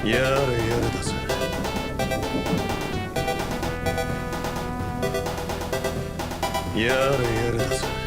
やれやれだぜ。やれやれだぜ。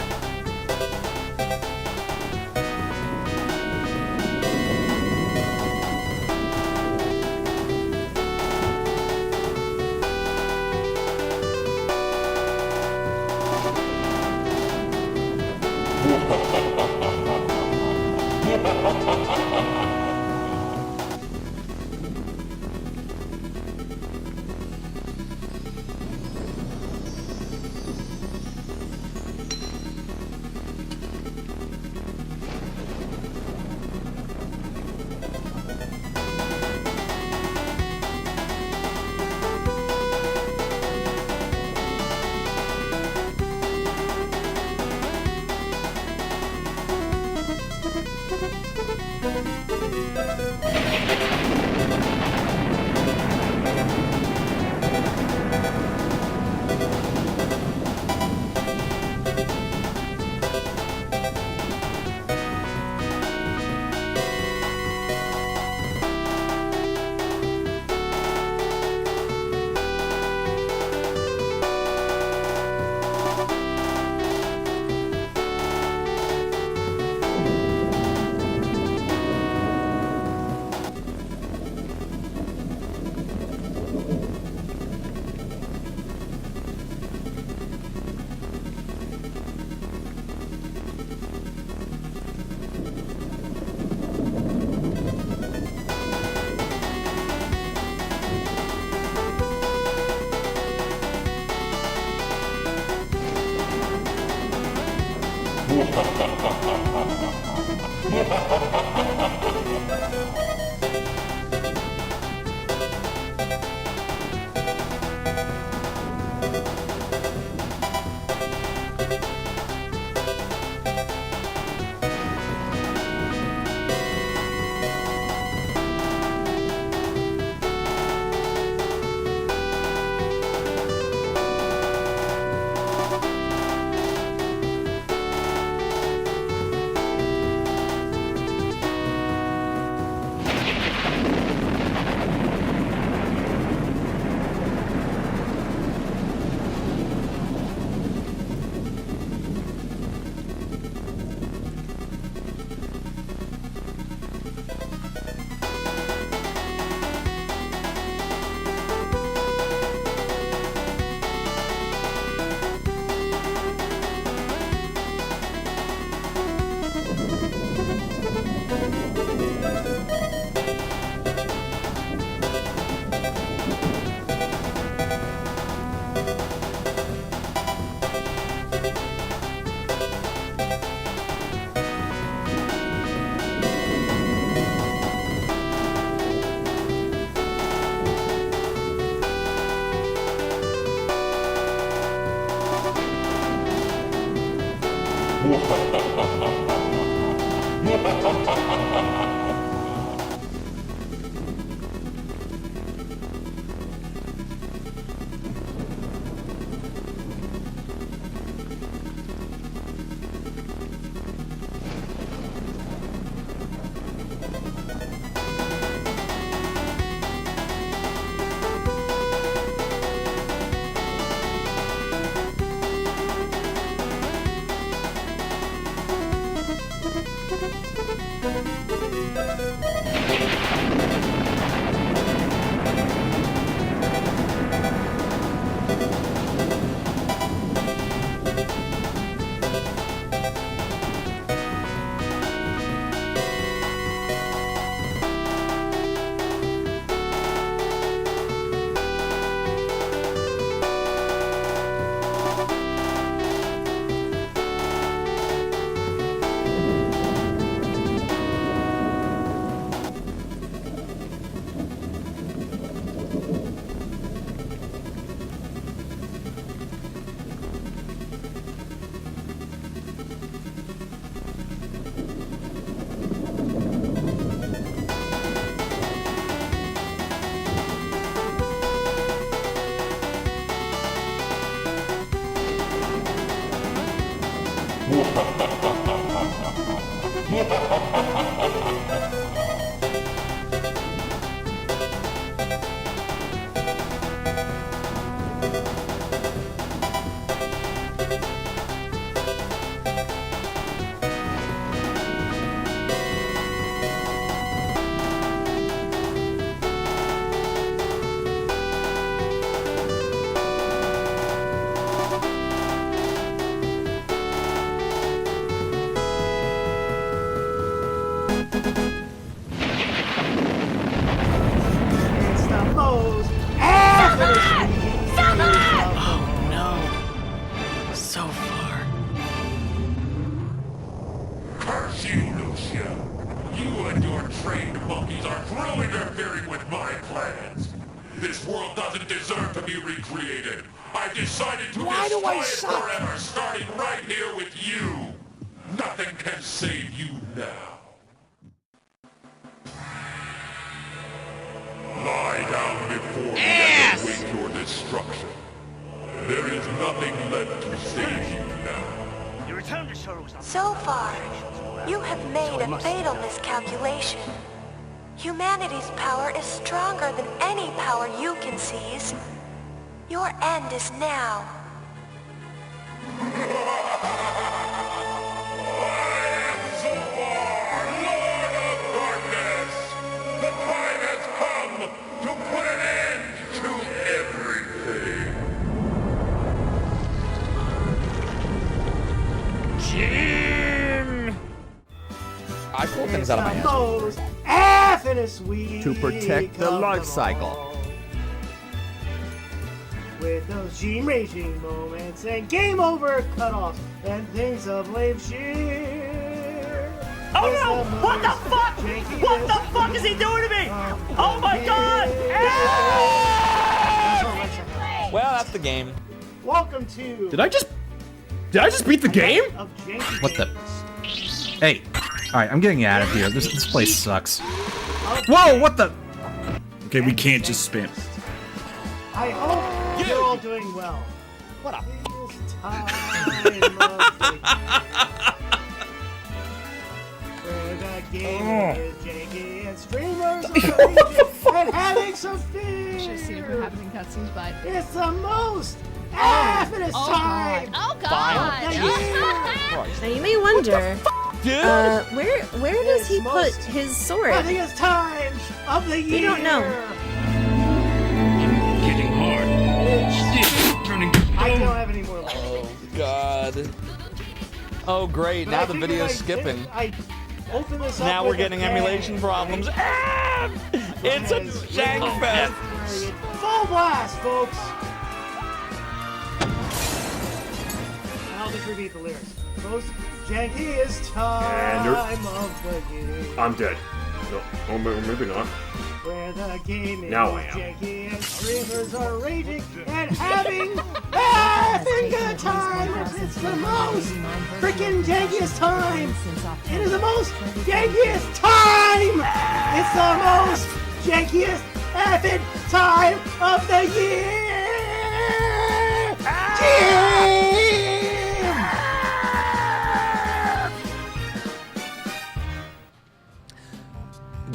This world doesn't deserve to be recreated. I've decided to destroy it forever, starting right here with you. Nothing can save you now. Lie down before me and await your destruction. There is nothing left to save you now. Your return to Shoro was not So far, you have made a fatal miscalculation. Humanity's power is stronger than any power you can seize. Your end is now. I am Zoar, Lord of Darkness! The time has come to put an end to everything! Jin! I pull things out of my ass. To protect the life cycle. With those gene-raging moments and game over cutoffs and things of lame sheer. Oh no! What the fuck? What the fuck is he doing to me? Oh my god! Well, that's the game. Welcome to. Did I just beat the game? Of Janky What the? Games. Hey. Alright, I'm getting out of here. This place sucks. Whoa, what the? Okay, we can't just spam. I hope you're all doing well. What up? This time of where the game is janky and streamers are raging and having some fear. Should have seen what happened in cutscenes, but It's the most happiest time oh god! of the year. Now you may wonder, Dude! where does he put most his sword? happiest time of the year. We don't know. Getting hard. Turning to I don't have any more left. Oh, God. Oh, great. But Now I the figured video's I skipping. did- I opened this up Now we're with a getting bang, emulation problems. right? Ah! It's a Because jank we're fest. period. Full blast, folks. I'll just repeat the lyrics. Folks, janky is time of the year. I'm dead. No, oh, maybe not. Where the game is Now I am. janky and streamers are raging and having good time. It's the most freaking jankiest time. It is the most jankiest time. It's the most jankiest effing time of the year.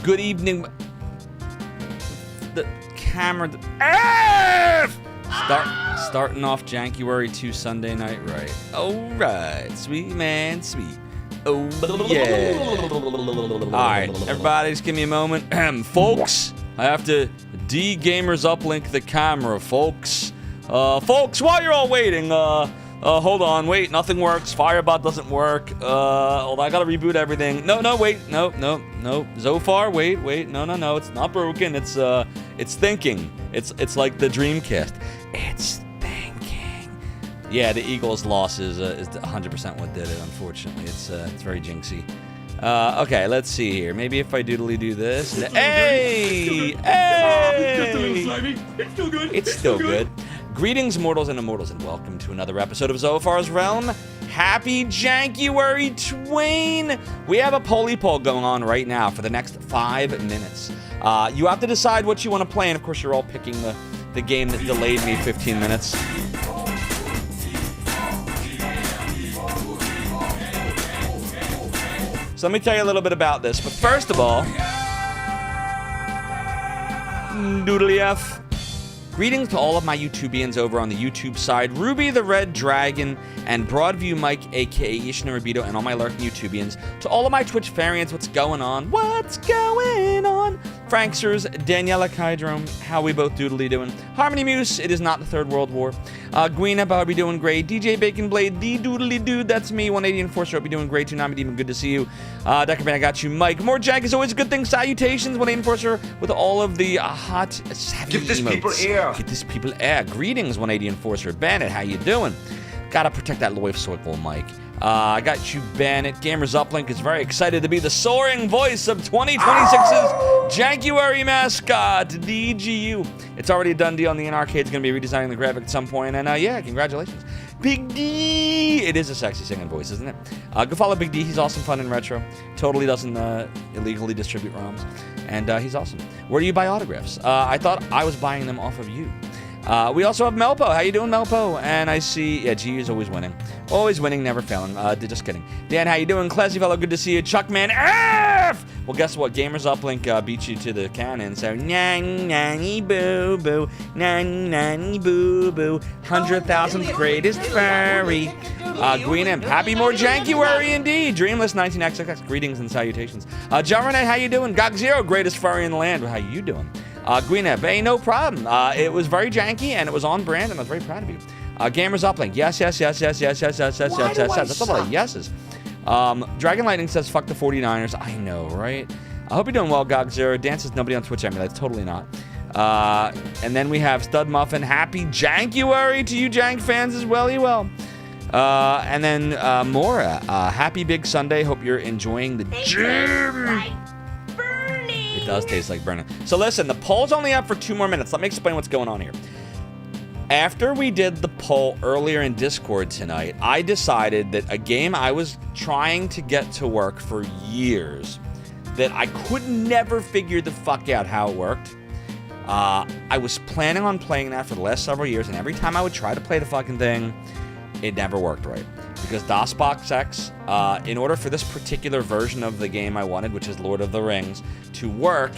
Good evening. The camera. Starting off Jankuary 2 Sunday night, right? Alright, sweet man, sweet. Oh, yeah. Alright, everybody, just give me a moment. Folks, I have to de-gamers uplink the camera, folks. Folks, while you're all waiting, hold on, wait, nothing works. Firebot doesn't work. Hold on, I gotta reboot everything. No, wait, no. Zofar, wait, no, it's not broken. It's thinking. It's like the Dreamcast. It's thinking. Yeah, the Eagles' loss is 100% what did it. Unfortunately, it's very jinxy. Okay, let's see here. Maybe if I doodly do this. Hey! It's still good. It's still good. Greetings, mortals and immortals, and welcome to another episode of Zofar's Realm. Happy Jankuary Twain! We have a poly poll going on right now for the next 5 minutes. You have to decide what you want to play, and of course, you're all picking the game that delayed me 15 minutes. So let me tell you a little bit about this. But first of all, Doodly F. Greetings to all of my YouTubians over on the YouTube side, Ruby the Red Dragon, and Broadview Mike, aka Ishinarabito, and all my lurking YouTubians. To all of my Twitch variants, what's going on? What's going on? Franksers, Daniela Kydrome, how we both doodly doing? Harmony Muse, it is not the Third World War. Gwina, hope you're doing great. DJ Bacon Blade, the doodly dude, that's me. 180 Enforcer, hope you're doing great. Tsunami Demon, good to see you. Deckerman, I got you. Mike, more Jack is always a good thing. Salutations, 180 Enforcer, with all of the hot, savvy Give this emotes. people air. Give this people air. Greetings, 180 Enforcer. Bandit, how you doing? Gotta protect that Loif Circle, Mike. I got you, Bandit. Gamers Uplink is very excited to be the soaring voice of 2026's Jankuary mascot, DGU. It's already a done deal, and the Arcade's going to be redesigning the graphic at some point, and yeah, congratulations. Big D! It is a sexy singing voice, isn't it? Go follow Big D. He's awesome, fun, and retro. Totally doesn't illegally distribute ROMs, and he's awesome. Where do you buy autographs? I thought I was buying them off of you. We also have Melpo. How you doing, Melpo? And I see, yeah, G is always winning. Always winning, never failing. Just kidding. Dan, how you doing? Classy fellow, good to see you. Chuckman F! Well, guess what? Gamers Uplink beat you to the cannon. So, nanny boo boo, nanny boo boo, 100,000th greatest furry. Green Imp, happy more Jankuary indeed. Dreamless 19xxx, greetings and salutations. John Renee, how you doing? Gog Zero, greatest furry in the land. How you doing? Green Imp, hey, no problem. It was very janky and it was on brand, and I was very proud of you. Gamers Uplink, yes. That's a lot of yeses. Dragon Lightning says, fuck the 49ers. I know, right? I hope you're doing well, Gog Zero. Dan says, nobody on Twitch. I mean, that's totally not. And then we have Stud Muffin. Happy Jankuary to you, Jank fans, as well. And then Mora. Happy Big Sunday. Hope you're enjoying the gym. It does taste like burning. So listen, the poll's only up for 2 more minutes. Let me explain what's going on here. After we did the poll earlier in Discord tonight, I decided that a game I was trying to get to work for years, that I could never figure the fuck out how it worked. I was planning on playing that for the last several years, and every time I would try to play the fucking thing, it never worked right. Because DOSBox X, in order for this particular version of the game I wanted, which is Lord of the Rings, to work,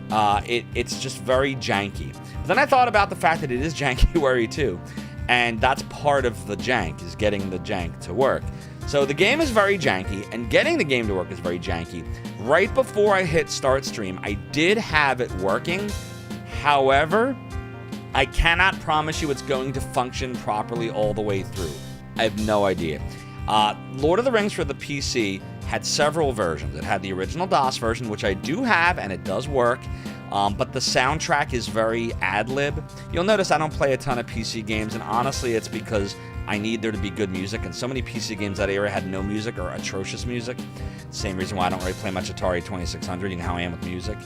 it's just very janky. But then I thought about the fact that it is Jankuary 2, and that's part of the jank, is getting the jank to work. So the game is very janky, and getting the game to work is very janky. Right before I hit start stream, I did have it working. However, I cannot promise you it's going to function properly all the way through. I have no idea. Lord of the Rings for the PC had several versions. It had the original DOS version, which I do have, and it does work. But the soundtrack is very ad-lib. You'll notice I don't play a ton of PC games, and honestly, it's because I need there to be good music, and so many PC games that era had no music or atrocious music. Same reason why I don't really play much Atari 2600, you know how I am with music.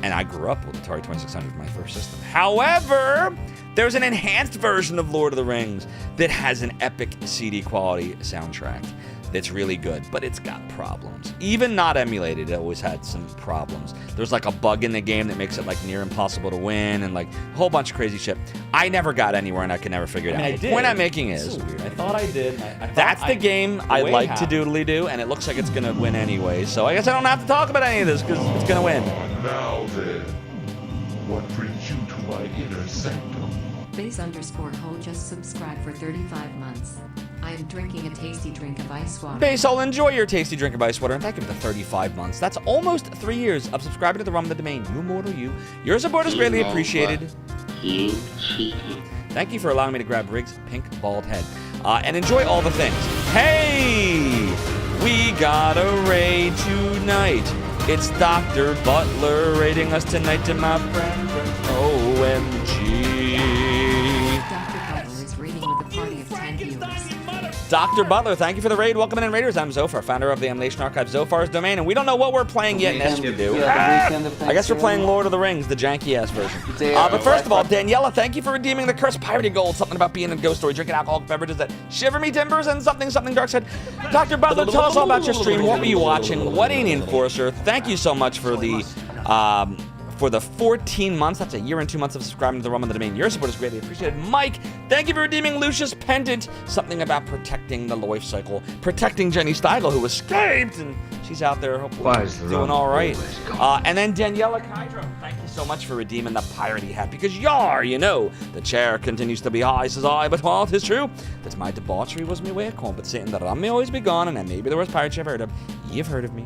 And I grew up with Atari 2600, my first system. However, There's an enhanced version of Lord of the Rings that has an epic CD quality soundtrack that's really good, but it's got problems. Even not emulated, it always had some problems. There's like a bug in the game that makes it like near impossible to win, and like a whole bunch of crazy shit. I never got anywhere, and I could never figure it out. The point I'm making is, so weird. I thought I did. that's the game I like to doodly do, and it looks like it's gonna win anyway. So I guess I don't have to talk about any of this because it's gonna win. Now then, what brings you to my inner sanctum? Base_hole just subscribed for 35 months. I am drinking a tasty drink of ice water. Base, I'll enjoy your tasty drink of ice water, and thank you for the 35 months. That's almost 3 years of subscribing to the Realm of the Domain. You mortal you. Your support is greatly appreciated. You cheated. Thank you for allowing me to grab Riggs' pink bald head. And enjoy all the things. Hey! We got a raid tonight. It's Dr. Butler raiding us tonight to my friend. OMG. Dr. Butler is raiding with a party of 10 viewers. Dr. Butler, thank you for the raid. Welcome in, Raiders. I'm Zophar, founder of the Animation Archive, Zophar's Domain, and we don't know what we're playing yet. Yes, we do. I guess we're playing Lord of the Rings, the janky-ass version. But first of all, Daniela, thank you for redeeming the cursed pirating gold. Something about being in a ghost story, drinking alcoholic beverages that shiver me timbers, and something dark said. Dr. Butler, tell us all about your stream. What were you watching? What ain't Enforcer? Thank you so much for the... for the 14 months, that's a year and 2 months of subscribing to the Realm of the Domain. Your support is greatly appreciated. Mike, thank you for redeeming Lucius Pendant. Something about protecting the life cycle, protecting Jenny Steigel, who escaped, and she's out there hopefully doing all right. And then Daniela Kydro, thank you so much for redeeming the piratey hat, because you know, the chair continues to be high, says I, but while it is true that my debauchery was me way of compensating, that I may always be gone, and I may be the worst pirate you've heard of. You've heard of me.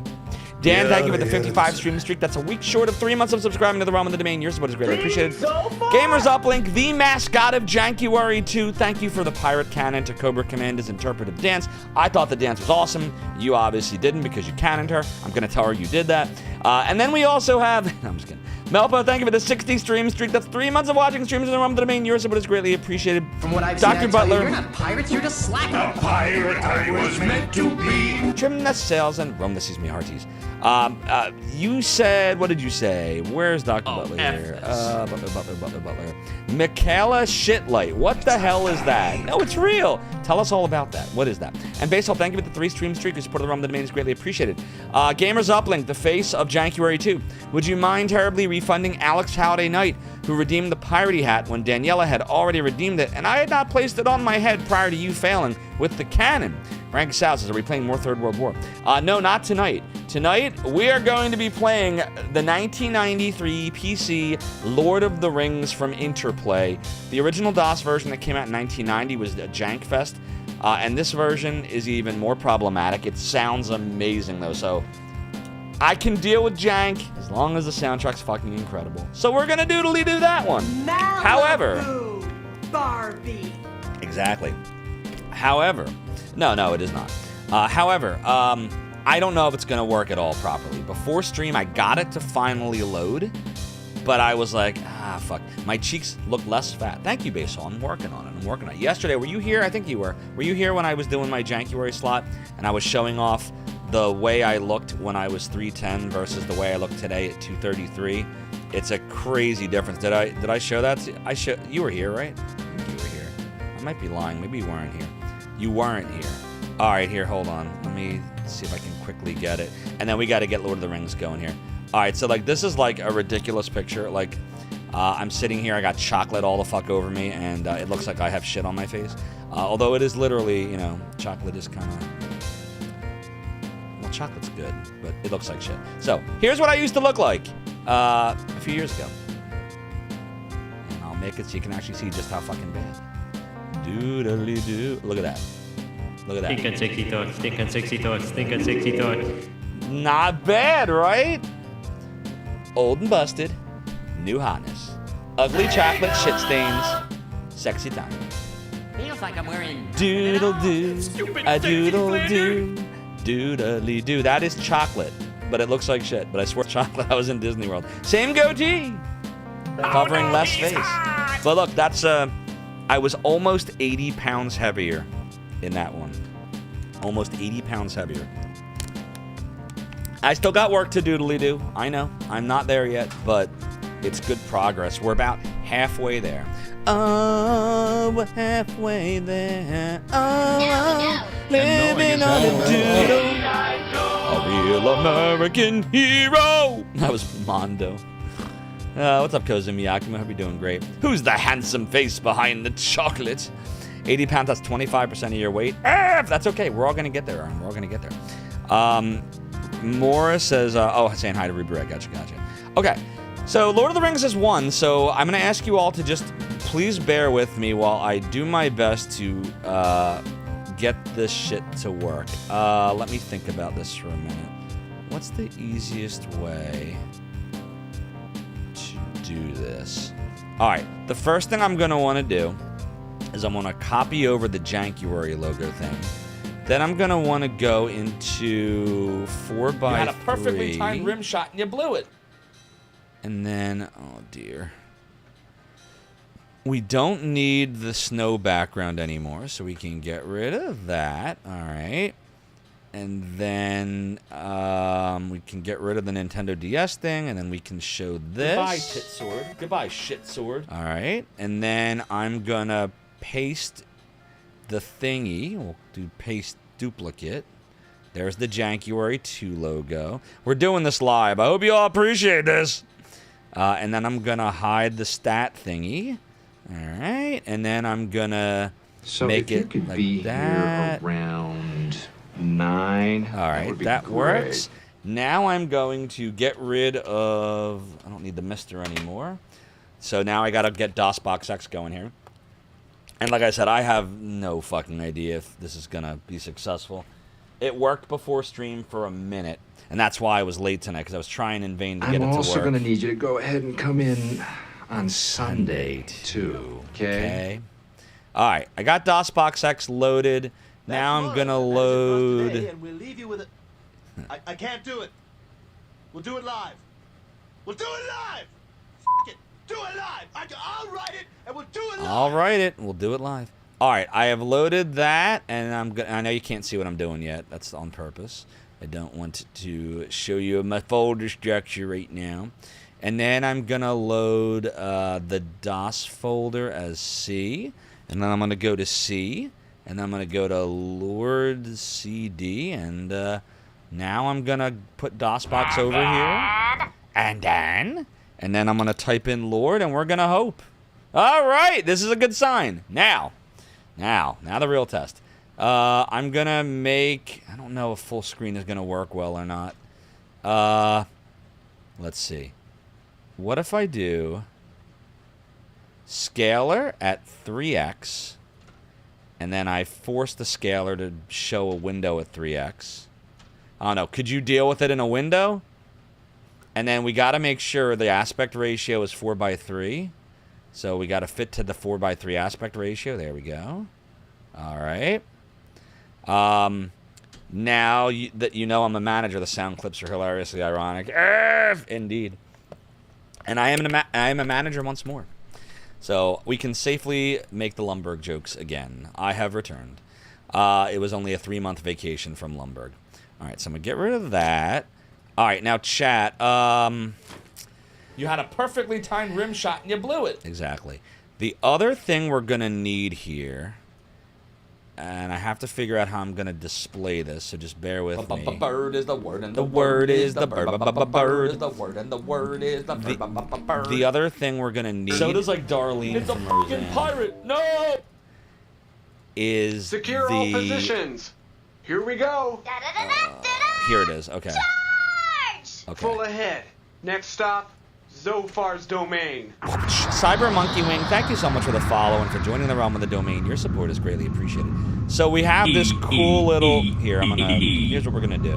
Dan, thank you for the 55 stream streak. That's a week short of 3 months of subscribing to the Realm of the Domain. Your support is greatly appreciated. Gamers Uplink, the mascot of Jankuary 2. Thank you for the pirate cannon to Cobra Commander's interpretive dance. I thought the dance was awesome. You obviously didn't because you cannoned her. I'm going to tell her you did that. And then we also have... No, I'm just kidding. Melpo, thank you for the 60 stream streak. That's 3 months of watching streams in the Realm of the Domain. Your support is greatly appreciated. From what I've Dr. seen, Butler, you're not pirates, you're just slackers. A pirate I was meant to be. Trim the sails and Rome, this is me, hearties. You said, what did you say? Where's Dr. Butler here? Butler. Michaela Shitlight. What the hell is that? No, it's real. Tell us all about that. What is that? And Baseball, thank you for the 3 stream streak. Your support of the Realm of the Domain is greatly appreciated. Gamers Uplink, the face of Jankuary 2. Would you mind terribly refunding Alex Halliday Knight, who redeemed the piratey hat when Daniela had already redeemed it, and I had not placed it on my head prior to you failing with the cannon? Frank South says, are we playing more Third World War? No, not tonight. Tonight, we are going to be playing the 1993 PC Lord of the Rings from Interplay. The original DOS version that came out in 1990 was a Jank Fest, and this version is even more problematic. It sounds amazing, though, so I can deal with jank as long as the soundtrack's fucking incredible. So we're gonna doodly do that one. However, Barbie. Exactly. However, no, it is not. However, I don't know if it's gonna work at all properly. Before stream, I got it to finally load, but I was like, fuck. My cheeks look less fat. Thank you, Basel. I'm working on it. Yesterday, were you here? I think you were. Were you here when I was doing my Jankuary slot and I was showing off the way I looked when I was 310 versus the way I look today at 233? It's a crazy difference. Did I show that? You were here, right? You were here. I might be lying. Maybe you weren't here. You weren't here. All right, here, hold on. Let me see if I can quickly get it. And then we got to get Lord of the Rings going here. All right, so like this is like a ridiculous picture. Like I'm sitting here, I got chocolate all the fuck over me, and it looks like I have shit on my face. Although it is literally, you know, chocolate is kind of... Well, chocolate's good, but it looks like shit. So here's what I used to look like a few years ago. And I'll make it so you can actually see just how fucking bad. Doodly-doo. Look at that. Look at that. Stinking sexy thoughts, stinking sexy thoughts, stinking sexy thoughts. Not bad, right? Old and busted, new hotness, ugly chocolate shit stains, sexy time. Feels like I'm wearing Doodle doo, a doodle doo, doodly doo. That is chocolate, but it looks like shit. But I swear, chocolate. I was in Disney World. Same goatee, covering less face. But look, that's I was almost 80 pounds heavier in that one. Almost 80 pounds heavier. I still got work to doodly do. I know. I'm not there yet, but it's good progress. We're about halfway there. Oh, we're halfway there. Oh, living on a doodle. A real American hero. That was Mondo. What's up, Koza Miyaki? I hope you're doing great. Who's the handsome face behind the chocolate? 80 pounds, that's 25% of your weight. That's okay. We're all going to get there, Aaron. We're all going to get there. Morris says, saying hi to Ruby Red. Gotcha. Okay, so Lord of the Rings is one, so I'm going to ask you all to just please bear with me while I do my best to get this shit to work. Let me think about this for a minute. What's the easiest way to do this? All right, the first thing I'm going to want to do is I'm going to copy over the Jankuary logo thing. Then I'm going to want to go into 4x3. You had a perfectly timed rim shot and you blew it. And then, oh dear. We don't need the snow background anymore, so we can get rid of that. All right. And then we can get rid of the Nintendo DS thing, and then we can show this. Goodbye, tit sword. Goodbye, shit sword. All right. And then I'm going to paste the thingy. We'll do paste duplicate. There's the Jankuary 2 logo. We're doing this live. I hope you all appreciate this. And then I'm going to hide the stat thingy. All right. And then I'm going to make it like that. Here around 9. All right. That works. Now I'm going to get rid of... I don't need the Mister anymore. So now I got to get DOSBox X going here. And like I said, I have no fucking idea if this is going to be successful. It worked before stream for a minute, and that's why I was late tonight, because I was trying in vain to get it to work. I'm also going to need you to go ahead and come in on Sunday, too, okay? All right, I got DOSBox X loaded. Now I'm going to load... And we'll leave you with it. I can't do it. We'll do it live. We'll do it live! F it! Do it live! I'll write it, and we'll do it live! I'll write it. We'll do it live. All right, I have loaded that, and I know you can't see what I'm doing yet. That's on purpose. I don't want to show you my folder structure right now. And then I'm going to load the DOS folder as C. And then I'm going to go to C. And then I'm going to go to Lord CD. And now I'm going to put DOSBox over here. And then I'm going to type in Lord, and we're going to hope. All right, this is a good sign. Now the real test. I'm going to make... I don't know if full screen is going to work well or not. Let's see. What if I do scalar at 3x, and then I force the scalar to show a window at 3x? I don't know. Could you deal with it in a window? And then we got to make sure the aspect ratio is 4:3. So we got to fit to the 4:3 aspect ratio. There we go. All right. Now that you know I'm a manager, the sound clips are hilariously ironic. Indeed. And I am a manager once more. So we can safely make the Lumberg jokes again. I have returned. It was only a 3-month vacation from Lumberg. All right, so I'm going to get rid of that. All right, now chat. You had a perfectly timed rim shot and you blew it. Exactly. The other thing we're going to need here, and I have to figure out how I'm going to display this, so just bear with me. Bird is the word, and the word is the bird. Bird is the word, and the word is the bird. The other thing we're going to need... So does like Darlene it's from Roseanne. It's a fucking pirate. No! Is secure all positions. Here we go. Here it is. Okay. Okay. Full ahead. Next stop, Zophar's domain. Cyber Monkey Wing, thank you so much for the follow and for joining the realm of the domain. Your support is greatly appreciated. So we have this cool little... Here, here's what we're going to do.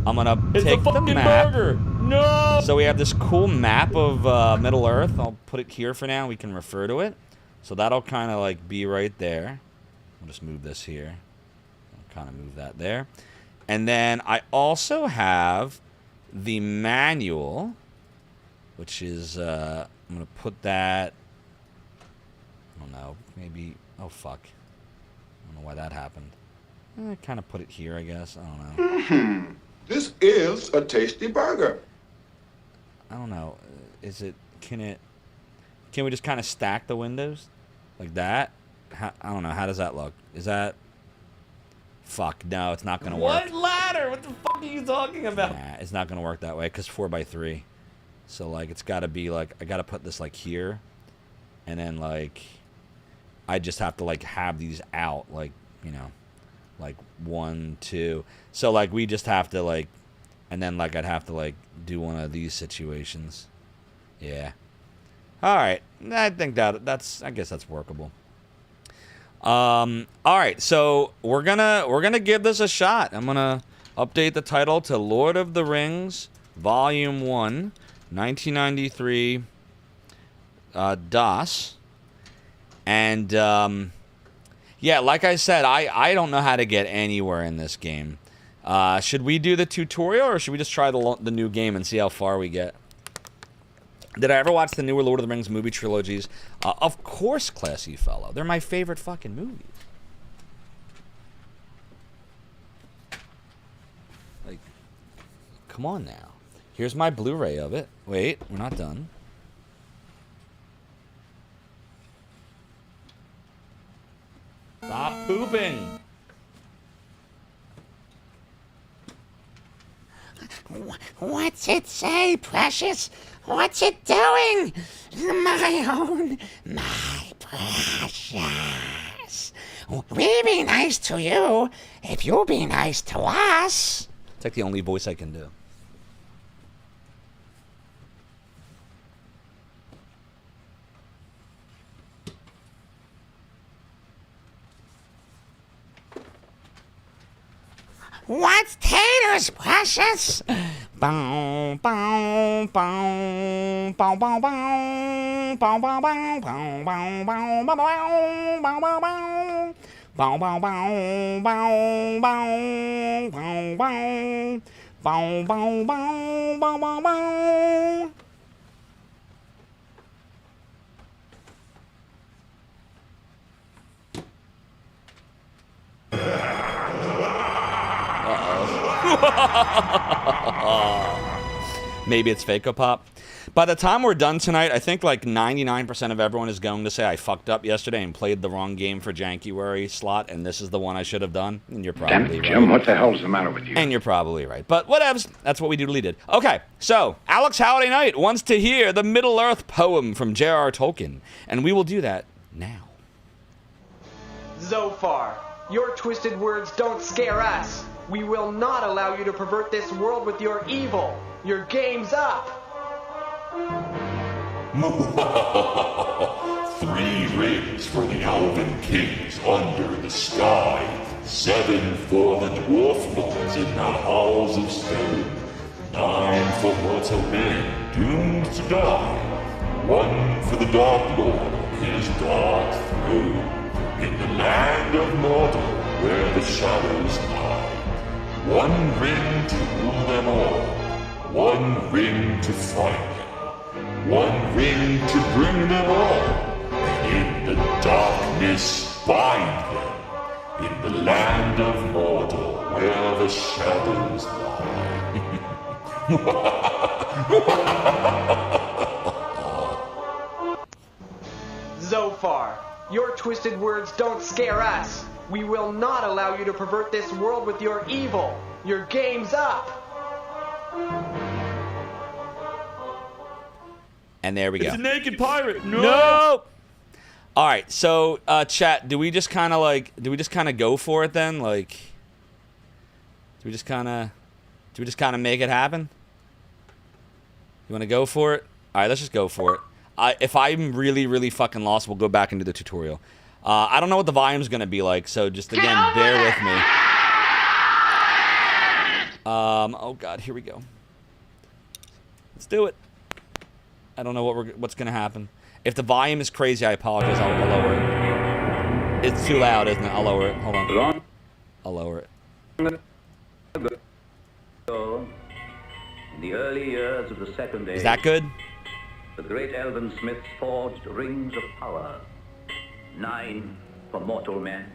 I'm going to take the map. Burger. No! So we have this cool map of Middle-earth. I'll put it here for now. We can refer to it. So that'll kind of like be right there. I'll just move this here. I'll kind of move that there. And then I also have the manual, which is, I'm going to put that, I don't know, maybe, oh fuck. I don't know why that happened. Kind of put it here, I guess. I don't know. This is a tasty burger. I don't know. Can we just kind of stack the windows? Like that? I don't know. How does that look? Is that... Fuck, no, it's not gonna work. What ladder? What the fuck are you talking about? Nah, it's not gonna work that way, because 4x3. So, like, it's gotta be, like, I gotta put this, like, here. And then, like, I just have to, like, have these out, like, you know, like 1, 2. So, like, we just have to, like, and then, like, I'd have to, like, do one of these situations. Yeah. Alright. I think that's, I guess that's workable. Alright, so we're gonna give this a shot. I'm gonna update the title to Lord of the Rings, Volume 1, 1993, DOS. And, yeah, like I said, I don't know how to get anywhere in this game. Should we do the tutorial, or should we just try the new game and see how far we get? Did I ever watch the newer Lord of the Rings movie trilogies? Of course, classy fellow. They're my favorite fucking movies. Like, come on now. Here's my Blu-ray of it. Wait, we're not done. Stop pooping. What's it say, precious? What's it doing? My own, my precious. We be nice to you if you be nice to us. It's like the only voice I can do. What's taters, precious? Bow, bow, bow, bow, bow, bow, bow, bow, bow, bow, bow, bow, bow, bow, bow, bow, bow. Bow, bow, bow, bow, bow, bow, bow. Bow, bow, bow, bow, bow, bow. Maybe it's Fako Pop. By the time we're done tonight, I think like 99% of everyone is going to say I fucked up yesterday and played the wrong game for Jankuary slot, and this is the one I should have done. And you're probably Damn it, right. Jim, what the hell's the matter with you? And you're probably right. But whatevs. That's what we doodly did. Okay, so Alex Halliday Knight wants to hear the Middle-earth poem from J.R.R. Tolkien, and we will do that now. Zophar, your twisted words don't scare us. We will not allow you to pervert this world with your evil. Your game's up. 3 rings for the Elven Kings under the sky. 7 for the Dwarf Lords in the halls of stone. 9 for mortal men doomed to die. 1 for the Dark Lord on his dark throne. In the land of Mordor where the shadows lie. 1 ring to rule them all. 1 ring to fight them. 1 ring to bring them all. And in the darkness bind them. In the land of Mordor where the shadows lie. Zophar, your twisted words don't scare us. We will not allow you to pervert this world with your evil. Your game's up. And there we go. It's a naked pirate. No! All right, so chat, do we just kind of go for it then? Like, do we just kind of make it happen? You want to go for it? All right, let's just go for it. If I'm really, really fucking lost, we'll go back and do the tutorial. I don't know what the volume's going to be like, so just, again, bear with me. Oh, God, here we go. Let's do it. I don't know what's going to happen. If the volume is crazy, I apologize. I'll lower it. It's too loud, isn't it? I'll lower it. Hold on. I'll lower it. In the early years of the Second Age, Is that good? the great elven smiths forged rings of power. 9 for mortal men.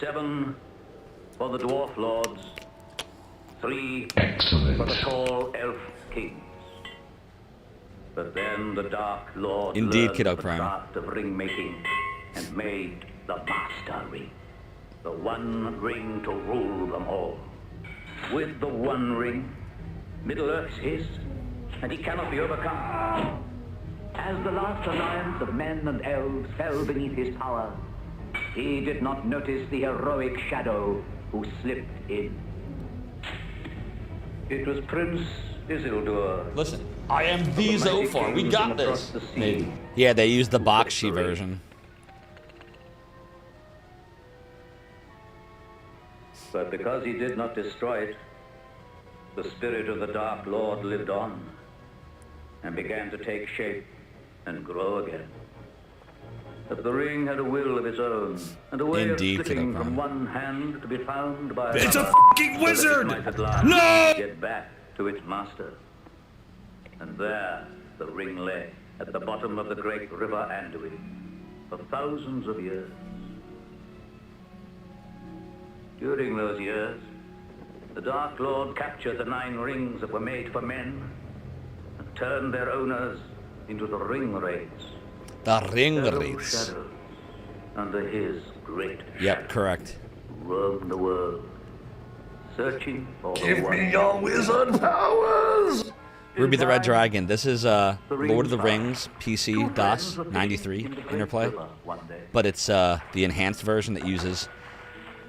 7 for the dwarf lords. 3 for the tall elf kings. But then the Dark Lord Indeed, learned Kiddo the Prime. craft of ring making and made the Master Ring. The one ring to rule them all. With the one ring, Middle-earth's his, and he cannot be overcome. As the last alliance of men and elves fell beneath his power, he did not notice the heroic shadow who slipped in. It was Prince Isildur. Listen, I am the Zophar. We got this. Maybe. Yeah, they used the Bakshi version. But because he did not destroy it, the spirit of the Dark Lord lived on and began to take shape and grow again. But the ring had a will of its own, and a way Indeed, of slipping Kiddo from Prime. one hand to be found by It's a another, fucking wizard! so that it might at last No! get back to its master. And there the ring lay, at the bottom of the great river Anduin, for thousands of years. During those years, the Dark Lord captured the 9 rings that were made for men and turned their owners into the ring wraiths. The ring Shadow wraiths. shadows under his great Yep, correct. roam the world, searching for the Give one. me your wizard powers! Ruby the Red Dragon. This is Lord of the Rings PC DOS 93 Interplay, but it's the enhanced version that uses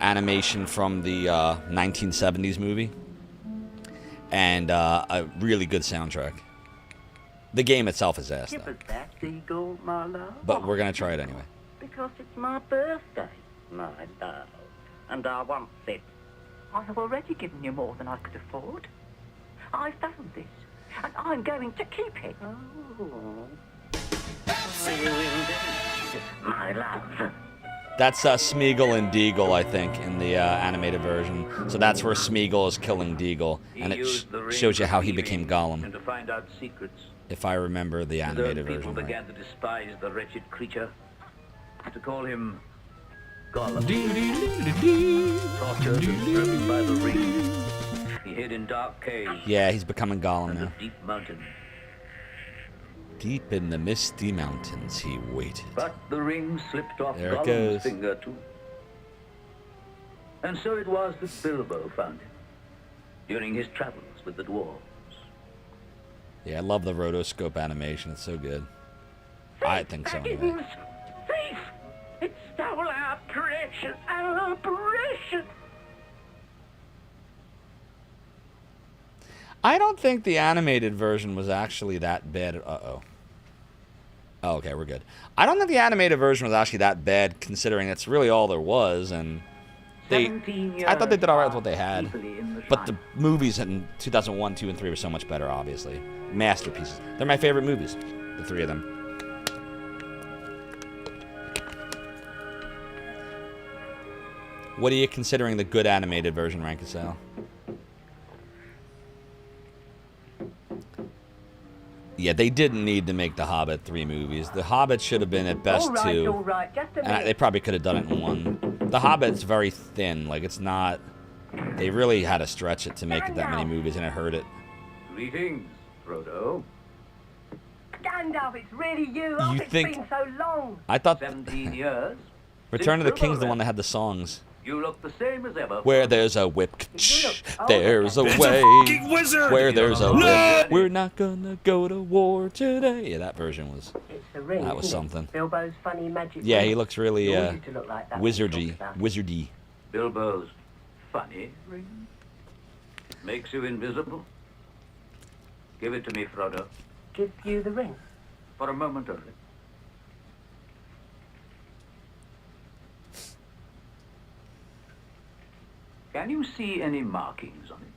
animation from the 1970s movie, and a really good soundtrack. The game itself is ass, Give though. us that, Eagle, my love. But we're gonna try it anyway. Because it's my birthday, my love. And I want it. I have already given you more than I could afford. I found this, and I'm going to keep it. Oh. See you indeed, my love. That's Smeagol and Deagle, I think, in the animated version. So that's where Smeagol is killing Deagle, and it shows you how he became Gollum, And to find out secrets, if I remember the animated people version right. began to despise the wretched creature, to call him Gollum. Tortured and driven by the ring, he hid in dark caves Yeah, he's becoming Gollum and now. deep mountains. Deep in the misty mountains, he waited. But the ring slipped off There it Gollum's goes. finger too. And so it was that Bilbo found him during his travels with the dwarves. Yeah, I love the rotoscope animation. It's so good. I think so anyway. Thief! It stole our precious, our precious. I don't think the animated version was actually that bad. Uh-oh. Oh, okay, we're good. I don't think the animated version was actually that bad, considering that's really all there was, and I thought they did alright with what they had. But the movies in 2001, 2, and 3 were so much better, obviously. Masterpieces. They're my favorite movies, the 3 of them. What are you considering the good animated version, Rankasal? Yeah, they didn't need to make the Hobbit 3 movies. The Hobbit should have been at best 2. All right, just a And minute. they probably could have done it in 1. The Hobbit's very thin. Like, it's not... They really had to stretch it to make it that many movies, and it hurt it. Greetings, Frodo. Gandalf, it's really you. You It's think- been so long. I thought 17 years. Return of the Since King's the Bilbo one that had the songs. You look the same as ever. Where there's a whip, there's a It's a way. fucking wizard! Where there's a No! whip, we're not gonna go to war today. Yeah, that version was... It's the ring. That was isn't it? something. Bilbo's funny magic Yeah, ring. he looks really You always used to look like that when you wizardy. talked about it. Wizardy. Bilbo's funny ring? Makes you invisible? Give it to me, Frodo. Give you the ring. For a moment only. Can you see any markings on it?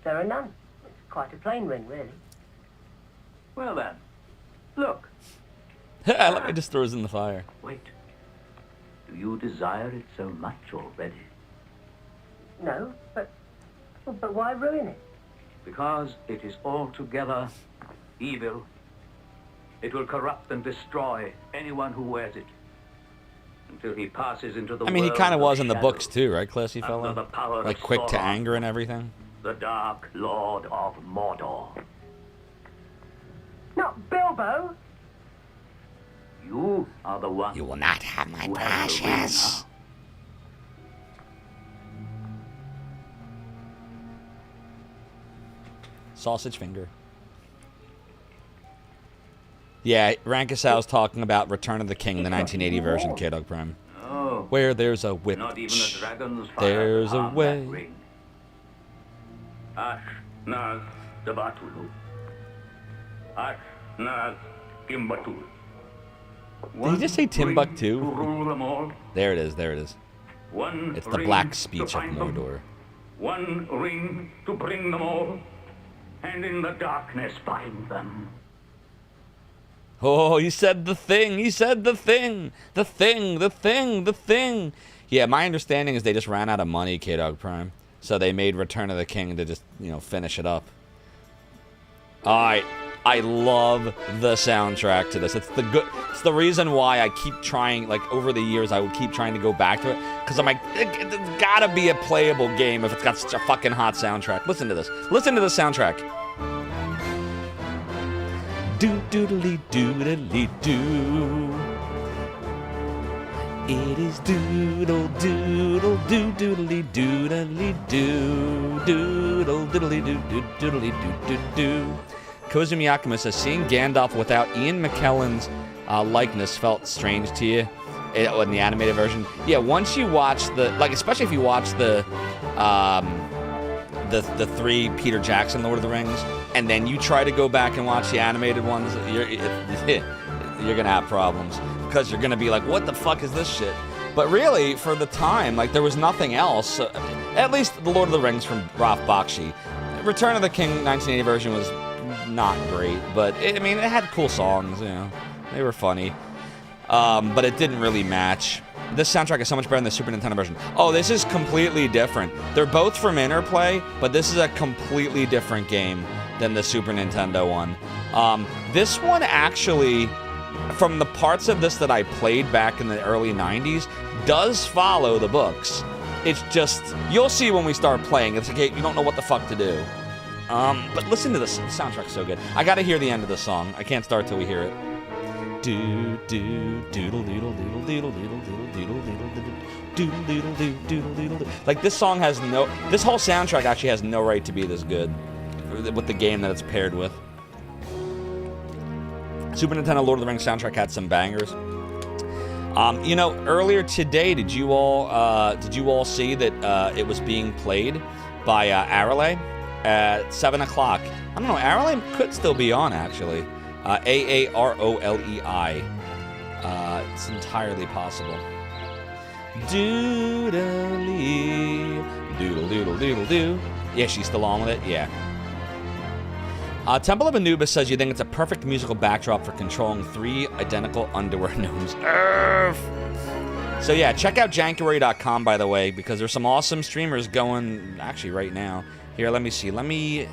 There are none. It's quite a plain ring, really. Well then, look. Let me just throw this in the fire. Wait. Do you desire it so much already? No, but why ruin it? Because it is altogether evil. It will corrupt and destroy anyone who wears it until he passes into the I mean, he world kind of was in the shadow, books too, right, classy under fella? the power Like of quick to Sauron, anger and everything. the Dark Lord of Mordor. not Bilbo. You are the one. You will not have my who has the ring precious. now. Sausage finger. Yeah, Rankisow's talking about Return of the King, the 1980 version, K-Dog Prime. Oh, Where there's a witch, not even a dragon's fire there's can a harm way. that ring. Ash Naz Dabatulu. Ash Naz Gimbatu. Did he just say Timbuktu? To rule them all. There it is, there it is. One It's the ring black to speech of find them. Mordor. One ring to bring them all, and in the darkness find them. Oh, he said the thing. He said the thing. The thing. The thing. The thing. Yeah, my understanding is they just ran out of money, K-Dog Prime. So they made Return of the King to just, you know, finish it up. I love the soundtrack to this. It's the reason why I keep trying, like, over the years, I would keep trying to go back to it. Because I'm like, it's gotta be a playable game if it's got such a fucking hot soundtrack. Listen to this. Listen to the soundtrack. Do-doodly doodly doo. It is doodle doodle doo doodly doodly doo. Doodle doodly doo doodly doo doo doo. Kozu Miyakuma says, seeing Gandalf without Ian McKellen's likeness felt strange to you in the animated version. Yeah, once you watch the, like, especially if you watch the 3 Peter Jackson Lord of the Rings, and then you try to go back and watch the animated ones, you're gonna have problems because you're gonna be like, what the fuck is this shit? But really, for the time, like, there was nothing else. At least the Lord of the Rings from Ralph Bakshi. Return of the King 1980 version was not great, but I mean, it had cool songs. You know, they were funny, but it didn't really match. This soundtrack is so much better than the Super Nintendo version. Oh, this is completely different. They're both from Interplay, but this is a completely different game than the Super Nintendo one. This one actually, from the parts of this that I played back in the early 90s, does follow the books. It's just, you'll see when we start playing, it's like, you don't know what the fuck to do. But listen to this, the soundtrack's so good. I gotta hear the end of the song. I can't start till we hear it. Do do doodle doodle doodle doodle doodle doodle doodle doodle doodle doodle doodle doodle. Like, this song has no, this whole soundtrack actually has no right to be this good with the game that it's paired with. Super Nintendo Lord of the Rings soundtrack had some bangers. You know, earlier today, did you all see that it was being played by Arale at 7 o'clock? I don't know, Arale could still be on, actually. Aarolei. It's entirely possible. Doodly, doodle doodle doodle doo. Yeah, she's still on with it? Yeah. Temple of Anubis says you think it's a perfect musical backdrop for controlling 3 identical underwear gnomes. So yeah, check out Jankuary.com, by the way, because there's some awesome streamers going, actually right now. Here, let me see. Let me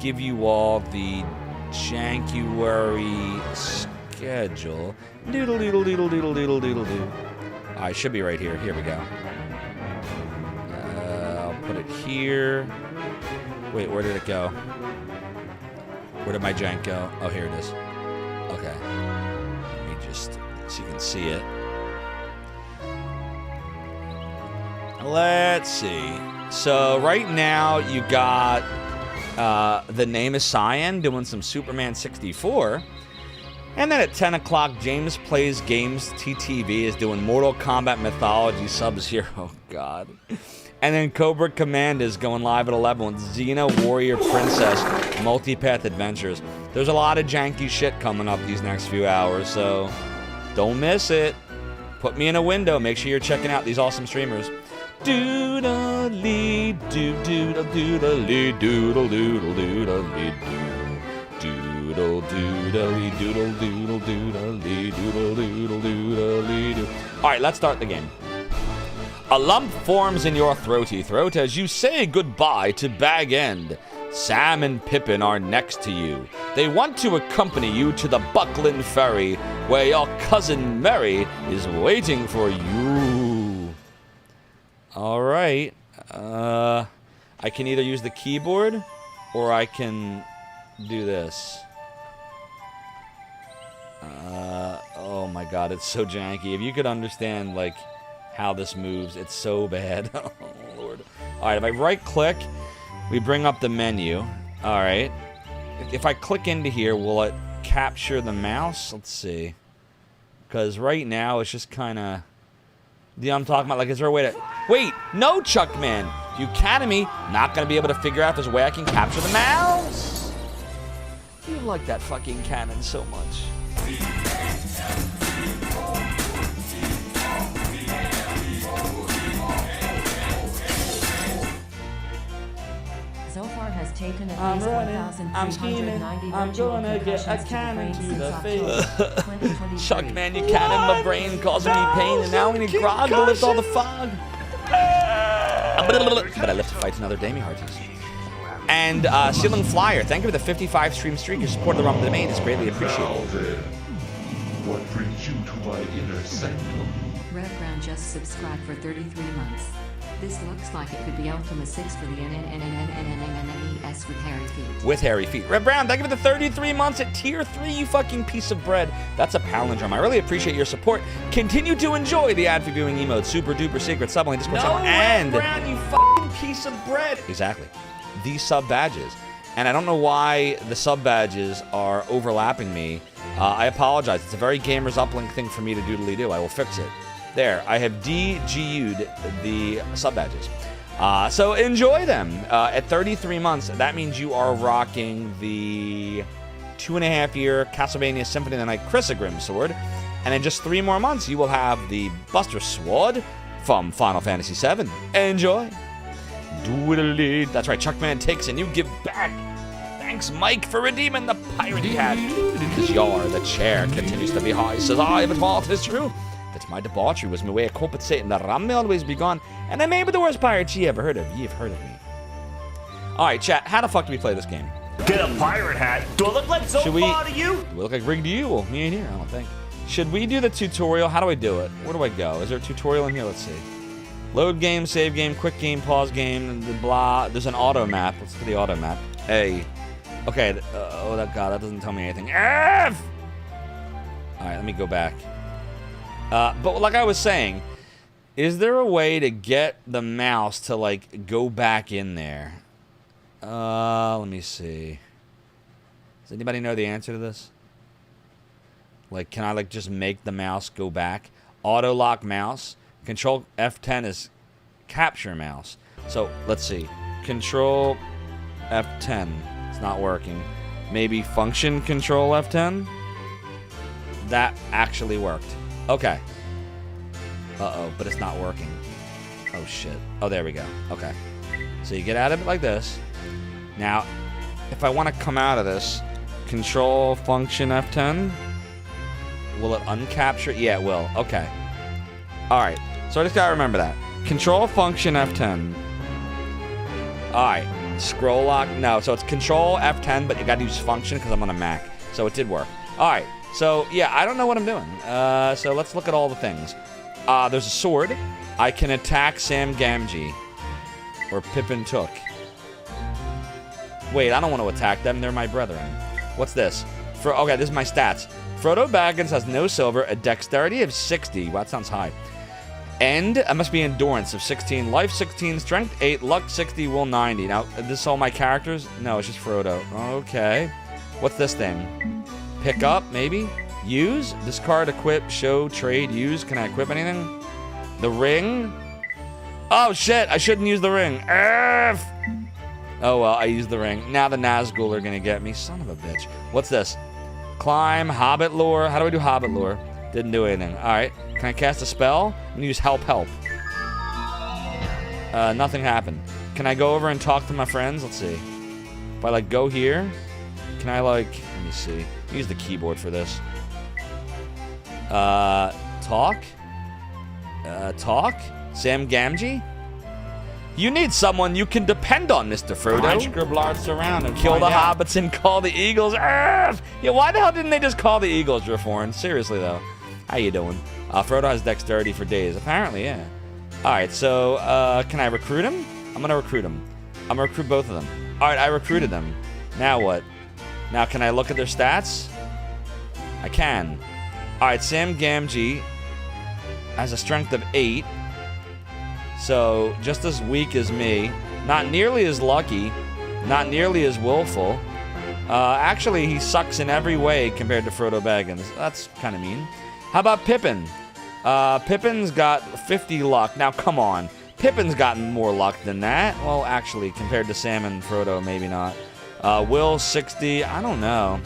give you all the Jankuary schedule. Doodle doodle doodle doodle doodle doodle doo. I should be right here. Here we go. I'll put it here. Wait, where did it go? Where did my jank go? Oh, here it is. Okay. Let me just, so you can see it. Let's see. So right now you got The Name is Cyan doing some Superman 64. And then at 10 o'clock, James Plays Games TTV is doing Mortal Kombat Mythology Sub-Zero. Oh, God. And then Cobra Command is going live at 11 with Xena Warrior Princess Multipath Adventures. There's a lot of janky shit coming up these next few hours, so don't miss it. Put me in a window. Make sure you're checking out these awesome streamers. Doodle-lee, doodle-doodle-lee, doodle-doodle-doodle-lee, doodle doodle doodle doodle doodle doodle doodle doodle. All right, let's start the game. A lump forms in your throaty throat as you say goodbye to Bag End. Sam and Pippin are next to you. They want to accompany you to the Buckland Ferry, where your cousin Mary is waiting for you. All right. I can either use the keyboard or I can do this. Oh my god, it's so janky. If you could understand, like, how this moves, it's so bad. Oh, Lord. Alright, if I right-click, we bring up the menu. Alright. If I click into here, will it capture the mouse? Let's see. Because right now, it's just kind of... You know what I'm talking about? Like, is there a way to... Wait! No, Chuckman! The Academy, not going to be able to figure out if there's a way I can capture the mouse! You like that fucking cannon so much. Zophar has taken at I'm least running, I'm scheming, 1,390 I'm virtual gonna get a concussions cannon to since the October face. 2023. Chuckman, you cannon my brain, causing me pain, and now we need grog to lift all the fog. But I live to fight another Damie Hearties. And Ceiling Flyer, thank you for the 55 stream streak. Your support of the Rumble Domain is greatly appreciated. What brings you to my inner sanctum? Red Brown just subscribed for 33 months. This looks like it could be Ultima 6 for the NNNNNNNNES with hairy feet. With hairy feet. Red Brown, thank you for the 33 months at tier 3, you fucking piece of bread. That's a palindrome. I really appreciate your support. Continue to enjoy the ad for viewing emotes, super duper secret sub only Discord channel, and Red Brown, you fucking piece of bread. exactly. These sub badges. And I don't know why the sub badges are overlapping me. I apologize. It's a very gamers uplink thing for me to doodly do. I will fix it. There, I have DGU'd the sub badges. So enjoy them. At 33 months, that means you are rocking the 2.5-year Castlevania Symphony of the Night Chrysogrim sword. And in just 3 more months, you will have the Buster Sword from Final Fantasy VII. Enjoy. Doodly. That's right, Chuckman takes and you give back. Thanks, Mike, for redeeming the pirate hat. Because your, the chair, continues to be high. Says I, but all is true. That my debauchery was my way of compensating the ram may always be gone, and I may be the worst pirate ye ever heard of. Ye have heard of me. Alright, chat, how the fuck do we play this game? Get a pirate hat. Do I look like Zophar to you? Do we look like Rig to you? Well, me ain't here, I don't think. Should we do the tutorial? How do I do it? Where do I go? Is there a tutorial in here? Let's see. Load game, save game, quick game, pause game, and blah. There's an auto map. Let's do the auto map. Hey. Okay, oh that god, that doesn't tell me anything. F! Alright, let me go back. But like I was saying, is there a way to get the mouse to, like, go back in there? Let me see. Does anybody know the answer to this? Like, can I, like, just make the mouse go back? Auto lock mouse. Control F10 is capture mouse. So, let's see. Control F10. It's not working. Maybe function control F10? That actually worked. Okay. Uh-oh, but it's not working. Oh, shit. Oh, there we go. Okay. So you get out of it like this. Now, if I want to come out of this, control function F10. Will it uncapture? Yeah, it will. Okay. Alright. So I just gotta remember that. Control function F10. Alright. Scroll lock. No, so it's control F10, but you gotta use function because I'm on a Mac. So it did work. Alright. So, yeah, I don't know what I'm doing. So let's look at all the things. There's a sword. I can attack Sam Gamgee. Or Pippin Took. Wait, I don't want to attack them. They're my brethren. What's this? Okay, this is my stats. Frodo Baggins has no silver, a dexterity of 60. Wow, that sounds high. And I must be endurance of 16. Life 16, strength 8, luck 60, will 90. Now, is this all my characters? No, it's just Frodo. Okay. What's this thing? Pick up, maybe? Use? Discard, equip, show, trade, use. Can I equip anything? The ring? Oh, shit. I shouldn't use the ring. F! Oh, well, I used the ring. Now the Nazgul are going to get me. Son of a bitch. What's this? Climb, Hobbit lore. How do I do Hobbit lore? Didn't do anything. All right. Can I cast a spell? I'm going to use help. Nothing happened. Can I go over and talk to my friends? Let's see. If I, like, go here, can I, like... Let me see. Use the keyboard for this. Talk? Talk? Sam Gamgee? You need someone you can depend on, Mr. Frodo. I scribble arts around and kill the hobbits and call the eagles. Yeah, why the hell didn't they just call the eagles, Reforn? Seriously, though. How you doing? Frodo has dexterity for days. Apparently, yeah. Alright, so, can I recruit him? I'm gonna recruit him. I'm gonna recruit both of them. Alright, I recruited them. Now what? Now, can I look at their stats? I can. Alright, Sam Gamgee has a strength of 8. So, just as weak as me. Not nearly as lucky. Not nearly as willful. Actually, he sucks in every way compared to Frodo Baggins. That's kind of mean. How about Pippin? Pippin's got 50 luck. Now, come on. Pippin's gotten more luck than that. Well, actually, compared to Sam and Frodo, maybe not. Will, 60. I don't know.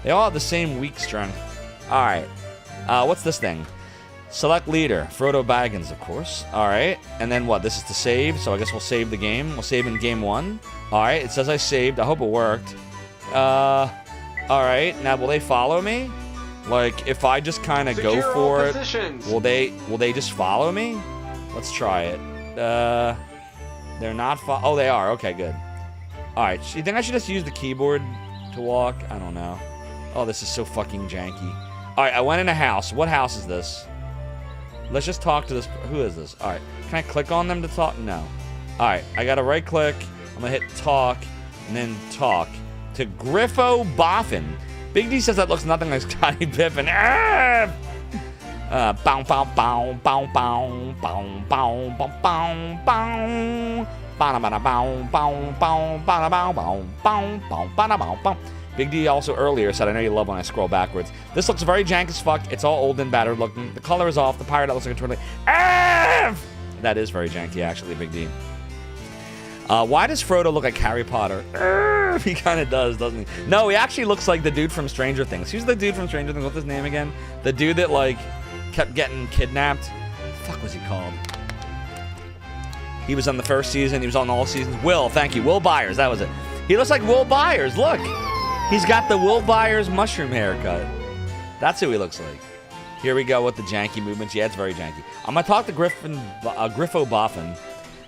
They all have the same weak strength. Alright. What's this thing? Select leader. Frodo Baggins, of course. Alright. And then what? This is to save, so I guess we'll save the game. We'll save in game 1. Alright, it says I saved. I hope it worked. Alright. Now, will they follow me? Like, if I just kind of go for it, will they just follow me? Let's try it. They're not oh, they are. Okay, good. Alright, you think I should just use the keyboard to walk? I don't know. Oh, this is so fucking janky. Alright, I went in a house. What house is this? Let's just talk to this. Who is this? Alright, can I click on them to talk? No. Alright, I gotta right click. I'm gonna hit talk, and then talk to Griffo Boffin. Big D says that looks nothing like Scotty Pippen. Bow, bow, bow, bow, bow, bow, bow, bow, bow, bow. Big D also earlier said, I know you love when I scroll backwards. This looks very jank as fuck. It's all old and battered looking. The color is off. The pirate looks like a twirly. That is very janky, actually, Big D. Why does Frodo look like Harry Potter? He kind of does, doesn't he? No, he actually looks like the dude from Stranger Things. Who's the dude from Stranger Things? What's his name again? The dude that, like, kept getting kidnapped. What the fuck was he called? He was on the first season. He was on all seasons. Will, thank you. Will Byers, that was it. He looks like Will Byers. Look. He's got the Will Byers mushroom haircut. That's who he looks like. Here we go with the janky movements. Yeah, it's very janky. I'm going to talk to Griffo Boffin.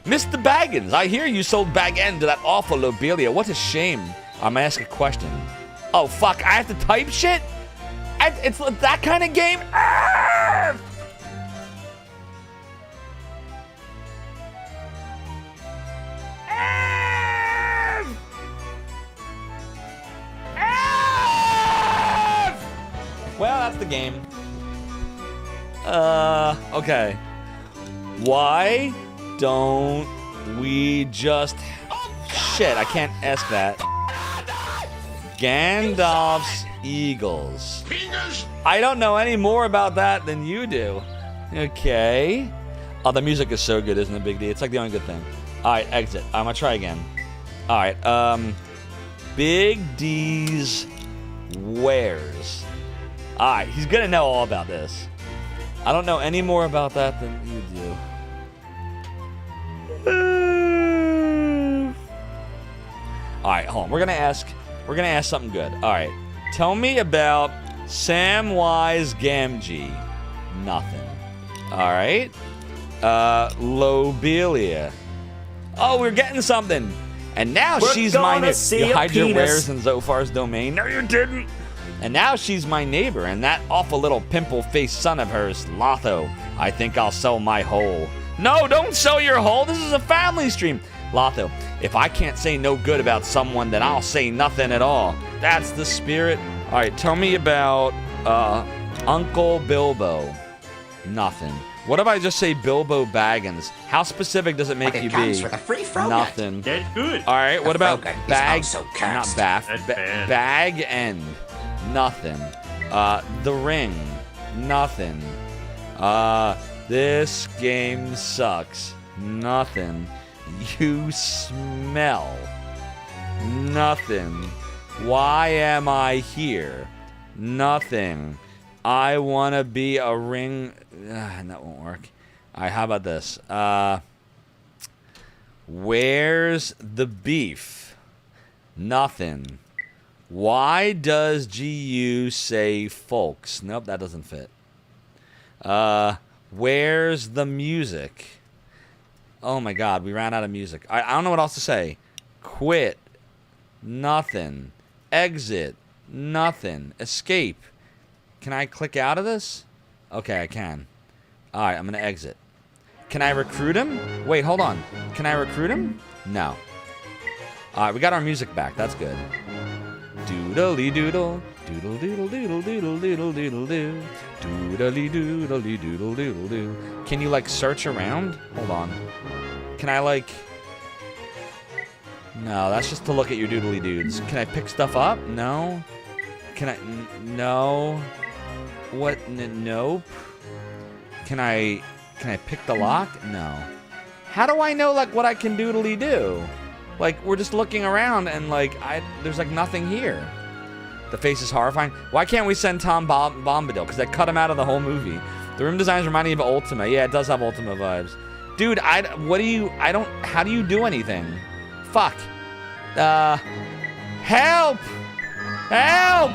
Mr. Baggins, I hear you sold Bag End to that awful Lobelia. What a shame. I'm going to ask a question. Oh, fuck. I have to type shit? It's that kind of game? Well, that's the game. Okay. Why don't we just... Shit, I can't ask that. Gandalf's Eagles. I don't know any more about that than you do. Okay. Oh, the music is so good, isn't it, Big D? It's like the only good thing. Alright, exit. I'm gonna try again. Alright, Big D's wares. Alright, he's gonna know all about this. I don't know any more about that than you do. Alright, hold on. We're gonna ask something good. Alright. Tell me about Samwise Gamgee. Nothing. Alright. Lobelia. Oh, we're getting something. And now she's my neighbor. You hide your wares in Zophar's domain. No, you didn't. And now she's my neighbor, and that awful little pimple-faced son of hers, Lotho. I think I'll sell my whole. No, don't sell your whole. This is a family stream. Lotho, if I can't say no good about someone, then I'll say nothing at all. That's the spirit. All right, tell me about Uncle Bilbo. Nothing. What if I just say Bilbo Baggins? How specific does it make you be? With a free Frogut. Nothing. That's good. All right, what about Frogut, Bag? so Not Baff. Bag End. Nothing. The Ring. Nothing. This game sucks. Nothing. You smell. Nothing. Why am I here? Nothing. I want to be a ring. That won't work. All right, how about this? Where's the beef? Nothing. Why does GU say folks? Nope, that doesn't fit. Where's the music? Oh my god, we ran out of music. I don't know what else to say. Quit. Nothing. Exit. Nothing. Escape. Can I click out of this? Okay, I can. Alright, I'm gonna exit. Can I recruit him? Wait, hold on. Can I recruit him? No. Alright, we got our music back. That's good. Doodly doodle. Doodle doodle doodle doodle doodle doodle doo. Doodly doodly doodle doodle doo. Can you like search around? Hold on. Can I like... No, that's just to look at your doodly dudes. Can I pick stuff up? No. Can I... No. What? Nope. Can I pick the lock? No. How do I know like what I can doodly do? Like we're just looking around and like there's like nothing here. The face is horrifying. Why can't we send Tom Bombadil? Because they cut him out of the whole movie. The room designs remind me of Ultima. Yeah, it does have Ultima vibes. Dude, how do you do anything? Fuck. Help! Help!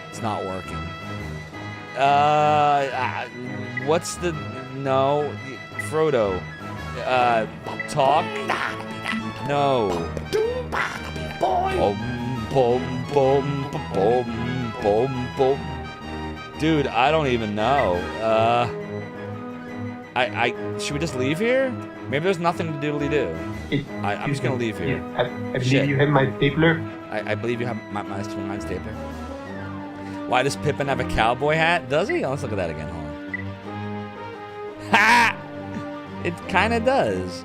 It's not working. What's the... No. Frodo. Talk? No. Dude, I don't even know. Should we just leave here? Maybe there's nothing to doodly do. I'm just gonna leave here. I believe you have my stapler. I believe you have my stapler. Why does Pippin have a cowboy hat? Does he? Oh, let's look at that again. Hold on. Ha! It kind of does.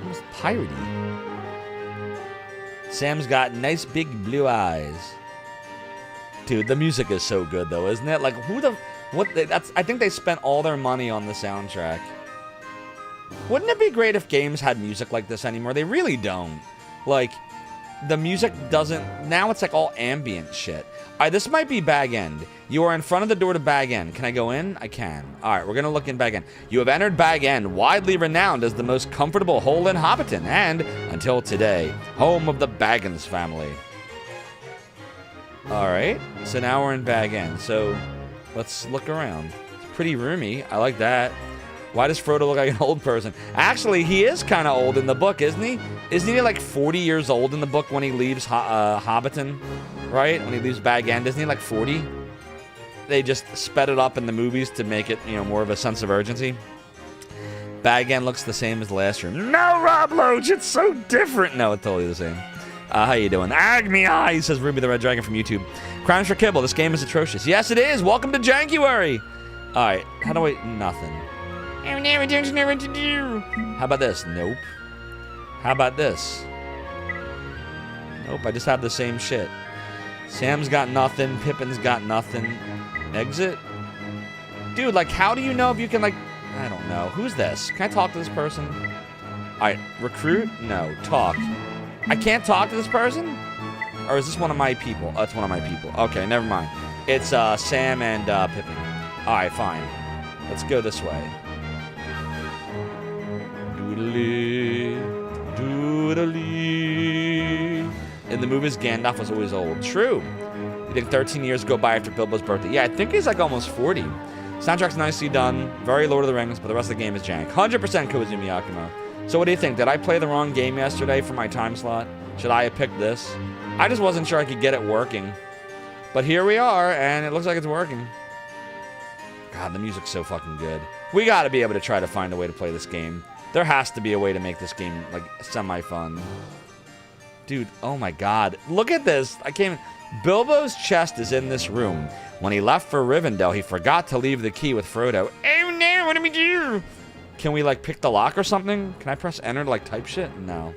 Almost piratey. Sam's got nice big blue eyes. Dude, the music is so good though, isn't it? Like I think they spent all their money on the soundtrack. Wouldn't it be great if games had music like this anymore? They really don't. Like, the music doesn't... Now it's like all ambient shit. Alright, this might be Bag End. You are in front of the door to Bag End. Can I go in? I can. Alright, we're gonna look in Bag End. You have entered Bag End, widely renowned as the most comfortable hole in Hobbiton, and, until today, home of the Baggins family. Alright, so now we're in Bag End. So, let's look around. It's pretty roomy. I like that. Why does Frodo look like an old person? Actually, he is kind of old in the book, isn't he? Isn't he like 40 years old in the book when he leaves Hobbiton? Right? When he leaves Bag End, isn't he like 40? They just sped it up in the movies to make it, you know, more of a sense of urgency. Bag End looks the same as the last room. No, Rob Loach, it's so different. No, it's totally the same. How you doing? Agni Eye, says Ruby the Red Dragon from YouTube. Crimes for Kibble, this game is atrocious. Yes, it is. Welcome to Jankuary. All right, how do I... Nothing. I never know what to do. How about this? Nope. How about this? Nope, I just have the same shit. Sam's got nothing. Pippin's got nothing. Exit? Dude, like, how do you know if you can, like... I don't know. Who's this? Can I talk to this person? Alright, recruit? No. Talk. I can't talk to this person? Or is this one of my people? Oh, it's one of my people. Okay, never mind. It's Sam and Pippin. Alright, fine. Let's go this way. Doodly, doodly. In the movies, Gandalf was always old. True. You think 13 years go by after Bilbo's birthday? Yeah, I think he's like almost 40. Soundtrack's nicely done. Very Lord of the Rings, but the rest of the game is jank. 100% Koizumi Yakumo. So what do you think? Did I play the wrong game yesterday for my time slot? Should I have picked this? I just wasn't sure I could get it working. But here we are, and it looks like it's working. God, the music's so fucking good. We gotta be able to try to find a way to play this game. There has to be a way to make this game, like, semi-fun. Dude, oh my god. Look at this. Bilbo's chest is in this room. When he left for Rivendell, he forgot to leave the key with Frodo. Oh no, what do we do? Can we, like, pick the lock or something? Can I press enter to, like, type shit? No.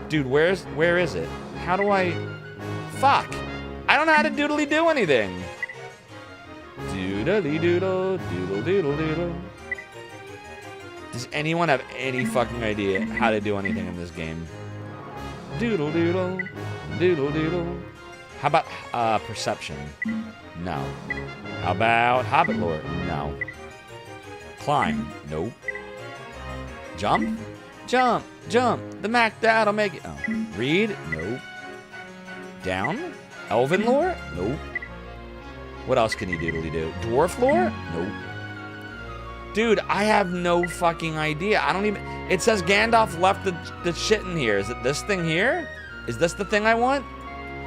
Dude, where is it? How do I... Fuck. I don't know how to doodly do anything. Doodly doodle, doodle doodle doodle. Does anyone have any fucking idea how to do anything in this game? Doodle doodle, doodle doodle. How about perception? No. How about Hobbit lore? No. Climb? Nope. Jump? Jump, jump. The Mac Dad'll make it. Oh. Read? Nope. Down? Elven lore? Nope. What else can you doodly do? Dwarf lore? Nope. Dude, I have no fucking idea. I don't even... It says Gandalf left the shit in here. Is it this thing here? Is this the thing I want?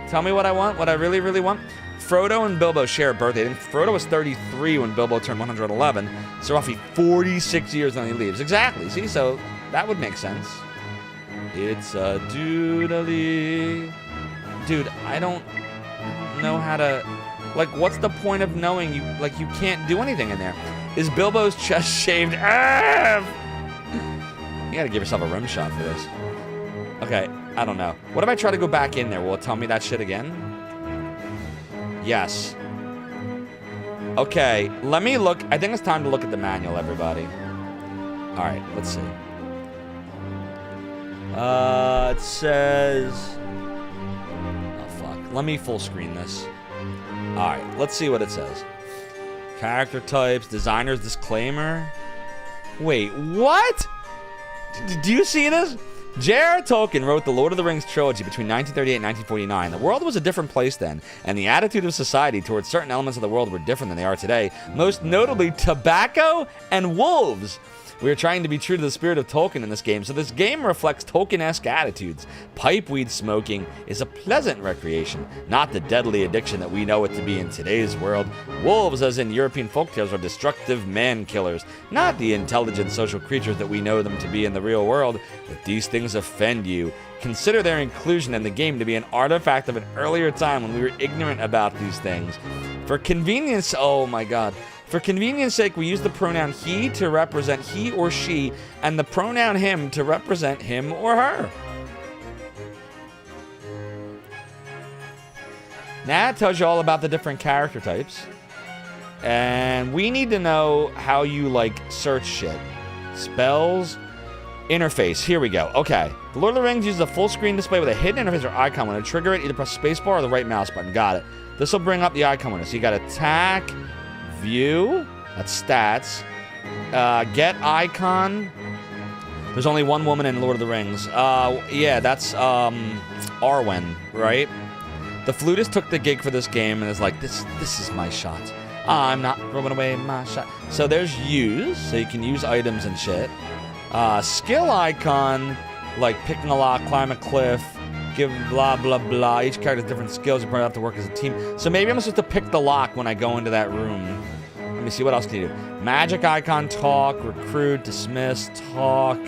Tell me what I want, what I really, really want. Frodo and Bilbo share a birthday. And Frodo was 33 when Bilbo turned 111. So roughly 46 years when he leaves. Exactly. See, so that would make sense. It's a doodly, dude, I don't know how to, like, what's the point of knowing you, like, you can't do anything in there? Is Bilbo's chest shaved? You gotta give yourself a rim shot for this. Okay, I don't know. What if I try to go back in there? Will it tell me that shit again? Yes. Okay, let me look. I think it's time to look at the manual, everybody. All right, let's see. It says... Oh, fuck. Let me full screen this. All right, let's see what it says. Character types, designer's disclaimer. Wait, what? Do you see this? J.R.R. Tolkien wrote the Lord of the Rings trilogy between 1938 and 1949. The world was a different place then, and the attitude of society towards certain elements of the world were different than they are today, most notably tobacco and wolves. We are trying to be true to the spirit of Tolkien in this game, so this game reflects Tolkien-esque attitudes. Pipeweed smoking is a pleasant recreation, not the deadly addiction that we know it to be in today's world. Wolves, as in European folktales, are destructive man-killers, not the intelligent social creatures that we know them to be in the real world. If these things offend you, consider their inclusion in the game to be an artifact of an earlier time when we were ignorant about these things. For convenience, oh my god. For convenience sake, we use the pronoun he to represent he or she, and the pronoun him to represent him or her. Now it tells you all about the different character types. And we need to know how you, like, search shit. Spells, interface, here we go. Okay, the Lord of the Rings uses a full screen display with a hidden interface or icon. When to trigger it, either press spacebar or the right mouse button. Got it. This will bring up the icon window. So you got attack, view, that's stats, get icon. There's only one woman in Lord of the Rings. Yeah, that's Arwen, right? The flutist took the gig for this game and is like, this is my shot. I'm not throwing away my shot. So there's use, so you can use items and shit. Skill icon, like picking a lock, climb a cliff, give blah, blah, blah. Each character has different skills. You probably have to work as a team. So maybe I'm supposed to pick the lock when I go into that room. Let me see, what else can you do? Magic icon, talk, recruit, dismiss, talk.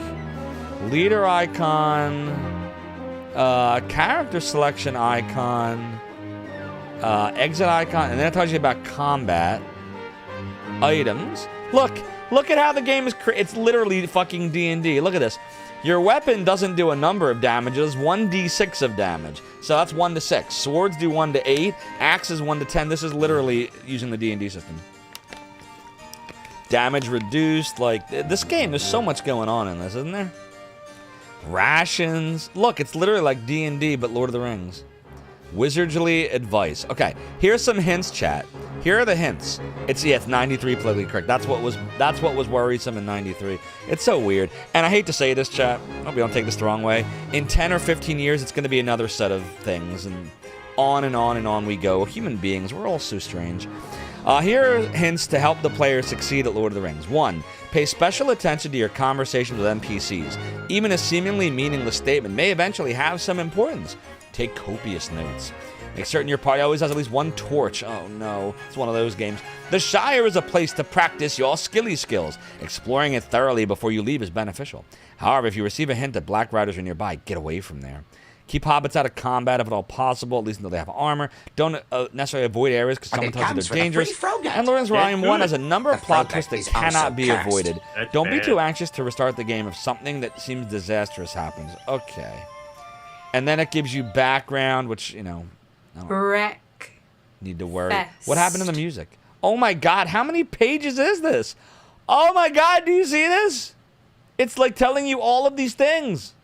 Leader icon. Character selection icon. Exit icon. And then it tells you about combat. Items. Look at how the game is it's literally fucking D&D. Look at this. Your weapon doesn't do a number of damage, it does 1d6 of damage. So that's 1 to 6. Swords do 1 to 8. Axes 1 to 10. This is literally using the D&D system. Damage reduced. Like, this game, there's so much going on in this, isn't there? Rations. Look, it's literally like D&D, but Lord of the Rings. Wizardly advice. Okay, here's some hints, chat. Here are the hints. It's 93 politically correct. That's what was worrisome in 93. It's so weird. And I hate to say this, chat. I hope you don't take this the wrong way. In 10 or 15 years, it's going to be another set of things. And on and on and on we go. Human beings, we're all so strange. Here are hints to help the player succeed at Lord of the Rings. 1. Pay special attention to your conversations with NPCs. Even a seemingly meaningless statement may eventually have some importance. Take copious notes. Make certain your party always has at least one torch. Oh no, it's one of those games. The Shire is a place to practice your skilly skills. Exploring it thoroughly before you leave is beneficial. However, if you receive a hint that Black Riders are nearby, get away from there. Keep hobbits out of combat if at all possible, at least until they have armor. Don't necessarily avoid areas because someone tells you they're dangerous. And Lawrence Ryan 1 has a number of plot twists that cannot be avoided. Don't be too anxious to restart the game if something that seems disastrous happens. Okay. And then it gives you background, which, you know, I don't need to worry. What happened to the music? Oh my god, how many pages is this? Oh my god, do you see this? It's like telling you all of these things.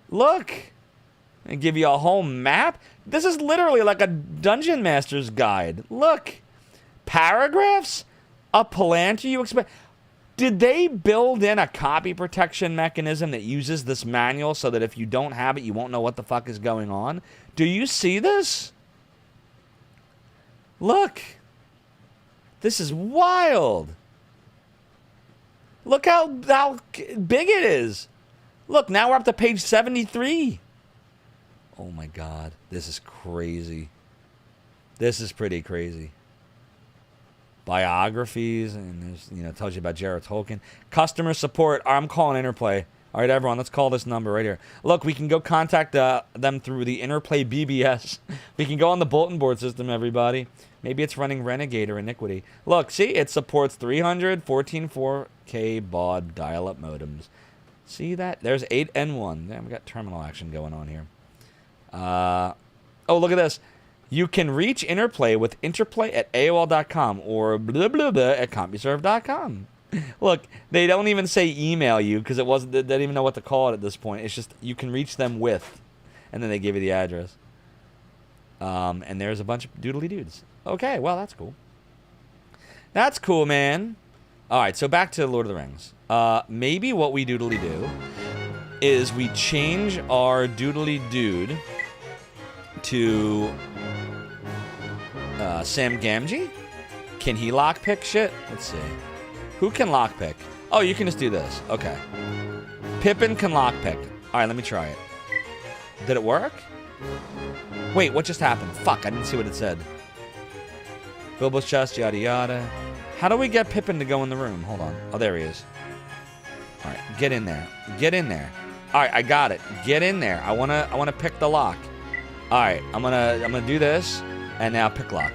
Look. And give you a whole map. This is literally like a Dungeon Master's guide. Look. Paragraphs? A plan to you expect. Did they build in a copy protection mechanism that uses this manual so that if you don't have it, you won't know what the fuck is going on? Do you see this? Look. This is wild. Look how big it is. Look, now we're up to page 73. Oh my god. This is crazy. This is pretty crazy. Biographies, and there's, you know, tells you about J.R.R. Tolkien. Customer support. I'm calling Interplay. All right, everyone, let's call this number right here. Look, we can go contact them through the Interplay BBS. We can go on the bulletin board system, everybody. Maybe it's running Renegade or Iniquity. Look, see, it supports 300, 14.4K baud dial-up modems. See that? There's 8N1. Yeah, we got terminal action going on here. Oh, look at this. You can reach Interplay with interplay at AOL.com or blah, blah, blah at CompuServe.com. Look, they don't even say email you because it wasn't. They didn't even know what to call it at this point. It's just you can reach them with, and then they give you the address. And there's a bunch of doodly dudes. Okay, well that's cool. That's cool, man. All right, so back to Lord of the Rings. Maybe what we doodly do is we change our doodly dude to Sam Gamgee. Can he lockpick shit? Let's see. Who can lockpick? Oh, you can just do this. Okay. Pippin can lockpick. All right, let me try it. Did it work? Wait, what just happened? Fuck, I didn't see what it said. Bilbo's chest, yada yada. How do we get Pippin to go in the room? Hold on. Oh, there he is. All right, get in there. Get in there. All right, I got it. Get in there. I wanna pick the lock. All right, I'm gonna do this, and now pick lock.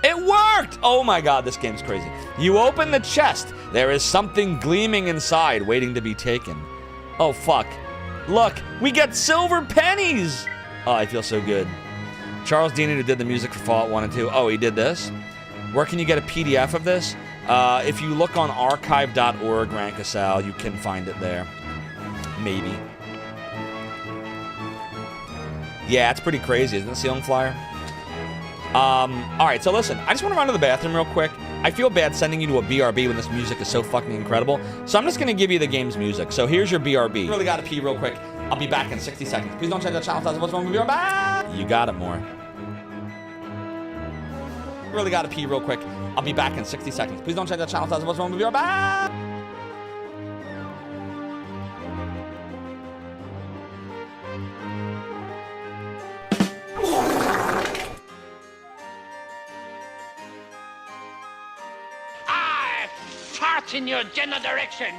It worked! Oh my god, this game's crazy. You open the chest. There is something gleaming inside, waiting to be taken. Oh fuck. Look, we get silver pennies! Oh, I feel so good. Charles Deeney, who did the music for Fallout 1 and 2. Oh, he did this? Where can you get a PDF of this? If you look on archive.org, Rankasal, you can find it there. Maybe. Yeah, it's pretty crazy, isn't it, Ceiling Flyer? Alright, so listen, I just want to run to the bathroom real quick. I feel bad sending you to a BRB when this music is so fucking incredible. So I'm just going to give you the game's music. So here's your BRB. Really got to pee real quick. I'll be back in 60 seconds. Please don't change that channel. What's wrong with your back? You got it, more. Really got to pee real quick. I'll be back in 60 seconds. Please don't change that channel. What's wrong with your back? In your general direction.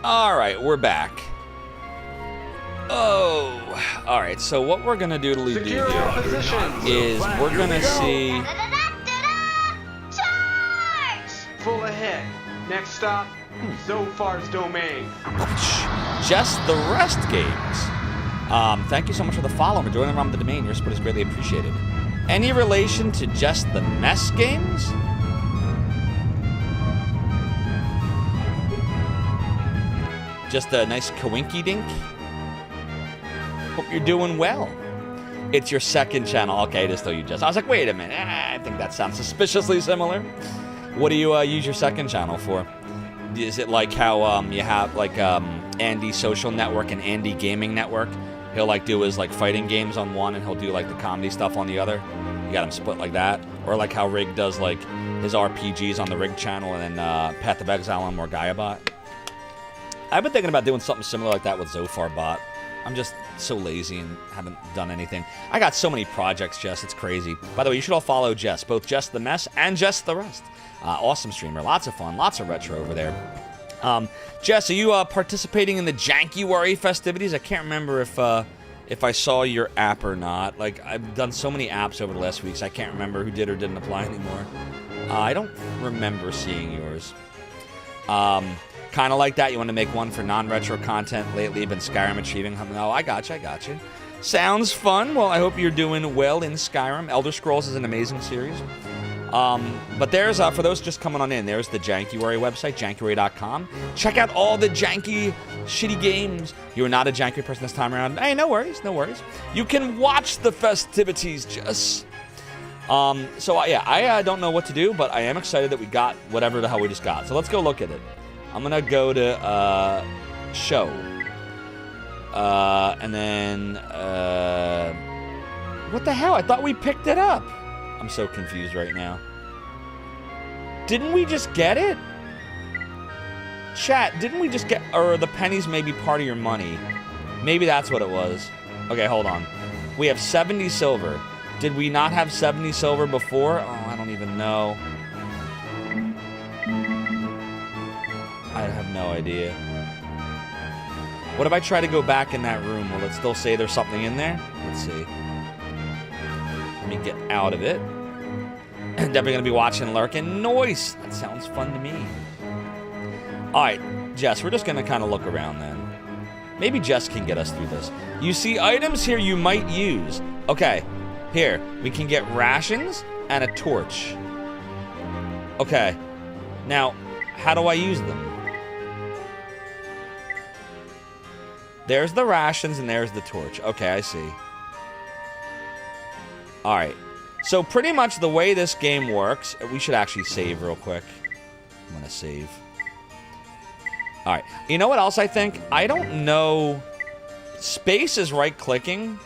All right, we're back. Oh, all right. So what we're gonna do here is we're gonna see. Full ahead. Next stop, Zophar's domain. Just the Rest games. Thank you so much for the follow and joining around the domain. Your support is greatly appreciated. Any relation to Just the Mess games? Just a nice kawinky dink. Hope you're doing well. It's your second channel. Okay, it is still you, Jess. I was like, wait a minute. I think that sounds suspiciously similar. What do you use your second channel for? Is it like how you have like Andy Social Network and Andy Gaming Network? He'll like do his like fighting games on one, and he'll do like the comedy stuff on the other. You got him split like that, or like how Rig does like his RPGs on the Rig channel, and then Path of Exile on Morgayabot. I've been thinking about doing something similar like that with Zopharbot. I'm just so lazy and haven't done anything. I got so many projects, Jess. It's crazy. By the way, you should all follow Jess, both Just the Mess and Just the Rest. Awesome streamer. Lots of fun. Lots of retro over there. Jess, are you participating in the Jankuary festivities? I can't remember if I saw your app or not. Like, I've done so many apps over the last weeks, I can't remember who did or didn't apply anymore. I don't remember seeing yours. Kind of like that. You want to make one for non-retro content. Lately, you've been Skyrim achieving. No, I got you. Sounds fun. Well, I hope you're doing well in Skyrim. Elder Scrolls is an amazing series. But there's, for those just coming on in, there's the Jankuary website, jankuary.com. Check out all the janky, shitty games. You're not a Janky person this time around. Hey, no worries, no worries. You can watch the festivities, Jess. Yeah, I don't know what to do, but I am excited that we got whatever the hell we just got. So let's go look at it. I'm gonna go to, show. And then, what the hell? I thought we picked it up. I'm so confused right now. Didn't we just get it? Chat, didn't we just get... Or the pennies may be part of your money. Maybe that's what it was. Okay, hold on. We have 70 silver. Did we not have 70 silver before? Oh, I don't even know. I have no idea. What if I try to go back in that room? Will it still say there's something in there? Let's see. Let me get out of it. Definitely gonna be watching Lurkin. Noise! That sounds fun to me. Alright, Jess, we're just gonna kind of look around then. Maybe Jess can get us through this. You see items here you might use. Okay, here. We can get rations and a torch. Okay. Now, how do I use them? There's the rations and there's the torch. Okay, I see. Alright. So pretty much the way this game works... We should actually save real quick. I'm gonna save. Alright. You know what else I think? I don't know... Space is right-clicking.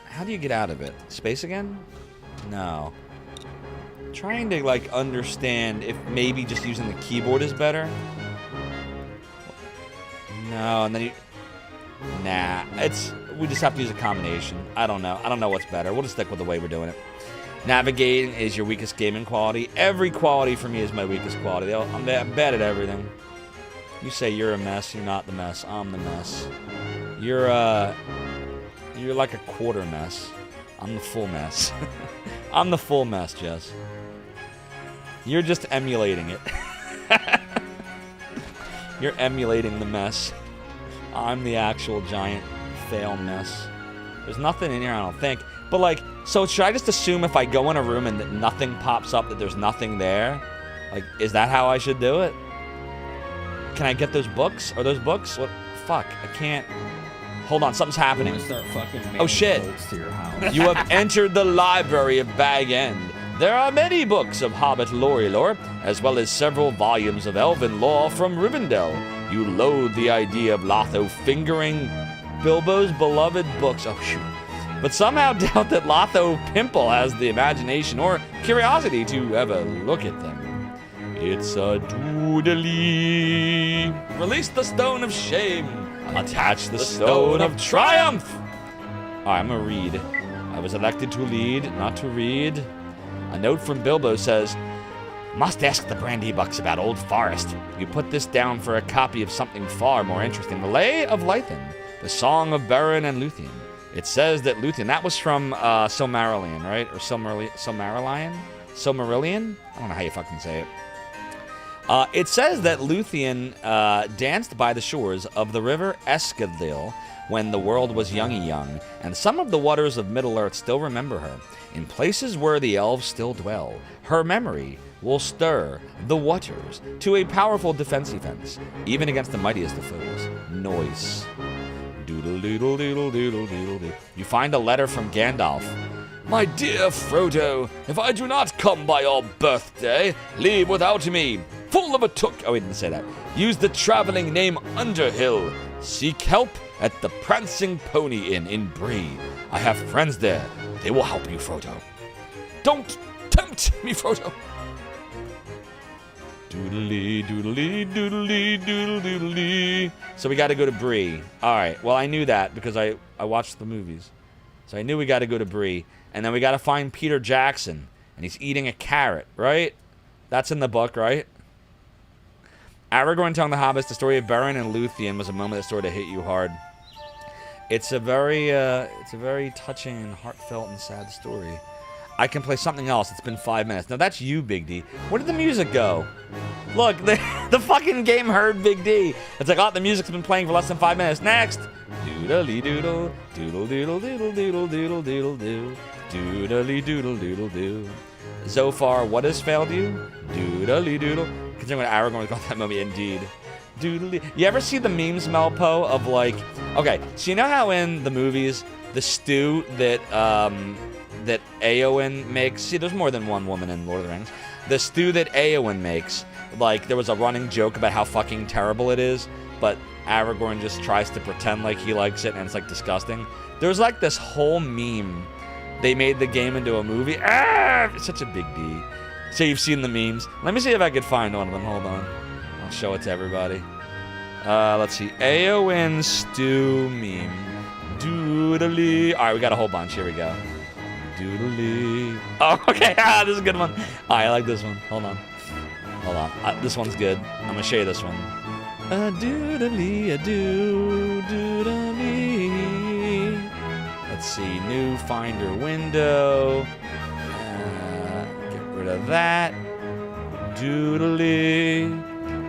How do you get out of it? Space again? No. I'm trying to, like, understand if maybe just using the keyboard is better. No, and then you... Nah, we just have to use a combination. I don't know. I don't know what's better. We'll just stick with the way we're doing it. Navigating is your weakest gaming quality. Every quality for me is my weakest quality. I'm bad at everything. You say you're a mess. You're not the mess. I'm the mess. You're like a quarter mess. I'm the full mess. I'm the full mess, Jess. You're just emulating it. You're emulating the mess. I'm the actual giant fail mess. There's nothing in here, I don't think. But, like, so should I just assume if I go in a room and that nothing pops up, that there's nothing there? Like, is that how I should do it? Can I get those books? Are those books? What? Fuck, I can't. Hold on, something's happening. Oh, shit. You have entered the library of Bag End. There are many books of Hobbit lore, as well as several volumes of elven lore from Rivendell. You loathe the idea of Lotho fingering Bilbo's beloved books. Oh, shoot. But somehow doubt that Lotho Pimple has the imagination or curiosity to ever look at them. It's a doodly. Release the stone of shame. Attach the stone of triumph. All right, I'm going to read. I was elected to lead, not to read. A note from Bilbo says, must ask the Brandybucks about Old Forest. You put this down for a copy of something far more interesting. The Lay of Lythan, the Song of Beren and Luthien. It says that Luthien, that was from Silmarillion, right? Or Silmarillion? Silmarillion? I don't know how you fucking say it. It says that Luthien danced by the shores of the river Escadil when the world was young, and some of the waters of Middle-earth still remember her. In places where the elves still dwell, her memory will stir the waters to a powerful defense, even against the mightiest of foes. Noise. Doodle-doodle-doodle-doodle-doodle-doo. You find a letter from Gandalf. My dear Frodo, if I do not come by your birthday, leave without me. Full of a took. Oh, he didn't say that. Use the traveling name Underhill. Seek help at the Prancing Pony Inn in Bree. I have friends there. They will help you, Frodo. Don't tempt me, Frodo. Doodly, doodly, doodly, doodly, doodly. So we got to go to Bree. All right. Well, I knew that because I watched the movies. So I knew we got to go to Bree. And then we got to find Peter Jackson. And he's eating a carrot, right? That's in the book, right? Aragorn telling the hobbits the story of Beren and Luthien was a moment that sort of hit you hard. It's a very touching and heartfelt and sad story. I can play something else. It's been 5 minutes. Now that's you, Big D. Where did the music go? Look, the fucking game heard Big D. It's like, oh, the music's been playing for less than 5 minutes. Next. Doodly doodle, doodle doodle doodle doodle doodle doodle doo. Doodly doodle doodle doo. Zophar, what has failed you? Doodly doodle. Considering what Aragorn called that movie, indeed. Doodly. You ever see the memes, Melpo, of like, okay, so you know how in the movies, the stew that that Éowyn makes, see, there's more than one woman in Lord of the Rings. The stew that Éowyn makes, like, there was a running joke about how fucking terrible it is, but Aragorn just tries to pretend like he likes it, and it's, like, disgusting. There's, like, this whole meme. They made the game into a movie. It's such a big D. So you've seen the memes. Let me see if I could find one of them. Hold on. I'll show it to everybody. Let's see. Éowyn stew meme. Doodly. All right, we got a whole bunch. Here we go. Doodly. Oh, okay. This is a good one. All right, I like this one. Hold on. Hold on. This one's good. I'm going to show you this one. A doodly, a doo, doodly. Let's see. New Finder window. Get rid of that. Doodly.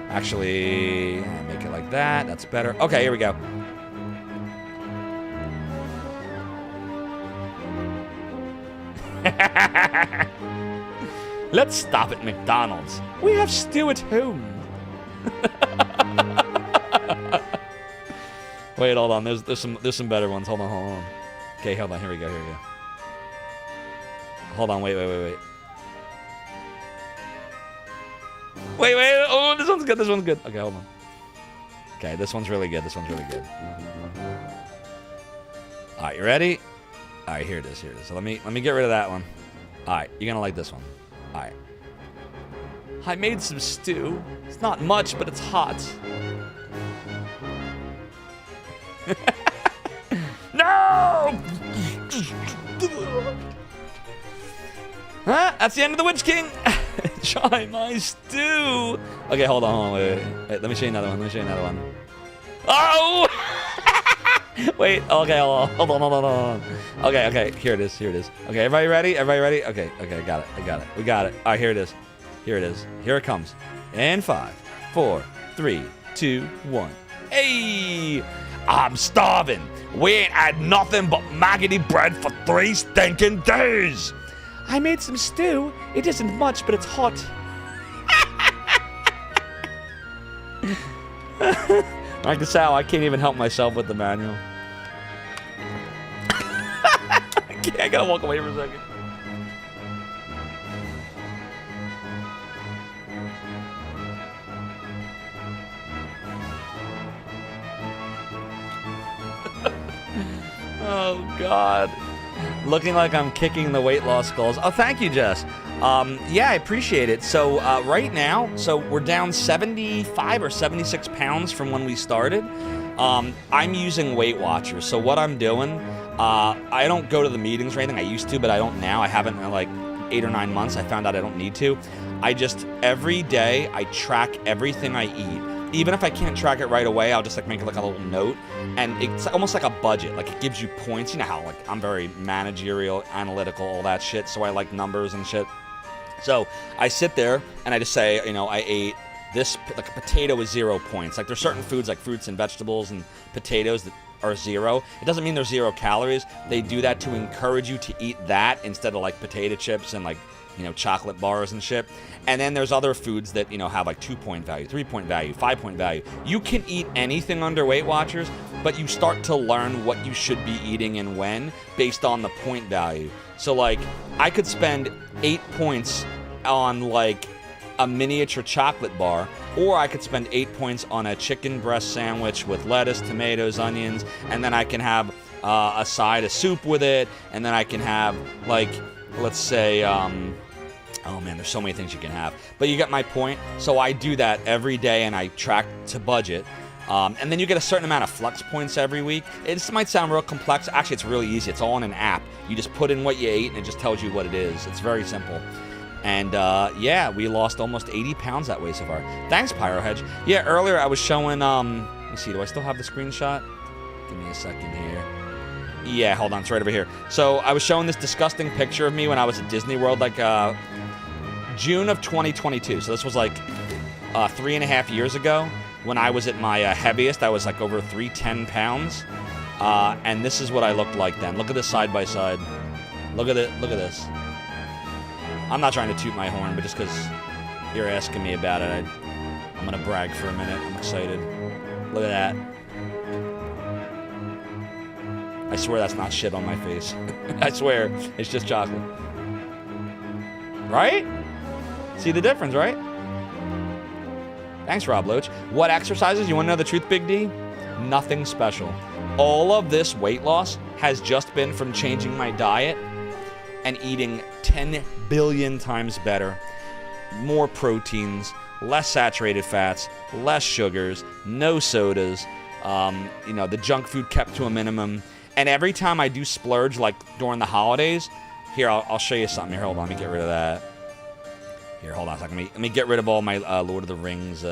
Actually, make it like that. That's better. Okay, here we go. Let's stop at McDonald's. We have stew at home. Wait, hold on. There's some better ones. Hold on. Okay, hold on. Here we go. Hold on. Wait. Wait. Oh, this one's good. Okay, hold on. Okay, this one's really good. All right, you ready? All right, here it is. So let me get rid of that one. All right, you're gonna like this one. All right. I made some stew. It's not much, but it's hot. No! Huh? That's the end of the Witch King. Try my stew. Okay, hold on. Wait. Let me show you another one. Oh! Wait. Okay, hold on. Okay. Here it is. Okay, everybody ready? Okay, I got it. We got it. All right, here it is. Here it comes. And 5, 4, 3, 2, 1. Hey! I'm starving. We ain't had nothing but maggoty bread for 3 stinking days. I made some stew. It isn't much, but it's hot. I can say I can't even help myself with the manual. I gotta walk away for a second. Oh, God. Looking like I'm kicking the weight loss goals. Oh, thank you, Jess. Yeah, I appreciate it. So right now, we're down 75 or 76 pounds from when we started. I'm using Weight Watchers. So what I'm doing, I don't go to the meetings or anything. I used to, but I don't now. I haven't in like 8 or 9 months. I found out I don't need to. I just, every day, I track everything I eat. Even if I can't track it right away, I'll just like make it like a little note, and it's almost like a budget. Like it gives you points. You know how like I'm very managerial, analytical, all that shit. So I like numbers and shit. So I sit there and I just say, I ate this. Like a potato is 0 points. Like there's certain foods like fruits and vegetables and potatoes that are 0. It doesn't mean they're 0 calories. They do that to encourage you to eat that instead of like potato chips and like chocolate bars and shit. And then there's other foods that, have like 2-point value, 3-point value, 5-point value. You can eat anything under Weight Watchers, but you start to learn what you should be eating and when based on the point value. So like I could spend 8 points on like a miniature chocolate bar, or I could spend 8 points on a chicken breast sandwich with lettuce, tomatoes, onions, and then I can have a side of soup with it, and then I can have like, let's say, oh man, there's so many things you can have. But you get my point. So I do that every day and I track to budget. And then you get a certain amount of flex points every week. It might sound real complex. Actually, it's really easy. It's all in an app. You just put in what you ate and it just tells you what it is. It's very simple. And yeah, we lost almost 80 pounds that way so far. Thanks, Pyrohedge. Yeah, earlier I was showing, let me see, do I still have the screenshot? Give me a second here. Yeah, hold on, it's right over here. So I was showing this disgusting picture of me when I was at Disney World, like June of 2022. So this was like 3.5 years ago when I was at my heaviest. I was like over 310 pounds. And this is what I looked like then. Look at this side by side. Look at it. Look at this. I'm not trying to toot my horn, but just because you're asking me about it, I'm gonna brag for a minute. I'm excited. Look at that. I swear that's not shit on my face. I swear, it's just chocolate. Right? See the difference, right? Thanks, Rob Loach. What exercises? You want to know the truth, Big D? Nothing special. All of this weight loss has just been from changing my diet and eating 10 billion times better. More proteins, less saturated fats, less sugars, no sodas, the junk food kept to a minimum. And every time I do splurge, like during the holidays, here, I'll show you something. Here, hold on, let me get rid of that. Here, hold on a second. Let me get rid of all my Lord of the Rings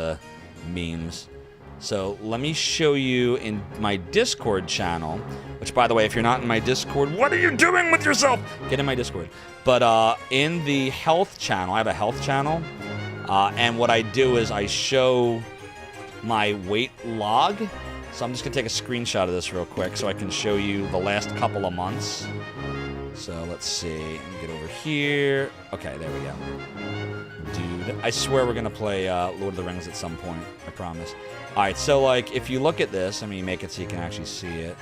memes. So let me show you in my Discord channel, which, by the way, if you're not in my Discord, what are you doing with yourself? Get in my Discord. But in the health channel, I have a health channel, and what I do is I show my weight log. So I'm just going to take a screenshot of this real quick so I can show you the last couple of months. So let's see. Let me get over here. Okay, there we go. Dude, I swear we're going to play Lord of the Rings at some point. I promise. All right, so like if you look at this, let me make it so you can actually see it.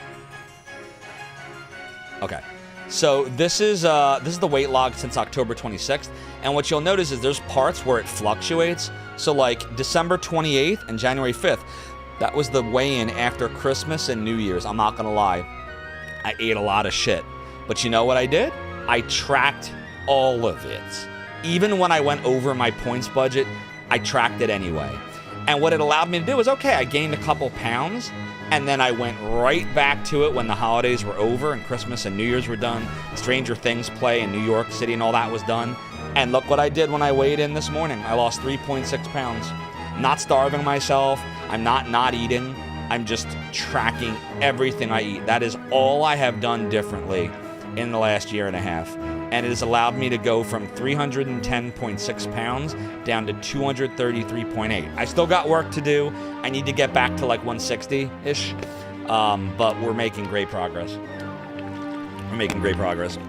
Okay. So this is the weight log since October 26th, and what you'll notice is there's parts where it fluctuates. So like December 28th and January 5th, that was the weigh-in after Christmas and New Year's. I'm not gonna lie, I ate a lot of shit, but you know what I did? I tracked all of it. Even when I went over my points budget, I tracked it anyway. And what it allowed me to do was, okay, I gained a couple pounds, and then I went right back to it when the holidays were over and Christmas and New Year's were done. Stranger Things play in New York City and all that was done. And look what I did when I weighed in this morning. I lost 3.6 pounds. Not starving myself. I'm not eating. I'm just tracking everything I eat. That is all I have done differently in the last year and a half. And it has allowed me to go from 310.6 pounds down to 233.8. I still got work to do. I need to get back to like 160-ish. But we're making great progress. We're making great progress.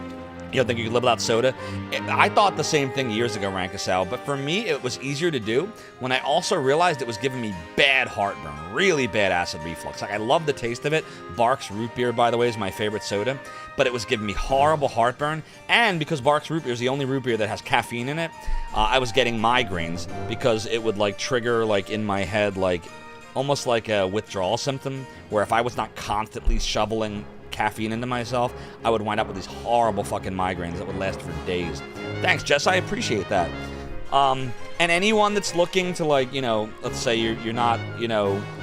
You don't think you could live without soda? I thought the same thing years ago, Rankasal, but for me, it was easier to do when I also realized it was giving me bad heartburn, really bad acid reflux. Like, I love the taste of it. Barks Root Beer, by the way, is my favorite soda, but it was giving me horrible heartburn, and because Barks Root Beer is the only root beer that has caffeine in it, I was getting migraines because it would, like, trigger, like, in my head, like, almost like a withdrawal symptom, where if I was not constantly shoveling caffeine into myself, I would wind up with these horrible fucking migraines that would last for days. Thanks, Jess. I appreciate that. And anyone that's looking to, like, let's say you're not,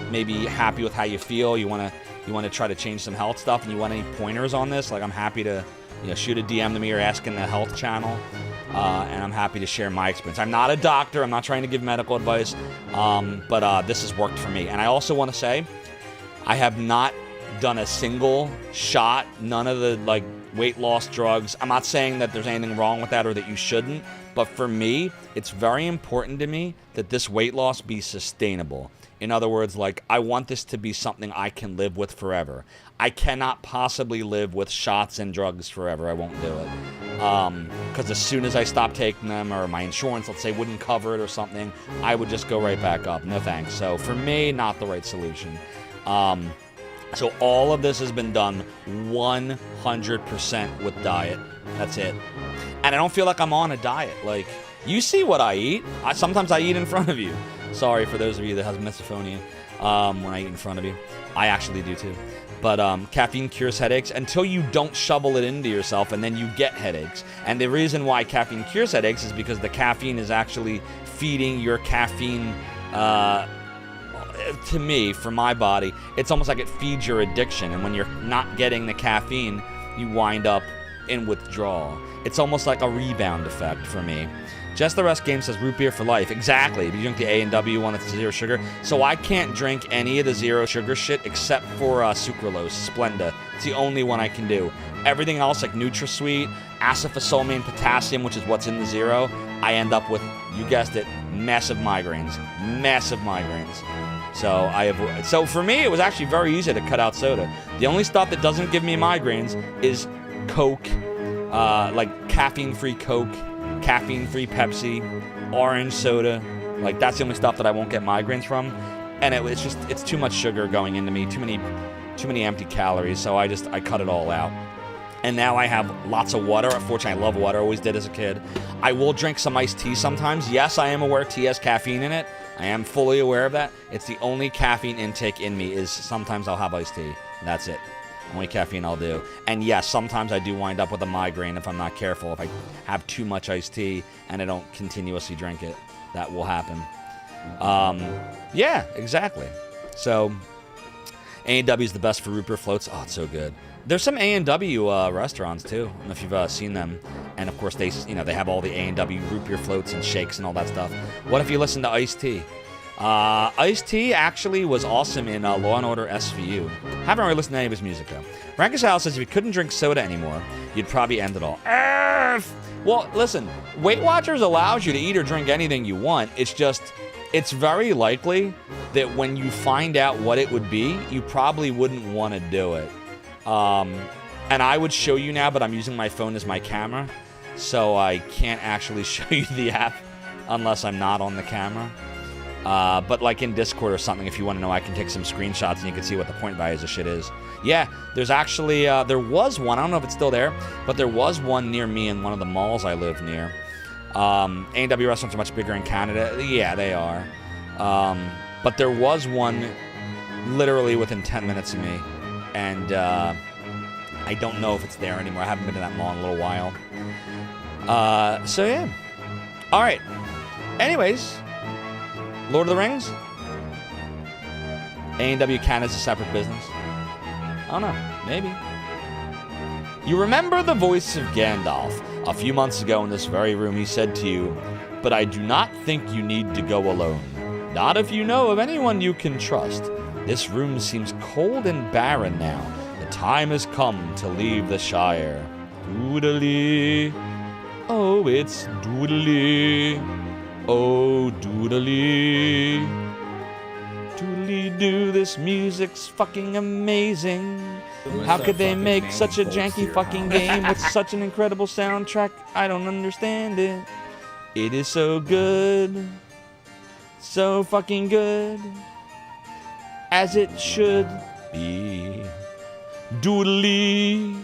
maybe happy with how you feel, you want to try to change some health stuff, and you want any pointers on this, like, I'm happy to, shoot a DM to me or ask in the health channel, and I'm happy to share my experience. I'm not a doctor. I'm not trying to give medical advice, but this has worked for me. And I also want to say, I have not done a single shot, none of the like weight loss drugs. I'm not saying that there's anything wrong with that or that you shouldn't, but for me, it's very important to me that this weight loss be sustainable. In other words, like, I want this to be something I can live with forever. I cannot possibly live with shots and drugs forever. I won't do it. Because as soon as I stop taking them, or my insurance, let's say, wouldn't cover it or something, I would just go right back up. No thanks. So for me, not the right solution. So all of this has been done 100% with diet. That's it. And I don't feel like I'm on a diet. Like, you see what I eat. Sometimes I eat in front of you. Sorry for those of you that have misophonia when I eat in front of you. I actually do too. But caffeine cures headaches until you don't shovel it into yourself, and then you get headaches. And the reason why caffeine cures headaches is because the caffeine is actually feeding your caffeine to me, for my body, it's almost like it feeds your addiction. And when you're not getting the caffeine, you wind up in withdrawal. It's almost like a rebound effect for me. Just the Rest Game says root beer for life. Exactly. If you drink the A&W one, it's zero sugar. So I can't drink any of the zero sugar shit except for sucralose, Splenda. It's the only one I can do. Everything else, like NutraSweet, acetylfolamine, potassium, which is what's in the zero, I end up with, you guessed it, massive migraines. Massive migraines. So so for me, it was actually very easy to cut out soda. The only stuff that doesn't give me migraines is Coke, like caffeine-free Coke, caffeine-free Pepsi, orange soda. Like that's the only stuff that I won't get migraines from. And it's too much sugar going into me, too many empty calories. So I cut it all out. And now I have lots of water. Unfortunately, I love water. Always did as a kid. I will drink some iced tea sometimes. Yes, I am aware tea has caffeine in it. I am fully aware of that. It's the only caffeine intake in me is sometimes I'll have iced tea. That's it. Only caffeine I'll do. And yes, sometimes I do wind up with a migraine if I'm not careful. If I have too much iced tea and I don't continuously drink it, that will happen. Yeah, exactly. So, A&W is the best for root beer floats. Oh, it's so good. There's some A&W restaurants too. I don't know if you've seen them. And of course, they have all the A&W root beer floats and shakes and all that stuff. What if you listen to Ice T? Ice T actually was awesome in Law & Order SVU. Haven't really listened to any of his music though. Rankin Sal says if you couldn't drink soda anymore, you'd probably end it all. Well, listen, Weight Watchers allows you to eat or drink anything you want. It's very likely that when you find out what it would be, you probably wouldn't want to do it. And I would show you now, but I'm using my phone as my camera, so I can't actually show you the app unless I'm not on the camera. But like in Discord or something, if you want to know, I can take some screenshots and you can see what the point values of shit is. Yeah, there's actually, there was one, I don't know if it's still there, but there was one near me in one of the malls I live near. A&W restaurants are much bigger in Canada. Yeah, they are. But there was one literally within 10 minutes of me. And I don't know if it's there anymore. I haven't been to that mall in a little while. So yeah. All right. Anyways, Lord of the Rings. A&W Canada's a separate business. I don't know. Maybe. You remember the voice of Gandalf. A few months ago in this very room, he said to you, "But I do not think you need to go alone. Not if you know of anyone you can trust. This room seems cold and barren now. The time has come to leave the Shire. Doodly. Oh, it's doodly. Oh, doodly. Doodly-doo, this music's fucking amazing. How could they make such a janky fucking game with such an incredible soundtrack? I don't understand it. It is so good. So fucking good. As it should be. Doodly.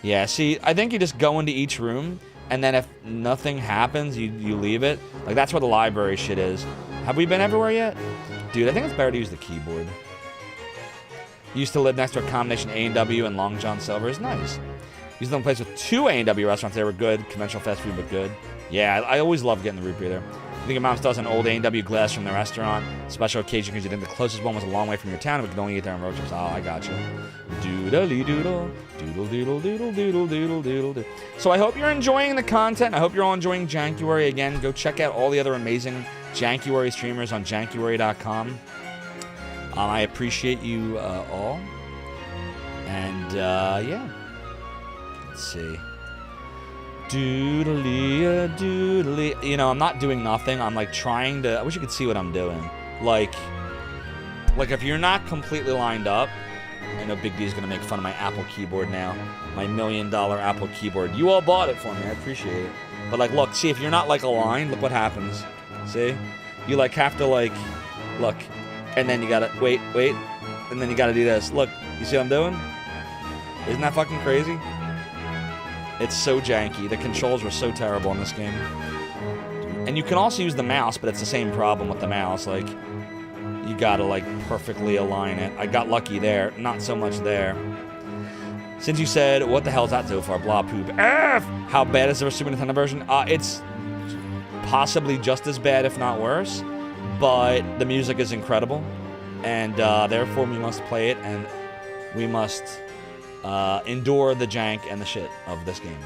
Yeah, see, I think you just go into each room, and then if nothing happens, you leave it. Like, that's where the library shit is. Have we been everywhere yet? Dude, I think it's better to use the keyboard. Used to live next to a combination A&W and Long John Silver's. Nice. Used to live in a place with 2 A&W restaurants. They were good. Conventional fast food, but good. Yeah, I always love getting the root beer there. You think your mom still has an old A&W glass from the restaurant? Special occasion because you think the closest one was a long way from your town and we could only eat there on road trips. Oh, I got you. Doodly doodle. Doodle doodle doodle doodle doodle doodle doodle. So I hope you're enjoying the content. I hope you're all enjoying Jankuary. Again, go check out all the other amazing Jankuary streamers on jankuary.com. I appreciate you all. And, yeah. Let's see. Doodly, doodly. You know, I'm not doing nothing. I'm, like, trying to... I wish you could see what I'm doing. Like, if you're not completely lined up... I know Big D's going to make fun of my Apple keyboard now. My $1 million Apple keyboard. You all bought it for me. I appreciate it. But, like, look. See, if you're not, like, aligned, look what happens. See? You, like, have to, like... Look. And then you gotta... Wait. And then you gotta do this. Look. You see what I'm doing? Isn't that fucking crazy? It's so janky. The controls were so terrible in this game. And you can also use the mouse, but it's the same problem with the mouse. Like, you gotta, like, perfectly align it. I got lucky there. Not so much there. Since you said, what the hell is that so far? Blah poop. How bad is the Super Nintendo version? It's possibly just as bad, if not worse. But the music is incredible. And therefore, we must play it. And we must... endure the jank and the shit of this game.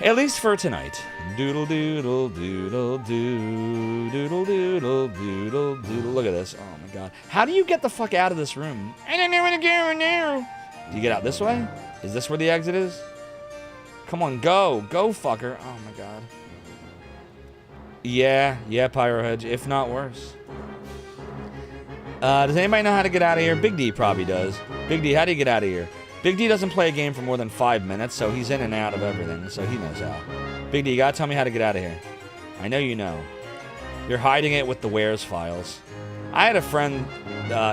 At least for tonight. Doodle doodle doodle doo. Doodle doodle doodle doodle. Look at this. Oh my god. How do you get the fuck out of this room? I don't know where to go now. Do you get out this way? Is this where the exit is? Come on, go. Go, fucker. Oh my god. Yeah, Pyro Hedge. If not worse. Does anybody know how to get out of here? Big D probably does. Big D, how do you get out of here? Big D doesn't play a game for more than 5 minutes, so he's in and out of everything, so he knows how. Big D, you gotta tell me how to get out of here. I know you know. You're hiding it with the Where's files. I had a friend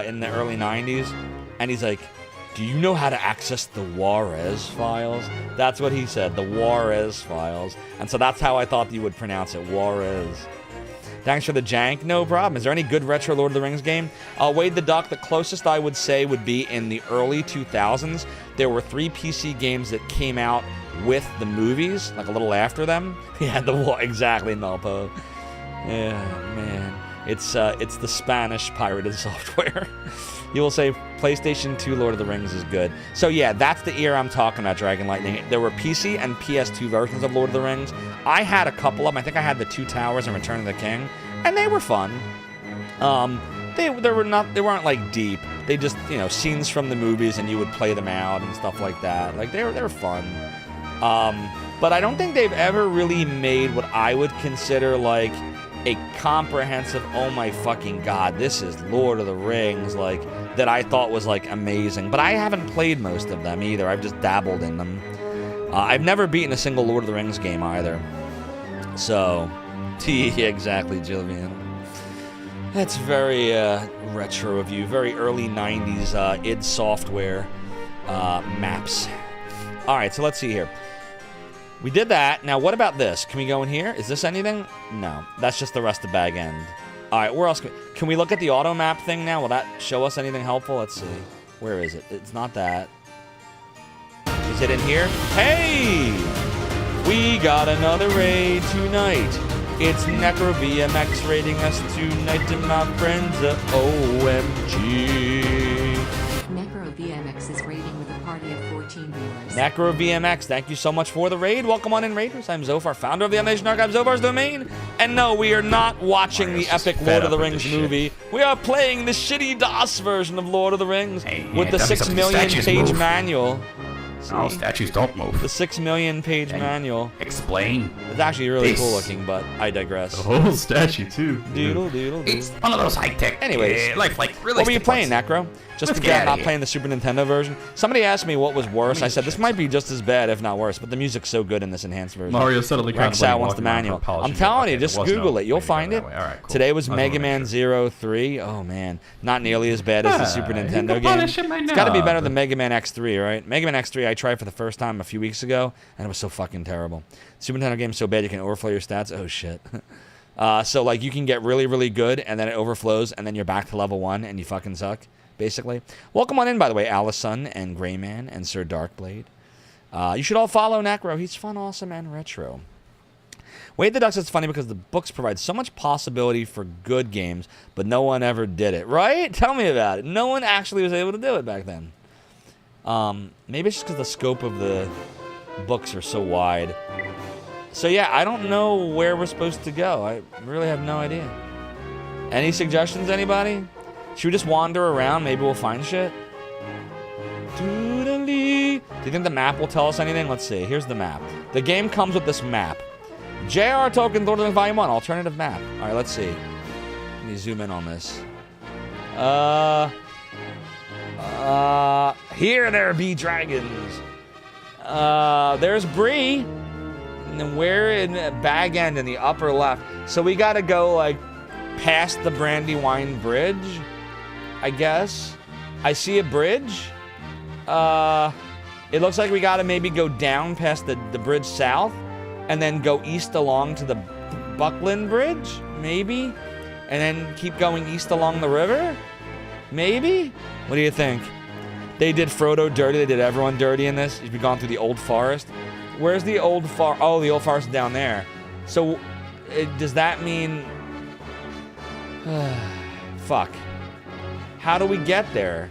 in the early 90s, and he's like, do you know how to access the Juarez files? That's what he said, the Juarez files. And so that's how I thought you would pronounce it, Juarez. Thanks for the jank. No problem. Is there any good retro Lord of the Rings game? Wade the Duck, the closest I would say would be in the early 2000s. There were 3 PC games that came out with the movies, like a little after them. Yeah, exactly, Melpo. Yeah, man. It's the Spanish pirated software. You will say PlayStation 2 Lord of the Rings is good. So yeah, that's the era I'm talking about, Dragon Lightning. There were PC and PS2 versions of Lord of the Rings. I had a couple of them. I think I had the Two Towers and Return of the King, and they were fun. They weren't like deep. They just, you know, scenes from the movies, and you would play them out and stuff like that. Like they were fun. But I don't think they've ever really made what I would consider like a comprehensive, oh my fucking god, this is Lord of the Rings, like, that I thought was, like, amazing. But I haven't played most of them either. I've just dabbled in them. I've never beaten a single Lord of the Rings game either. So, exactly, Jillian. That's very retro of you. Very early 90s id Software maps. Alright, so let's see here. We did that. Now, what about this? Can we go in here? Is this anything? No. That's just the rest of Bag End. All right, where else? Can we look at the auto map thing now? Will that show us anything helpful? Let's see. Where is it? It's not that. Is it in here? Hey! We got another raid tonight. It's Necro VMX raiding us tonight, and my friends at OMG. Necro VMX is raiding with a party of 14 viewers. Necro VMX, thank you so much for the raid. Welcome on in, Raiders. I'm Zophar, founder of the Animation Archive, Zophar's Domain. And no, we are not watching the epic Lord of the Rings movie. We are playing the shitty DOS version of Lord of the Rings with the 6 million page manual. No, statues don't move. The 6 million page manual. Explain. It's actually really cool looking, but I digress. The whole statue, too. Doodle, doodle, doodle. It's one of those high-tech, anyways, like really. What were you playing, Necro? Just again, not playing the Super Nintendo version. Somebody asked me what was worse. I said this might be just as bad, if not worse. But the music's so good in this enhanced version. Mario suddenly Rexal wants the manual. I'm telling you, just Google it. You'll find it. Today was Mega Man 03. Oh man, not nearly as bad as the Super Nintendo game. It's got to be better than Mega Man X3, right? Mega Man X3 I tried for the first time a few weeks ago, and it was so fucking terrible. Super Nintendo game's so bad you can overflow your stats. Oh shit. So like you can get really, really good, and then it overflows, and then you're back to level 1, and you fucking suck. Basically. Welcome on in, by the way, Allison and Greyman and Sir Darkblade. You should all follow Necro. He's fun, awesome, and retro. Wade the Duck says it's funny because the books provide so much possibility for good games, but no one ever did it. Right? Tell me about it. No one actually was able to do it back then. Maybe it's just because the scope of the books are so wide. So yeah, I don't know where we're supposed to go. I really have no idea. Any suggestions, anybody? Should we just wander around? Maybe we'll find shit? Do you think the map will tell us anything? Let's see. Here's the map. The game comes with this map. J.R. Tolkien, Lord of the Rings Volume 1, alternative map. All right, let's see. Let me zoom in on this. Here there be dragons. There's Bree. And then we're in Bag End in the upper left. So we gotta go, like, past the Brandywine Bridge, I guess. I see a bridge. It looks like we gotta maybe go down past the bridge south and then go east along to the Buckland Bridge, maybe? And then keep going east along the river? Maybe? What do you think? They did Frodo dirty, they did everyone dirty in this. You've gone through the Old Forest. Where's the Old Forest? Oh, the Old Forest is down there. So, does that mean... Fuck. How do we get there?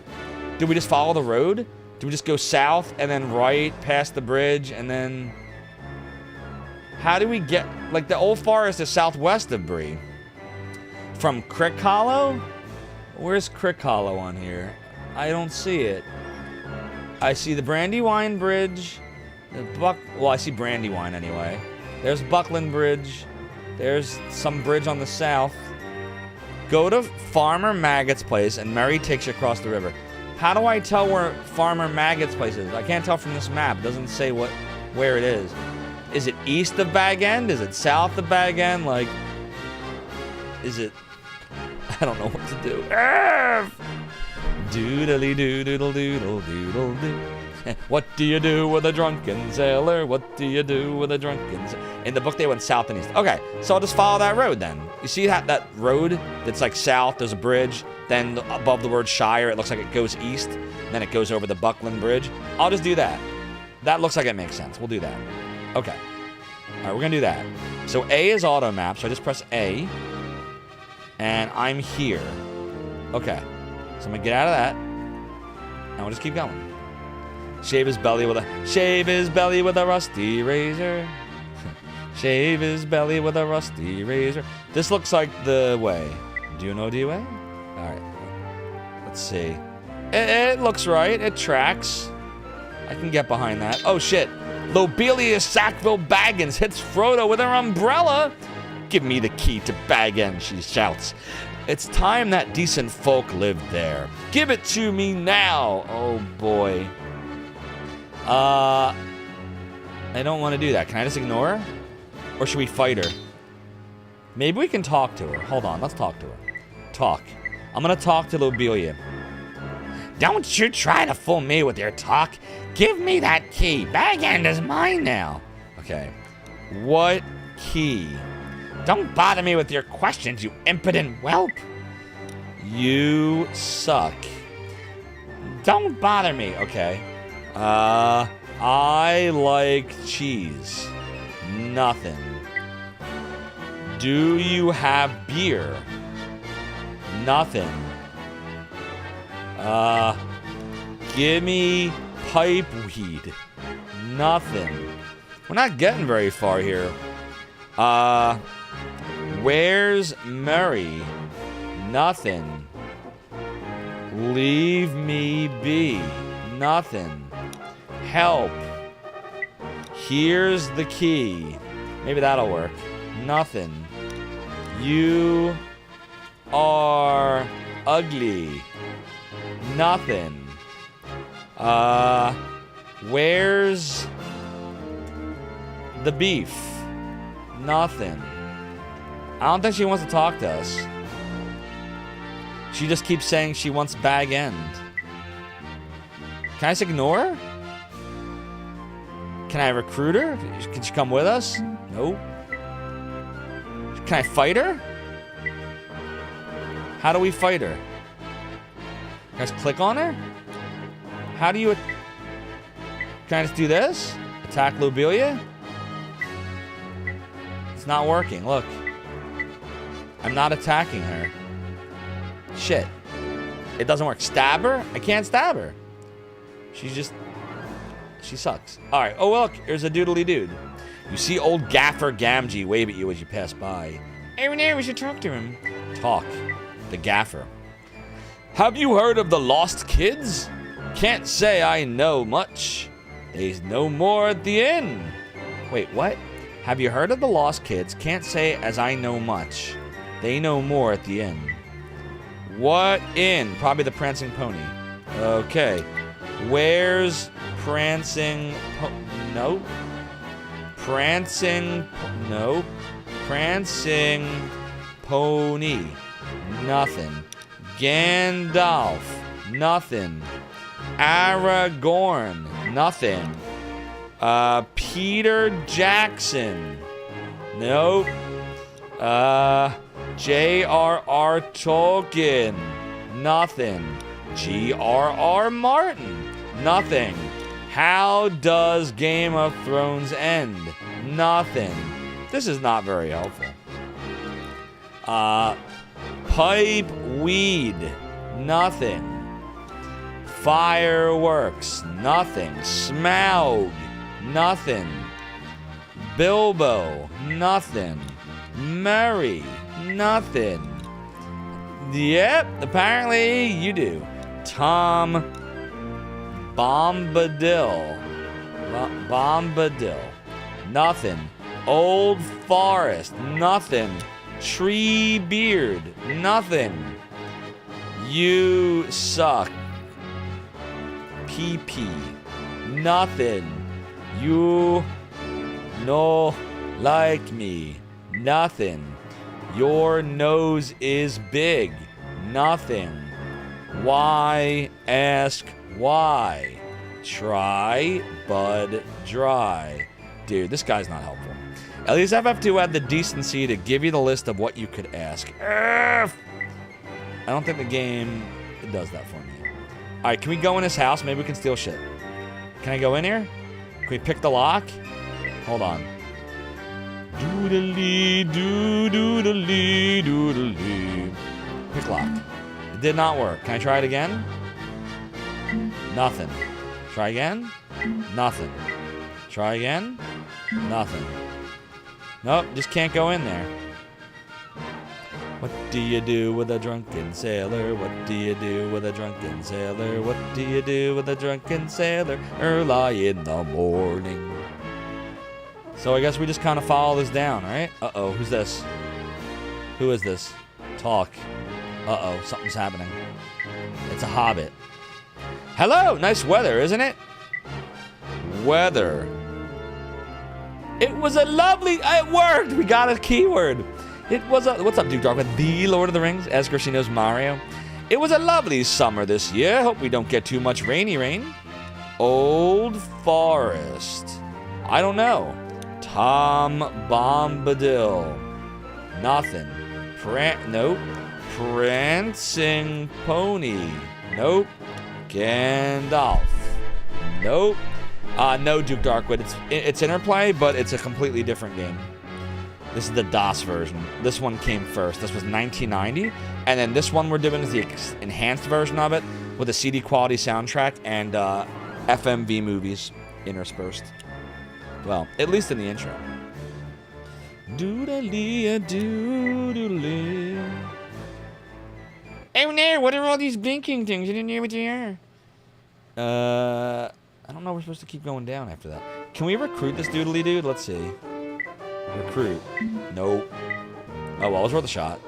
Do we just follow the road? Do we just go south and then right past the bridge and then... How do we get... Like, the Old Forest is southwest of Bree. From Crick Hollow? Where's Crick Hollow on here? I don't see it. I see the Brandywine Bridge. Well, I see Brandywine anyway. There's Buckland Bridge. There's some bridge on the south. Go to Farmer Maggot's place, and Mary takes you across the river. How do I tell where Farmer Maggot's place is? I can't tell from this map. It doesn't say where it is. Is it east of Bag End? Is it south of Bag End? Like, is it... I don't know what to do. Doodly doo doodle doodle doodle doo. What do you do with a drunken sailor? What do you do with a drunken sailor? In the book, they went south and east. Okay, so I'll just follow that road then. You see that road that's like south, there's a bridge, then above the word Shire, it looks like it goes east, then it goes over the Buckland Bridge. I'll just do that. That looks like it makes sense. We'll do that. Okay. All right, we're going to do that. So A is auto map, so I just press A, and I'm here. Okay. So I'm going to get out of that, and we'll just keep going. Shave his belly with a rusty razor. Shave his belly with a rusty razor. This looks like the way. Do you know the way? All right. Let's see. It looks right. It tracks. I can get behind that. Oh, shit. Lobelia Sackville Baggins hits Frodo with her umbrella. Give me the key to Bag End, she shouts. It's time that decent folk lived there. Give it to me now. Oh, boy. I don't want to do that. Can I just ignore her? Or should we fight her? Maybe we can talk to her. Hold on, let's talk to her. Talk. I'm gonna talk to Lobelia. Don't you try to fool me with your talk. Give me that key. Bag End is mine now. Okay. What key? Don't bother me with your questions, you impudent whelp. You suck. Don't bother me. Okay. I like cheese. Nothing. Do you have beer? Nothing. Give me pipe weed. Nothing. We're not getting very far here. Where's Mary? Nothing. Leave me be. Nothing. Help. Here's the key. Maybe that'll work. Nothing. You are ugly. Nothing. Where's the beef? Nothing. I don't think she wants to talk to us. She just keeps saying she wants Bag End. Can I just ignore her? Can I recruit her? Can she come with us? Nope. Can I fight her? How do we fight her? Can I just click on her? How do you... Can I just do this? Attack Lobelia? It's not working, look. I'm not attacking her. Shit. It doesn't work. Stab her? I can't stab her. She sucks. Alright, oh look, here's a doodly dude. You see old Gaffer Gamgee wave at you as you pass by. Hey Renee, we should talk to him. Talk. The Gaffer. Have you heard of the Lost Kids? Can't say I know much. There's no more at the inn. Wait, what? Have you heard of the Lost Kids? Can't say as I know much. They know more at the inn. What inn? Probably the Prancing Pony. Okay. Where's Prancing no. Prancing no. Prancing Pony. Nothing. Gandalf. Nothing. Aragorn. Nothing. Peter Jackson. Nope. J.R.R. Tolkien. Nothing. G.R.R. Martin. Nothing. How does Game of Thrones end? Nothing. This is not very helpful. Pipe weed. Nothing. Fireworks. Nothing. Smaug. Nothing. Bilbo. Nothing. Mary. Nothing. Yep, apparently you do. Tom Bombadil. Bombadil. Nothing. Old Forest. Nothing. Tree beard. Nothing. You suck. PP. Nothing. You no like me. Nothing. Your nose is big. Nothing. Why ask why? Try, bud, dry. Dude, this guy's not helpful. At least FF2 had the decency to give you the list of what you could ask. I don't think the game does that for me. Alright, can we go in his house? Maybe we can steal shit. Can I go in here? Can we pick the lock? Hold on. Doodly doo doodly doodly. Pick lock. It did not work. Can I try it again? Nothing. Try again? Nothing. Try again? Nothing. Nope, just can't go in there. What do you do with a drunken sailor? What do you do with a drunken sailor? What do you do with a drunken sailor early in the morning? So I guess we just kind of follow this down, right? Uh-oh, who's this? Who is this? Talk. Uh-oh, something's happening. It's a hobbit. Hello, nice weather, isn't it? Weather. It was a lovely, it worked. We got a keyword. It was a, what's up, Duke Dark with the Lord of the Rings? As she knows Mario. It was a lovely summer this year. Hope we don't get too much rainy rain. Old Forest. I don't know. Tom Bombadil. Nothing. Nope. Prancing Pony. Nope. Gandalf. Nope. No, Duke Darkwood. It's Interplay, but it's a completely different game. This is the DOS version. This one came first. This was 1990. And then this one we're doing is the enhanced version of it with a CD quality soundtrack and FMV movies interspersed. Well, at least in the intro. Doodly-a-doodly. Oh no, what are all these blinking things? I didn't know what they are. I don't know, we're supposed to keep going down after that. Can we recruit this doodly dude? Let's see. Recruit. Nope. Oh, well, it was worth a shot.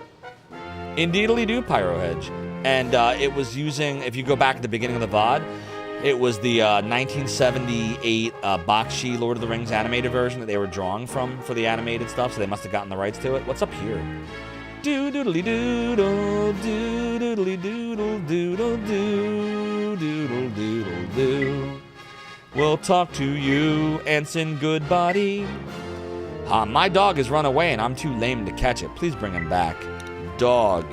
Indeedly do, Pyro Hedge. And it was using, if you go back at the beginning of the VOD, it was the 1978 Bakshi Lord of the Rings animated version that they were drawing from for the animated stuff, so they must have gotten the rights to it. What's up here? Doodly doodle, doodly doodle, doodle doo, doodle doodle doo. We'll talk to you, Ensign Goodbody. My dog has run away and I'm too lame to catch it. Please bring him back. Dog.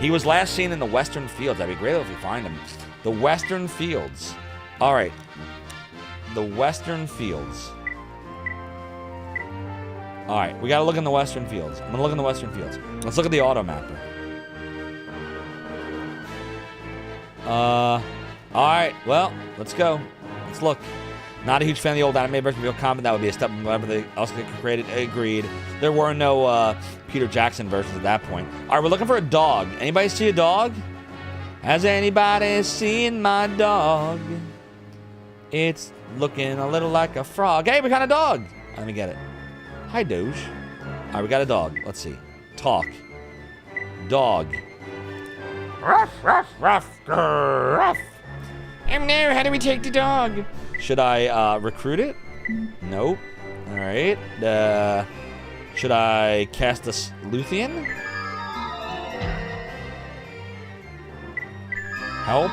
He was last seen in the Western Fields. That'd be great if we find him. The Western Fields. All right. The Western Fields. All right, we gotta look in the Western Fields. I'm gonna look in the Western Fields. Let's look at the auto mapper. All right, well, let's go. Let's look. Not a huge fan of the old animated version of Mortal Kombat. That would be a step from whatever they else they created. Agreed. There were no Peter Jackson versions at that point. All right, we're looking for a dog. Anybody see a dog? Has anybody seen my dog? It's looking a little like a frog. Hey, we got a dog. Let me get it. Hi, Doge. All right, we got a dog. Let's see. Talk. Dog. Ruff, ruff, ruff, ruff. No, how do we take the dog? Should I recruit it? Nope. All right. Should I cast a Luthian? Help?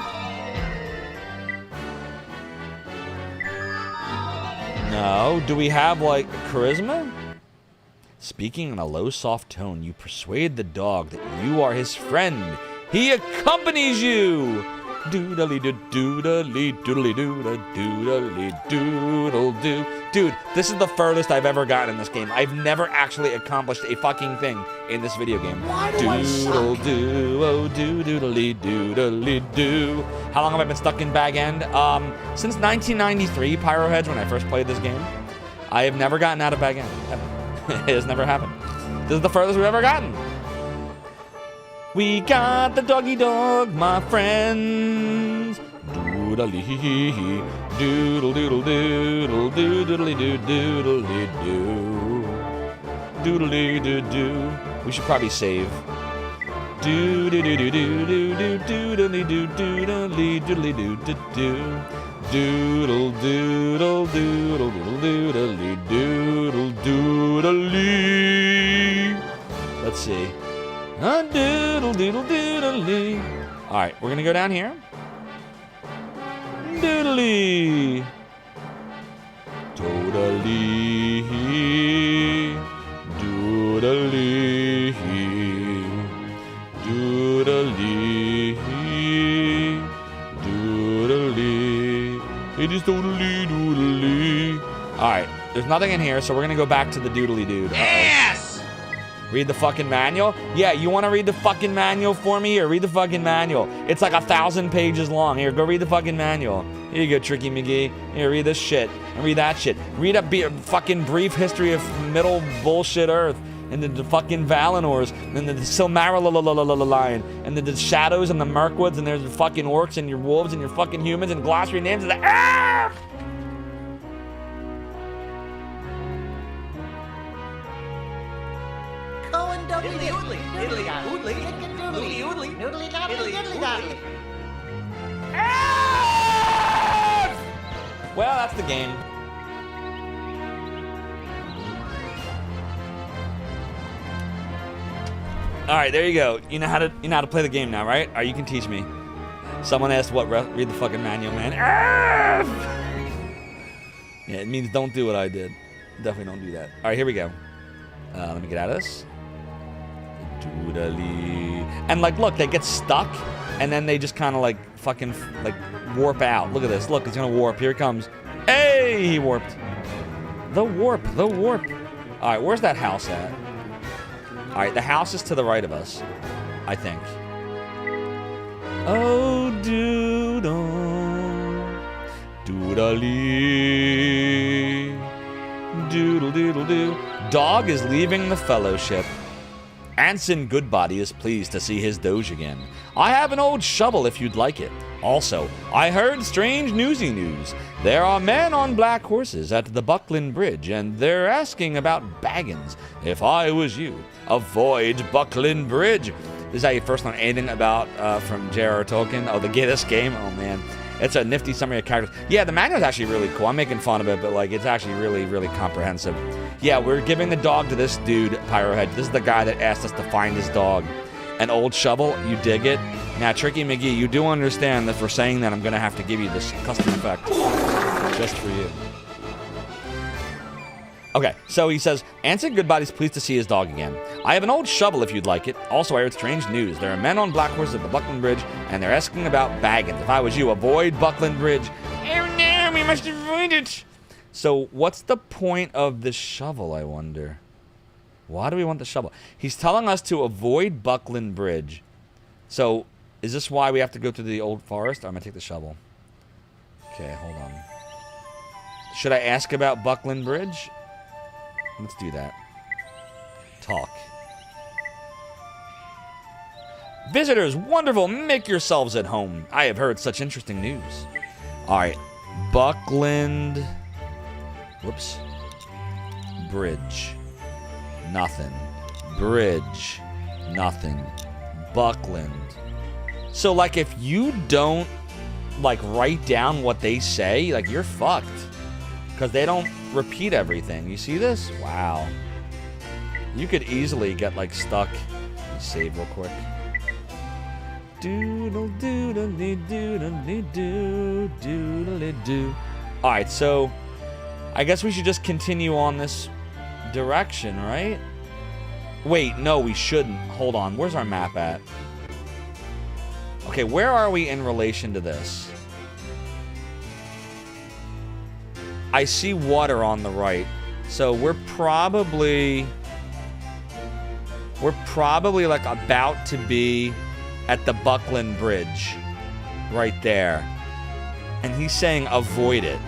No. Do we have, like, charisma? Speaking in a low, soft tone, you persuade the dog that you are his friend. He accompanies you. Doodly doodly doodly doodly doodly doodle doo. Dude, this is the furthest I've ever gotten in this game. I've never actually accomplished a fucking thing in this video game. Doodle doo, oh doodly doodly doo. How long have I been stuck in Bag End? Since 1993, Pyro Hedge, when I first played this game. I have never gotten out of Bag End, ever. It has never happened. This is the furthest we've ever gotten. We got the doggy dog, my friends. Doodly doodle doodle doodle doodly doo doodly doo. Doodly doo doo. We should probably save. Do do do do do do do doodly doo doodly doodly doo doo doo. Doodle doodle doodle doodle doodle doodly. Let's see. Doodle doodle doodly. All right, we're gonna go down here. Doodly. Doodly. Doodly. Doodly. Doodly. It is doodly doodly. All right, there's nothing in here, so we're gonna go back to the doodly dude. Yes! Read the fucking manual? Yeah, you want to read the fucking manual for me? Here, read the fucking manual. It's like 1,000 pages long. Here, go read the fucking manual. Here you go, Tricky McGee. Here, read this shit and read that shit. Read a fucking brief history of middle bullshit Earth and the fucking Valinors and the Silmarillion and the shadows and the Mirkwoods and there's the fucking orcs and your wolves and your fucking humans and glossary names of the Earth. Diddly oodly, diddly oodly, oodly oodly, noodly doodly, diddly doodly. Well, that's the game. All right, there you go. You know how to play the game now, right? All right, you can teach me. Someone asked what read the fucking manual, man. Yeah, it means don't do what I did. Definitely don't do that. All right, here we go. Let me get out of this. Doodly. And like, look, they get stuck, and then they just kind of like fucking like warp out. Look at this. Look, it's gonna warp. Here it comes. Hey, he warped. The warp. The warp. All right, where's that house at? All right, the house is to the right of us, I think. Oh, doodle, doodly, doodle doodle doo. Dog is leaving the fellowship. Anson Goodbody is pleased to see his doge again. I have an old shovel if you'd like it. Also, I heard strange newsy news. There are men on black horses at the Buckland Bridge, and they're asking about Baggins. If I was you, avoid Buckland Bridge. This is how you first learn anything about from J.R.R. Tolkien. Oh, this game? Oh, man. It's a nifty summary of characters. Yeah, the manual is actually really cool. I'm making fun of it, but like it's actually really, really comprehensive. Yeah, we're giving the dog to this dude, Pyrohead. This is the guy that asked us to find his dog. An old shovel, you dig it? Now, Tricky McGee, you do understand that for saying that, I'm going to have to give you this custom effect. Just for you. Okay, so he says, Anson Goodbody's pleased to see his dog again. I have an old shovel if you'd like it. Also, I heard strange news. There are men on black horses at the Buckland Bridge, and they're asking about Baggins. If I was you, avoid Buckland Bridge. Oh no, we must avoid it. So, what's the point of this shovel, I wonder? Why do we want the shovel? He's telling us to avoid Buckland Bridge. So, is this why we have to go through the old forest? Or I'm going to take the shovel. Okay, hold on. Should I ask about Buckland Bridge? Let's do that. Talk. Visitors, wonderful. Make yourselves at home. I have heard such interesting news. All right. Buckland. Whoops. Bridge. Nothing. Bridge. Nothing. Buckland. So, like, if you don't, like, write down what they say, like, you're fucked. Because they don't repeat everything. You see this? Wow. You could easily get, like, stuck. Let me save real quick. Doodle doodle doodle doo doodle doo. Alright, so I guess we should just continue on this direction, right? Wait, no, we shouldn't. Hold on. Where's our map at? Okay, where are we in relation to this? I see water on the right. So we're probably like about to be at the Buckland Bridge right there. And he's saying avoid it.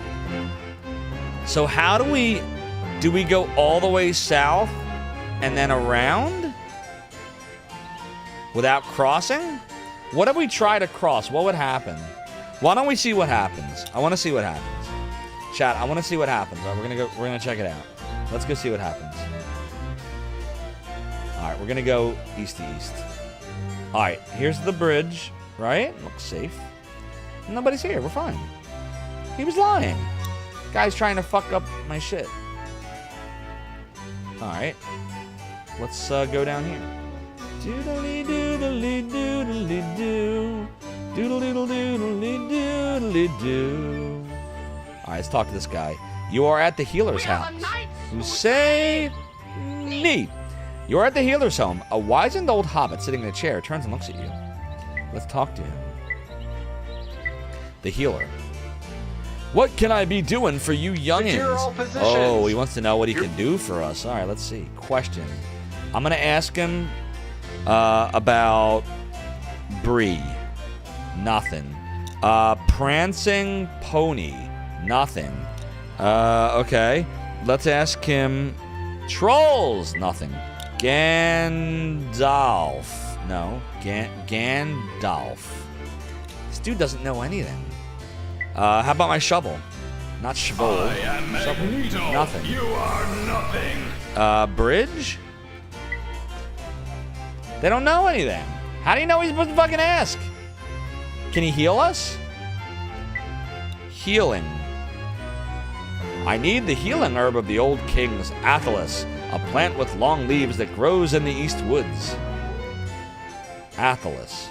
So how do we go all the way south and then around without crossing? What if we try to cross? What would happen? Why don't we see what happens? I want to see what happens. Chat, I want to see what happens. All right, we're gonna check it out. Let's go see what happens. right, we're gonna go east to east. All right, here's the bridge, right? Looks safe. Nobody's here, we're fine. He was lying. Guy's trying to fuck up my shit. All right, let's go down here. Doodly doodly doodly doo. Doodly doodly doodly doo. All right, let's talk to this guy. You are at the healer's house. You say me. You are at the healer's home. A wizened old hobbit sitting in a chair turns and looks at you. Let's talk to him. The healer. What can I be doing for you youngins? Oh, he wants to know what he can do for us. All right, let's see. Question. I'm going to ask him about Bree. Nothing. Prancing Pony. Nothing. Okay. Let's ask him Trolls. Nothing. Gandalf. No. Gandalf. This dude doesn't know anything. How about my shovel? Not shovel. Shovel. Nothing. You are nothing. Bridge? They don't know anything. How do you know he's supposed to fucking ask? Can he heal us? Healing. I need the healing herb of the old king's Athalas, a plant with long leaves that grows in the east woods. Athalas.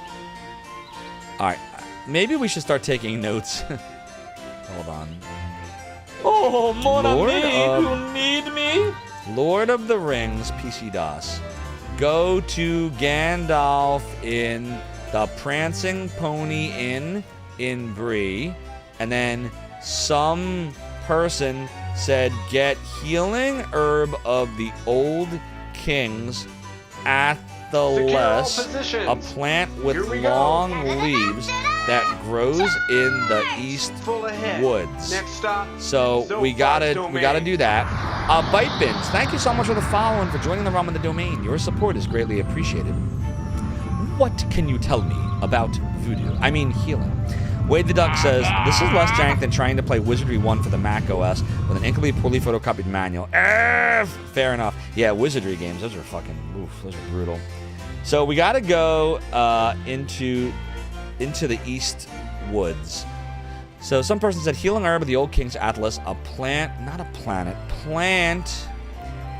Alright, maybe we should start taking notes. Hold on. Oh, mon ami, you need me? Lord of the Rings, PC DOS. Go to Gandalf in the Prancing Pony Inn in Bree, and then some person said get healing herb of the old king's Athalas, a plant with long leaves that grows in the east woods. So we gotta do that. Bite Bins, thank you so much for the follow and for joining the realm of the domain. Your support is greatly appreciated. What can you tell me about voodoo? I mean healing. Wade the Duck says, this is less jank than trying to play Wizardry 1 for the Mac OS with an incomplete, poorly photocopied manual. Fair enough. Yeah, Wizardry games, those are fucking, those are brutal. So we gotta go into the east woods. So some person said, healing herb of the old king's Atlas, a plant, not a planet, plant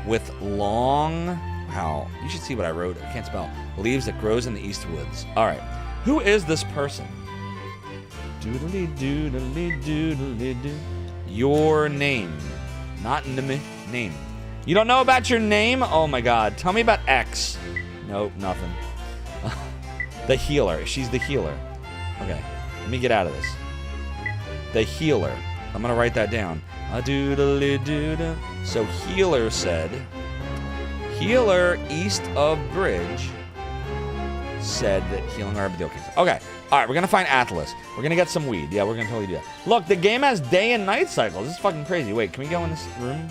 with long, wow, you should see what I wrote, I can't spell, leaves that grows in the east woods. All right, who is this person? Doodly doodly doodly doo. Your name. Not name. You don't know about your name? Oh my god. Tell me about X. Nope, nothing. The healer. She's the healer. Okay. Let me get out of this. The healer. I'm gonna write that down. A doodly doodle. So healer said. Healer east of bridge said that healing herb of the old kings. Okay. Alright, we're gonna find Atlas. We're gonna get some weed. Yeah, we're gonna totally do that. Look, the game has day and night cycles. This is fucking crazy. Wait, can we go in this room?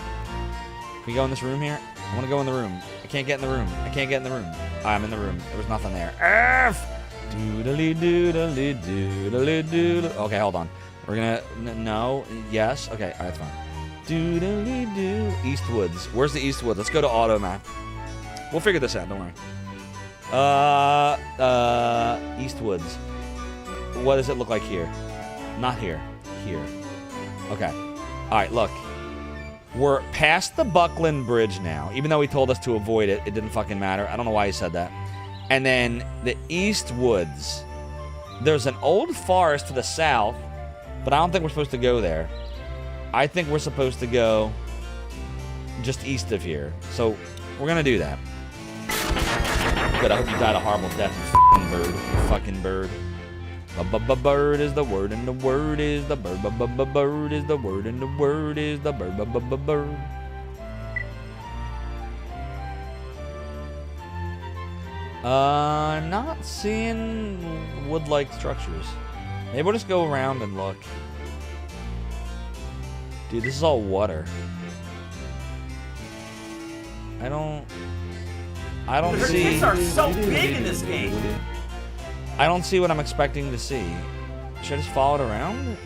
Can we go in this room here? I wanna go in the room. I can't get in the room. I can't get in the room. I'm in the room. There was nothing there. F! Doodly doodly doodly doodly. Okay, hold on. We're gonna... No. Yes. Okay, alright, that's fine. Doodly doo. East Woods. Where's the East Woods? Let's go to auto map. We'll figure this out, don't worry. East Woods. What does it look like here? Not here. Here. Okay. Alright, look. We're past the Buckland Bridge now. Even though he told us to avoid it, it didn't fucking matter. I don't know why he said that. And then the East Woods. There's an old forest to the south, but I don't think we're supposed to go there. I think we're supposed to go just east of here. So, we're gonna do that. Good, I hope you died a horrible death, you fucking bird. You fucking bird. Bird is the word, and the word is the bird. Bird is the word, and the word is the bird. Bird. I'm not seeing wood-like structures. Maybe we'll just go around and look. Dude, this is all water. I don't Her see. tits are so big in this game. I don't see what I'm expecting to see. Should I just follow it around?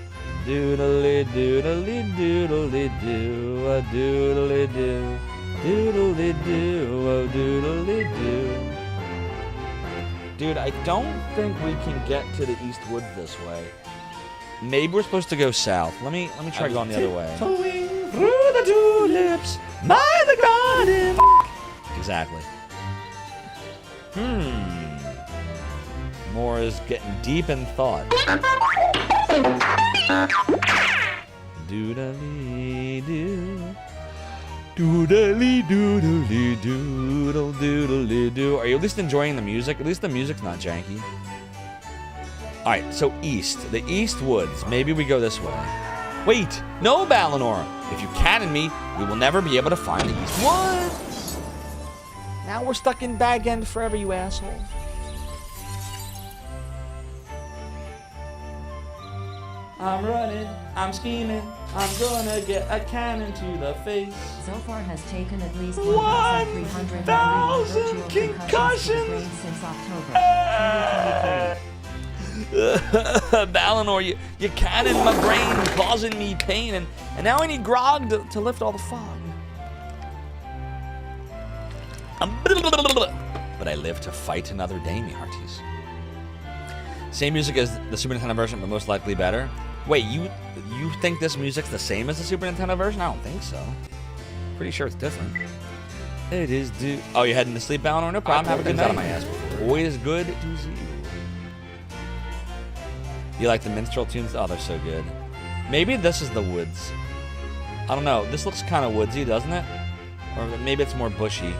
Doodly doodly doodly doo, a doodly doo. Doodly-doo, oh doodly-doo. Dude, I don't think we can get to the East Woods this way. Maybe we're supposed to go south. Let me try going the other way. Tiptoeing through the tulips by the garden. Exactly. More is getting deep in thought. Doodly-doo. Doodly doodly doodle doodly doo. Are you at least enjoying the music? At least the music's not janky. Alright, so east. The East Woods. Maybe we go this way. Wait! No, Balinor! If you cannon me, we will never be able to find the East Woods! Now we're stuck in Bag End forever, you asshole. I'm running, I'm scheming, I'm gonna get a cannon to the face. Zophar has taken at least 1,391 virtual concussions to his brain since October 2023. Balinor, you cannon my brain, causing me pain, and now I need grog to lift all the fog. But I live to fight another day, me hearties. Same music as the Super Nintendo version, but most likely better. Wait, you think this music's the same as the Super Nintendo version? I don't think so. Pretty sure it's different. It is Oh, you're heading to sleep, Balinor? No problem. Have a good night. Always good to see you. You like the minstrel tunes? Oh, they're so good. Maybe this is the woods. I don't know. This looks kind of woodsy, doesn't it? Or maybe it's more bushy.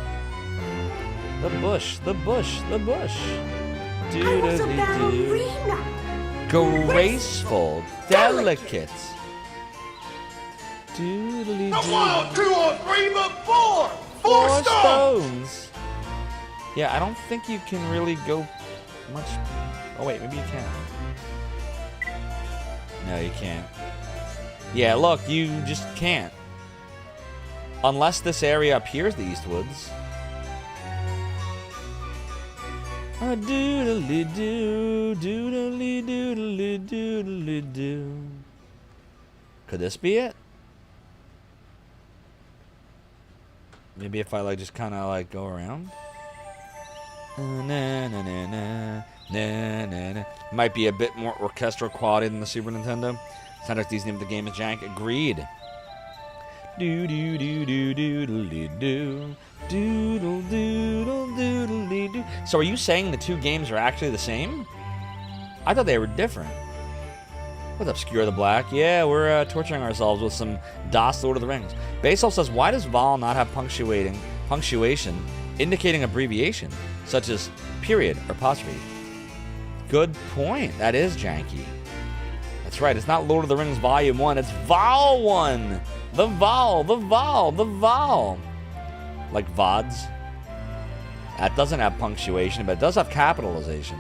The bush, the bush, the bush. Doodly-doo. Graceful, delicate. Doodly-doo. 1, 2, 3, 4! 4 stones. Yeah, I don't think you can really go much. Oh wait, maybe you can. No, you can't. Yeah, look, you just can't. Unless this area up here is the East Woods. A doodly-doo, doodly-doodly, doodly-doo. Could this be it? Maybe if I like just kind of like go around. Might be a bit more orchestral quality than the Super Nintendo. Sounds like these named the game is jank. Agreed. Do do do do doodly doo. Doodle doodle doodly doo. So are you saying the two games are actually the same? I thought they were different. What's up, Skewer the Black? Yeah, we're torturing ourselves with some DOS Lord of the Rings. Basil says, why does Vol not have punctuation indicating abbreviation, such as period or apostrophe? Good point. That is janky. That's right. It's not Lord of the Rings Volume 1. It's Vol 1. The Vol, the Vol, the Vol. Like VODs. That doesn't have punctuation, but it does have capitalization.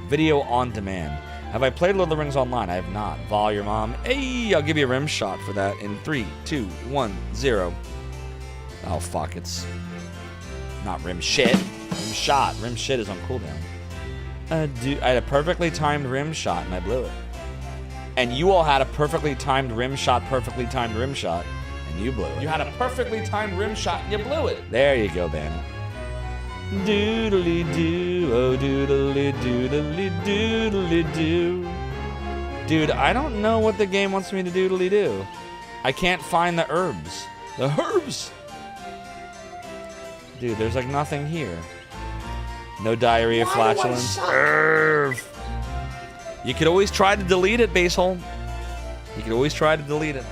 Video on demand. Have I played Lord of the Rings Online? I have not. Vol your mom. Hey, I'll give you a rim shot for that in 3, 2, 1, 0. Oh, fuck. It's not rim shit. Rim shot. Rim shit is on cooldown. Dude, I had a perfectly timed rim shot, and I blew it. And you all had a perfectly timed rim shot, and you blew it. You had a perfectly timed rim shot and you blew it. There you go, Bandit. Doodly doo, oh doodly doodly doodly doo. Dude, I don't know what the game wants me to doodly do. I can't find the herbs. The herbs! Dude, there's like nothing here. No diarrhea, flatulence. You could always try to delete it, Basehole. You could always try to delete it.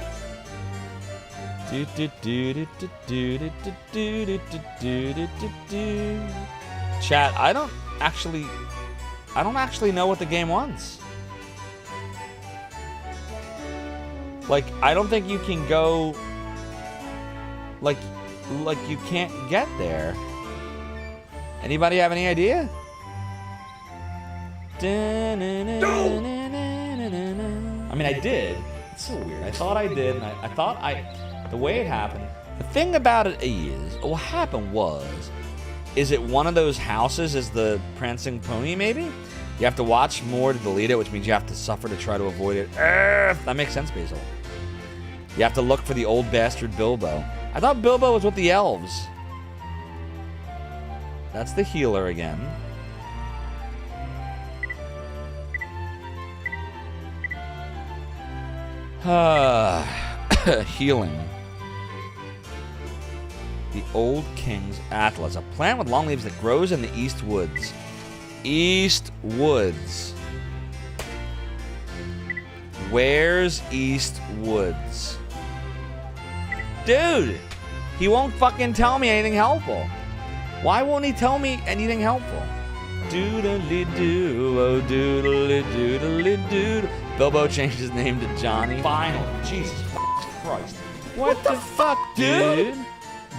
Chat, I don't actually know what the game wants. Like, I don't think you can go. Like you can't get there. Anybody have any idea? I mean, I did. It's so weird. I thought I did, and I thought the way it happened. The thing about it is, what happened is it one of those houses is the prancing pony, maybe? You have to watch more to delete it, which means you have to suffer to try to avoid it. That makes sense, Basil. You have to look for the old bastard Bilbo. I thought Bilbo was with the elves. That's the healer again. Healing. The Old King's Atlas. A plant with long leaves that grows in the East Woods. East Woods. Where's East Woods? Dude! He won't fucking tell me anything helpful. Why won't he tell me anything helpful? Doodly-doo, oh doodly-doodly-doo. Bilbo changed his name to Johnny. Finally. Jesus Christ. What the fuck, dude?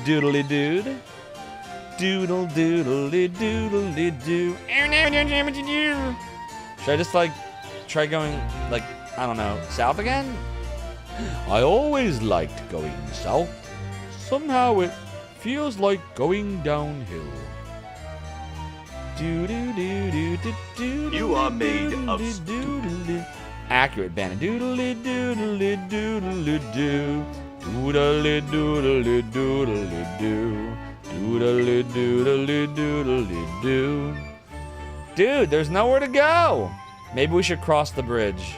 Doodly dude. Doodle doodly doodly doo. Should I just like try going like, I don't know, south again? I always liked going south. Somehow it feels like going downhill. You are made of stupid. Accurate, Bannon. Doodly doodly doodly doo. Doodly doodly doodly doo. Doodly doodly doodly doo. Dude, there's nowhere to go. Maybe we should cross the bridge.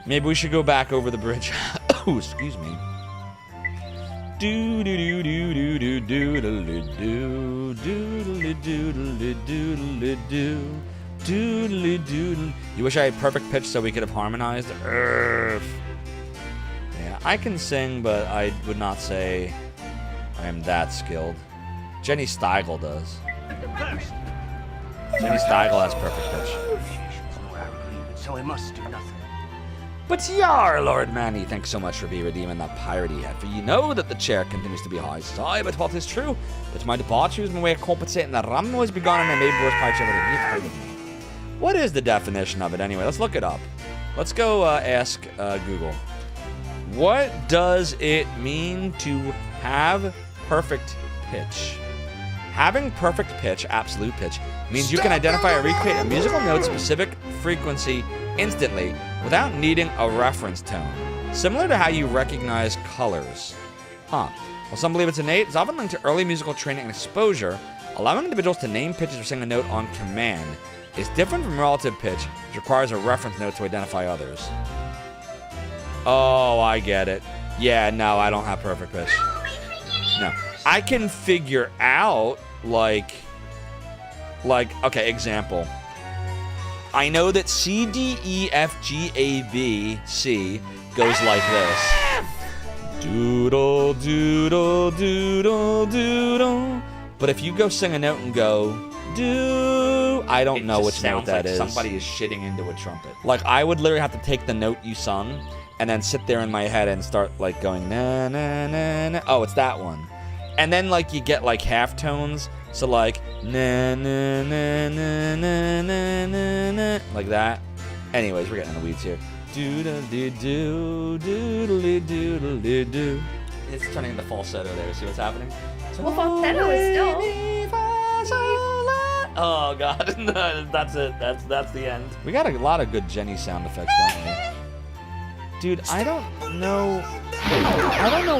Maybe we should go back over the bridge. Oh, excuse me. Doodly doodly doodly doo. Doodly doodly doodly doo. Doodly doodly. You wish I had perfect pitch so we could have harmonized? Yeah, I can sing, but I would not say I am that skilled. Jenny Steigel does. Jenny Steigel has perfect pitch. So I must do nothing. But yar, Lord Manny, thanks so much for redeeming that pirate he had. For you know that the chair continues to be high. Sigh, but what is true? That my departure is my way of compensating the rum noise begun and I made worse pirates ever you've heard of me. What is the definition of it anyway? Let's look it up. Let's go ask Google. What does it mean to have perfect pitch? Having perfect pitch, absolute pitch, means you can identify or recreate a musical note's specific frequency instantly without needing a reference tone. Similar to how you recognize colors. Huh. While some believe it's innate, it's often linked to early musical training and exposure, allowing individuals to name pitches or sing a note on command. It's different from relative pitch, which requires a reference note to identify others. Oh, I get it. Yeah, no, I don't have perfect pitch. No. I can figure out, like, okay, example. I know that C, D, E, F, G, A, B, C goes like this. Doodle, doodle, doodle, doodle. But if you go sing a note and go, do, I don't know which note that is. Somebody is shitting into a trumpet. Like, I would literally have to take the note you sung and then sit there in my head and start, like, going, na, na, na, na. Oh, it's that one. And then, like, you get, like, half tones. So, like, na, na, na, na, na, na, na, na, like that. Anyways, we're getting in the weeds here. Doodle-dee-doo, doodle-dee-doodle-dee-doo. It's turning into falsetto there. See what's happening? Well, falsetto is still. Oh, God. That's it. That's the end. We got a lot of good Jenny sound effects, don't we? Dude, I don't know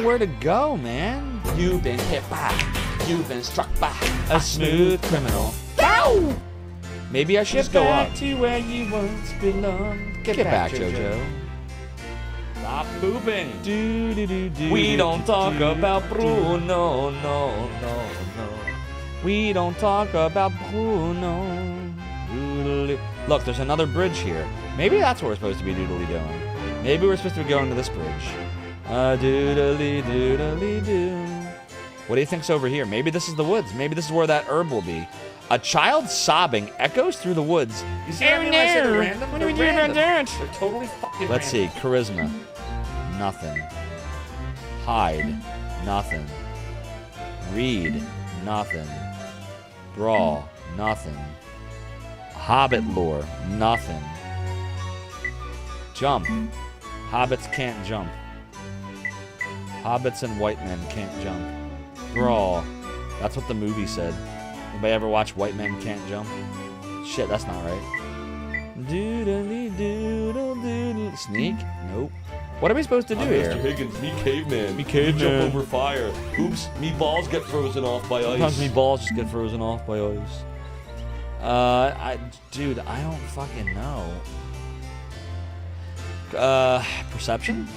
where to go, man. You've been hit by. You've been struck by a smooth criminal. Ow! Maybe I should just go up. To where you once belonged. Get back, Jojo. Stop pooping. We don't talk about Bruno, no. We don't talk about Bruno. Look, there's another bridge here. Maybe that's what we're supposed to be doodly-doing. Maybe we're supposed to be going to this bridge. Doodly-doodly-doo. What do you think's over here? Maybe this is the woods. Maybe this is where that herb will be. A child sobbing echoes through the woods. You see what I mean when I said they're random? What do we do about that? They're totally fucking Let's see. Charisma. Nothing. Hide. Nothing. Read. Nothing. Brawl. Nothing. Hobbit lore. Nothing. Jump. Hobbits can't jump. Hobbits and white men can't jump. Brawl. That's what the movie said. Anybody ever watch White Men Can't Jump? Shit, that's not right. Doodly doodle doodle. Sneak? Nope. What are we supposed to do I'm here? Mr. Higgins, me caveman. Me caveman. Jump over fire. Oops, me balls get frozen off by ice. Sometimes me balls just get frozen off by ice. Dude, I don't fucking know. Perception?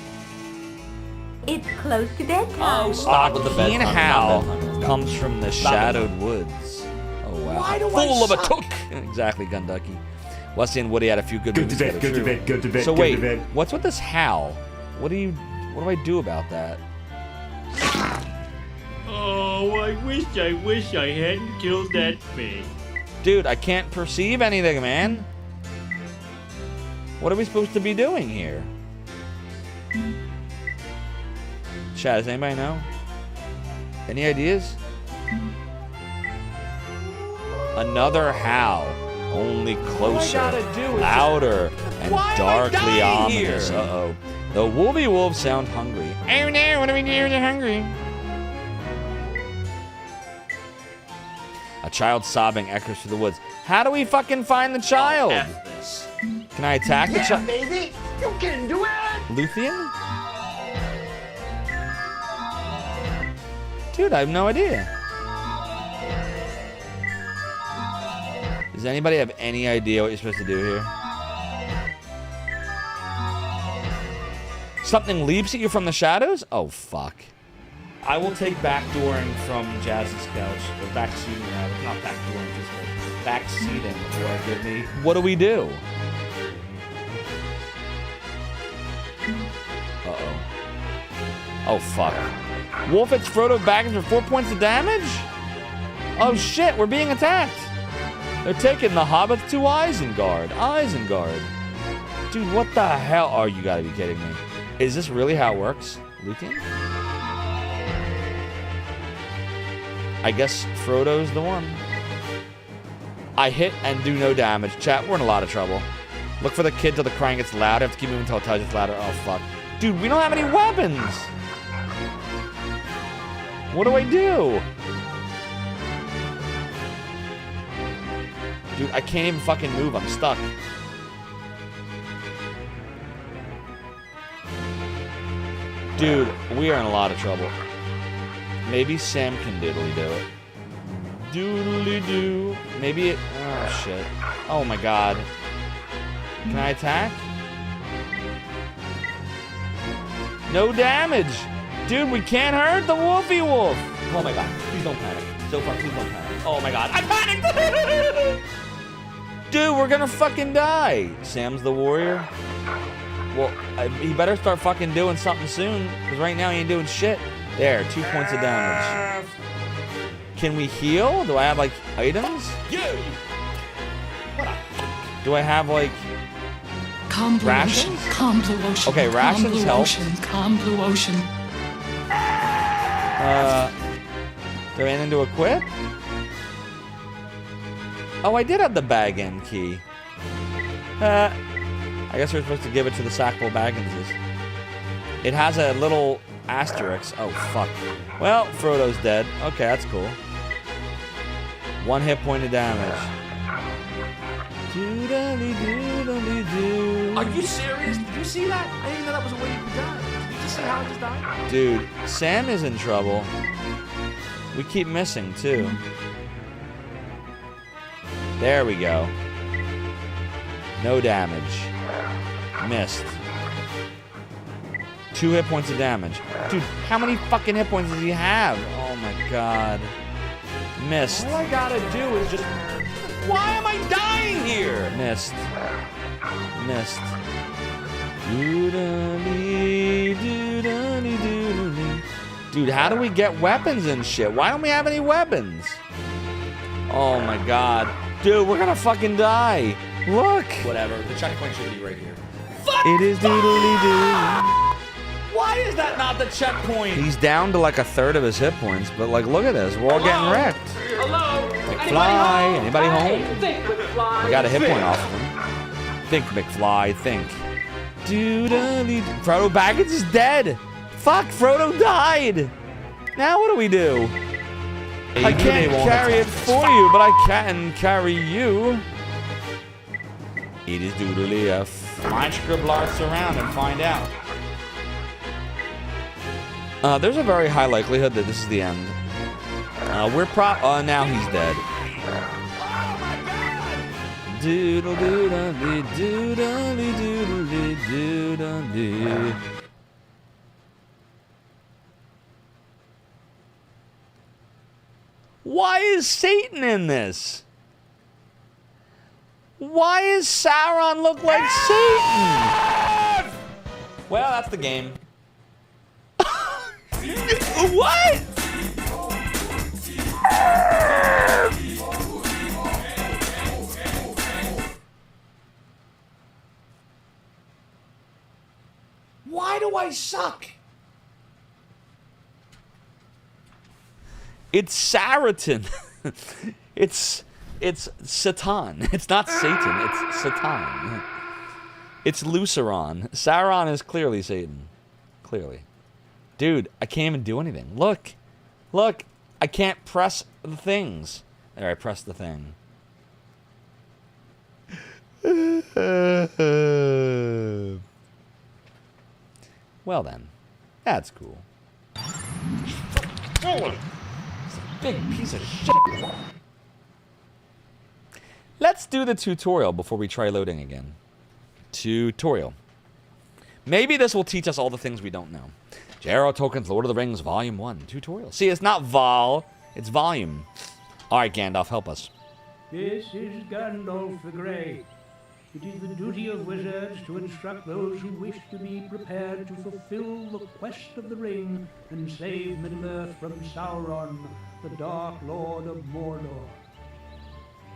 It's close to bedtime. Oh, stop with the bedtime. How comes from the shadowed woods. Oh, wow. Why do I Fool of a suck? took. Exactly, Gunducky. Wesley and Woody had a few good Go movies to bed, together, go to too. bed, go to bed, So go wait, to bed. what's with this howl? What do I do about that? Oh, I wish I hadn't killed that fish. Dude, I can't perceive anything, man. What are we supposed to be doing here? Chat, does anybody know? Any ideas? Another howl. Only closer, louder, and darkly ominous. Uh-oh. The woolly wolves sound hungry. Oh no, what do we do when they're hungry? A child sobbing echoes through the woods. How do we fucking find the child? Can I attack the child? baby, you can do it. Luthien? Dude, I have no idea. Does anybody have any idea what you're supposed to do here? Something leaps at you from the shadows? Oh, fuck. I will take backdooring from Jazz's couch, or backseating rather, not backdooring, just backseating, or give me. What do we do? Uh-oh. Oh, fuck. Wolf hits Frodo Baggins for 4 points of damage? Oh, shit, we're being attacked. They're taking the Hobbit to Isengard. Isengard. Dude, what the hell? Oh, you gotta be kidding me. Is this really how it works, Luthien? I guess Frodo's the one. I hit and do no damage. Chat, we're in a lot of trouble. Look for the kid till the crying gets loud. I have to keep moving until it tells you it's louder. Oh, fuck. Dude, we don't have any weapons. What do I do? Dude, I can't even fucking move. I'm stuck. Dude, we are in a lot of trouble. Maybe Sam can diddly do it. Doodly doo. Maybe it. Oh, shit. Oh, my God. Can I attack? No damage. Dude, we can't hurt the Wolfie Wolf. Oh my god, please don't panic. So far, please don't panic. Oh my god, I panicked! Dude, we're gonna fucking die. Sam's the warrior. Well, he better start fucking doing something soon, because right now he ain't doing shit. There, 2 points of damage. Can we heal? Do I have, like, items? Do I have, like, rations? Calm blue ocean. Okay, rations help. Calm blue ocean. Do I have anything to equip? Oh, I did have the bag end key. I guess we're supposed to give it to the Sackville Bagginses. It has a little asterisk. Oh, fuck. Well, Frodo's dead. Okay, that's cool. 1 hit point of damage. Are you serious? Did you see that? I didn't know that was a way you could die. Did you see how I just died? Dude, Sam is in trouble. We keep missing, too. There we go. No damage. Missed. 2 hit points of damage. Dude, how many fucking hit points does he have? Oh my god. Missed. All I gotta do is just... Why am I dying here? Missed. Missed. Dude, how do we get weapons and shit? Why don't we have any weapons? Oh my god. Dude, we're gonna fucking die. Look. Whatever. The checkpoint should be right here. It is doodly-doo. Why is that not the checkpoint? He's down to like a third of his hit points, but like, look at this. We're all getting wrecked. Hello? McFly. Anybody home? Think, McFly. I got a hit point off of him. Think, McFly. Think. Doodly. Frodo Baggins is dead. Fuck, Frodo died. Now what do we do? I can't carry it for you, but I can carry you. It is doodly F. Find Scribblers around and find out. There's a very high likelihood that this is the end. Now he's dead. Doodle doodle doodle doodle doodle. Why is Satan in this? Why does Sauron look like Satan? Well, that's the game. What? Why do I suck? It's Saraton. It's Satan. It's not Satan. It's Satan. It's Luceron. Sauron is clearly Satan. Clearly. Dude, I can't even do anything. Look. Look. I can't press the things. There, I pressed the thing. Well then. That's cool. It's a big piece of shit. Let's do the tutorial before we try loading again. Tutorial. Maybe this will teach us all the things we don't know. J.R.R. Tolkien's Lord of the Rings Volume 1 Tutorial. See, it's not vol, it's volume. Alright, Gandalf, help us. This is Gandalf the Grey. It is the duty of wizards to instruct those who wish to be prepared to fulfill the quest of the ring and save Middle-earth from Sauron, the Dark Lord of Mordor.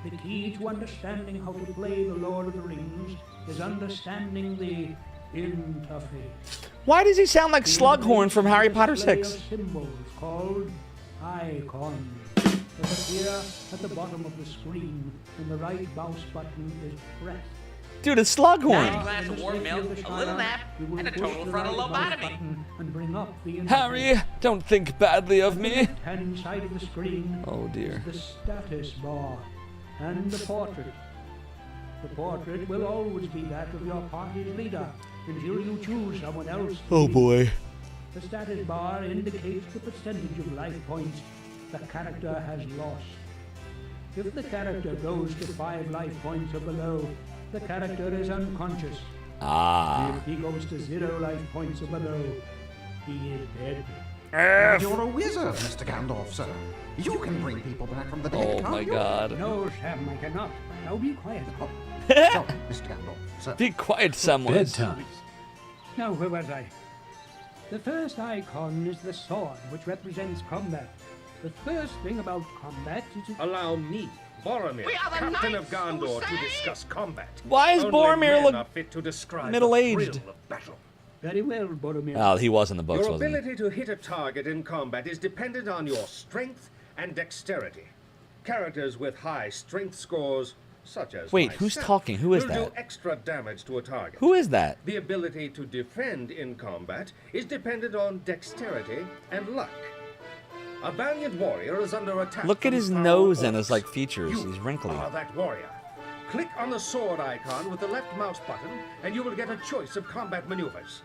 The key to understanding how to play the Lord of the Rings is understanding the interface. Why does he sound like Slughorn from Harry Potter 6? Symbols called icons that appear at the bottom of the screen when the right mouse button is pressed. Dude, it's Slughorn. A glass of warm milk, a little nap, and a total frontal lobotomy. And bring up the Harry, don't think badly of me. On the left-hand side of the screen Oh dear. is the status bar and the portrait. The portrait will always be that of your party's leader until you choose someone else. Oh boy. The status bar indicates the percentage of life points the character has lost. If the character goes to 5 life points or below, the character is unconscious. Ah. If he goes to 0 life points or below, he is dead. You're a wizard, Mr. Gandalf, sir. You can bring people back from the dead, Oh can't my you? god. No, Sam, I cannot. Now be quiet. So, Mr. Gandalf, sir. Be quiet, Samwise. Now, where was I? The first icon is the sword, which represents combat. The first thing about combat is... Allow me, Boromir, We are the Captain of knights who Gondor, to say- discuss combat. Why is Only Boromir men look are fit to describe the middle-aged? thrill of battle. Very well, Boromir. Oh, he was in the books, Your wasn't he? ability to hit a target in combat is dependent on your strength and dexterity. Characters with high strength scores, such as Wait, who's myself, talking? Who is will do that? extra damage to a target. Who is that? The ability to defend in combat is dependent on dexterity and luck. A valiant warrior is under attack. Look at from his foul nose and his orcs. like features. You He's wrinkly. are that warrior. Click on the sword icon with the left mouse button, and you will get a choice of combat maneuvers.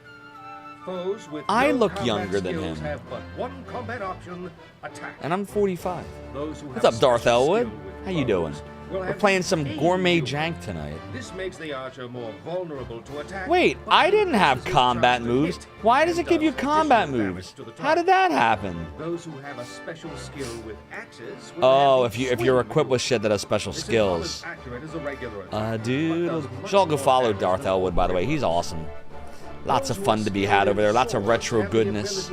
Foes with I no look combat younger than skills him. have but one combat option: attack. And I'm 45. Those who What's have up, Darth special Elwood? skill with How you doing? bows will We're have playing some aim gourmet you. jank tonight. This makes the archer more vulnerable to attack. Wait, but I didn't have reduces his combat chance to moves. hit Why does and it give you does combat additional moves? damage to the How did target. that happen? Those who have a special skill with axes will Oh, have if the you're swing equipped with shit that has special This is skills. not as accurate as a regular attack, Dude. but does You should all go much follow more Darth damage Elwood, by the way. He's awesome. Lots of fun to be had over there. Lots of retro goodness.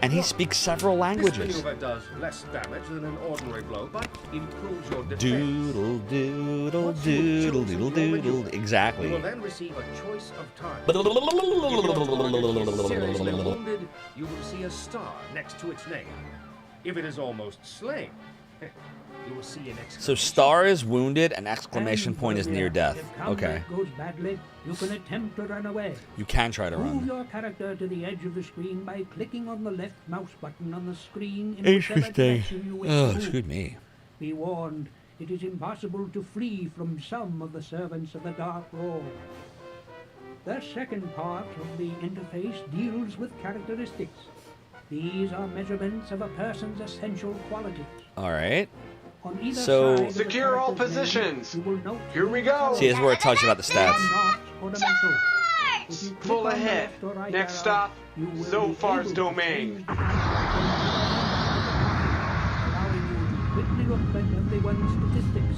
And he speaks several This languages. maneuver does less damage than an ordinary blow, but improves your defense. Doodle, doodle, Once you've doodle, chosen doodle, your doodle. maneuver, Exactly. You will then receive a choice of targets. If your target is seriously wounded, you will see a star next to its name. If it is almost slain, you will see an exclamation. So star is wounded and exclamation point is near death. If combat Okay. goes badly, you can attempt to run away. You can try to Move run. your character to the edge of the screen by clicking on the left mouse button on the screen in whichever Interesting. direction you wish Oh, to move. excuse me. Be warned, it is impossible to flee from some of the servants of the Dark Lord. The second part of the interface deals with characteristics. These are measurements of a person's essential qualities. All right. On either So side of the Secure all character's name, positions. you will note Here we go. see, this is where it tells you about the they are stats. not ornamental. If you click Full on the ahead. left or right Next arrow, stop, you will Zophar's be able to domain. change the allowing you to quickly look at everyone's statistics.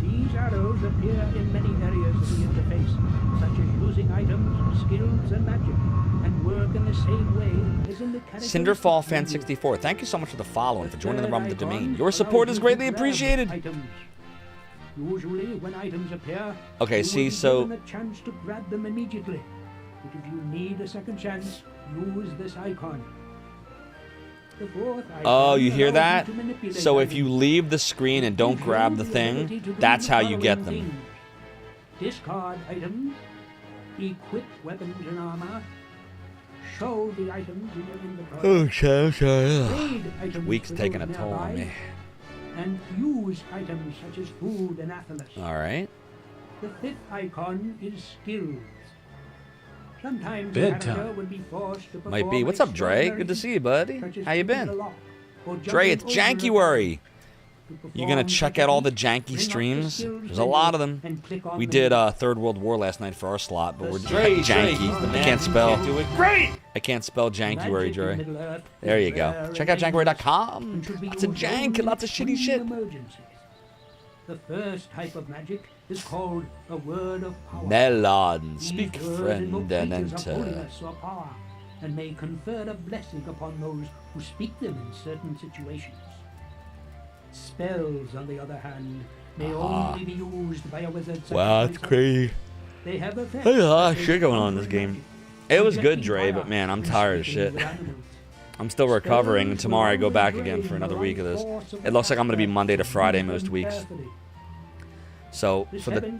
These arrows appear in many areas of the interface, such as using items, skills, and magic, and work in the same way as in the Cinderfall Fan 64. Thank you so much for the follow and for joining the realm of the domain. Your support is greatly appreciated. Usually, when items appear, Okay, you see, will be so given a chance to grab them immediately. But if you need a second chance, use this icon. The fourth icon oh, you hear allows that? to manipulate So if you items. leave the screen and don't grab the thing, that's how you get them. Discard items, equip weapons and armor, show the items in your inventory. Okay, Trade items Week's for taking a those toll on nearby, me. and use items such as food and athelas. All right. The fifth icon is skills. Sometimes Bedtime. a character would be forced to Might be. perform What's up, Dre? extraordinary Good to see you, buddy. such as How you picking been? a lock or Dre, it's jumping over a Jankuary. perform You gonna check out all the janky bring up the streams? skills There's a lot of menu them. and click on We the did menu. Third World War last night for our slot, but we're Dre, janky. he's the I man. can't He spell. can't do it. Great! I can't spell Jankuary, Magic in Dre. Middle-earth There is you go. rare Check out and jankuary.com. and should be Lots of used jank only and lots of shitty in shit. emergencies. The first type of magic is called a word of power. Melon, These speak words friend invoke and features of enter. holiness or power, and may confer a blessing upon those who speak them in certain situations. Spells, on the other hand, may only be used by a wizard. such Wow, as that's myself. crazy. They have effects There's a lot that of may shit going on in counter this game. magic, It was good, projecting Dre, fire, but man, I'm and tired of speaking shit. with animals. I'm still recovering, and tomorrow I go back again for another week of this. It looks like I'm going to be Monday to Friday most weeks. So, for the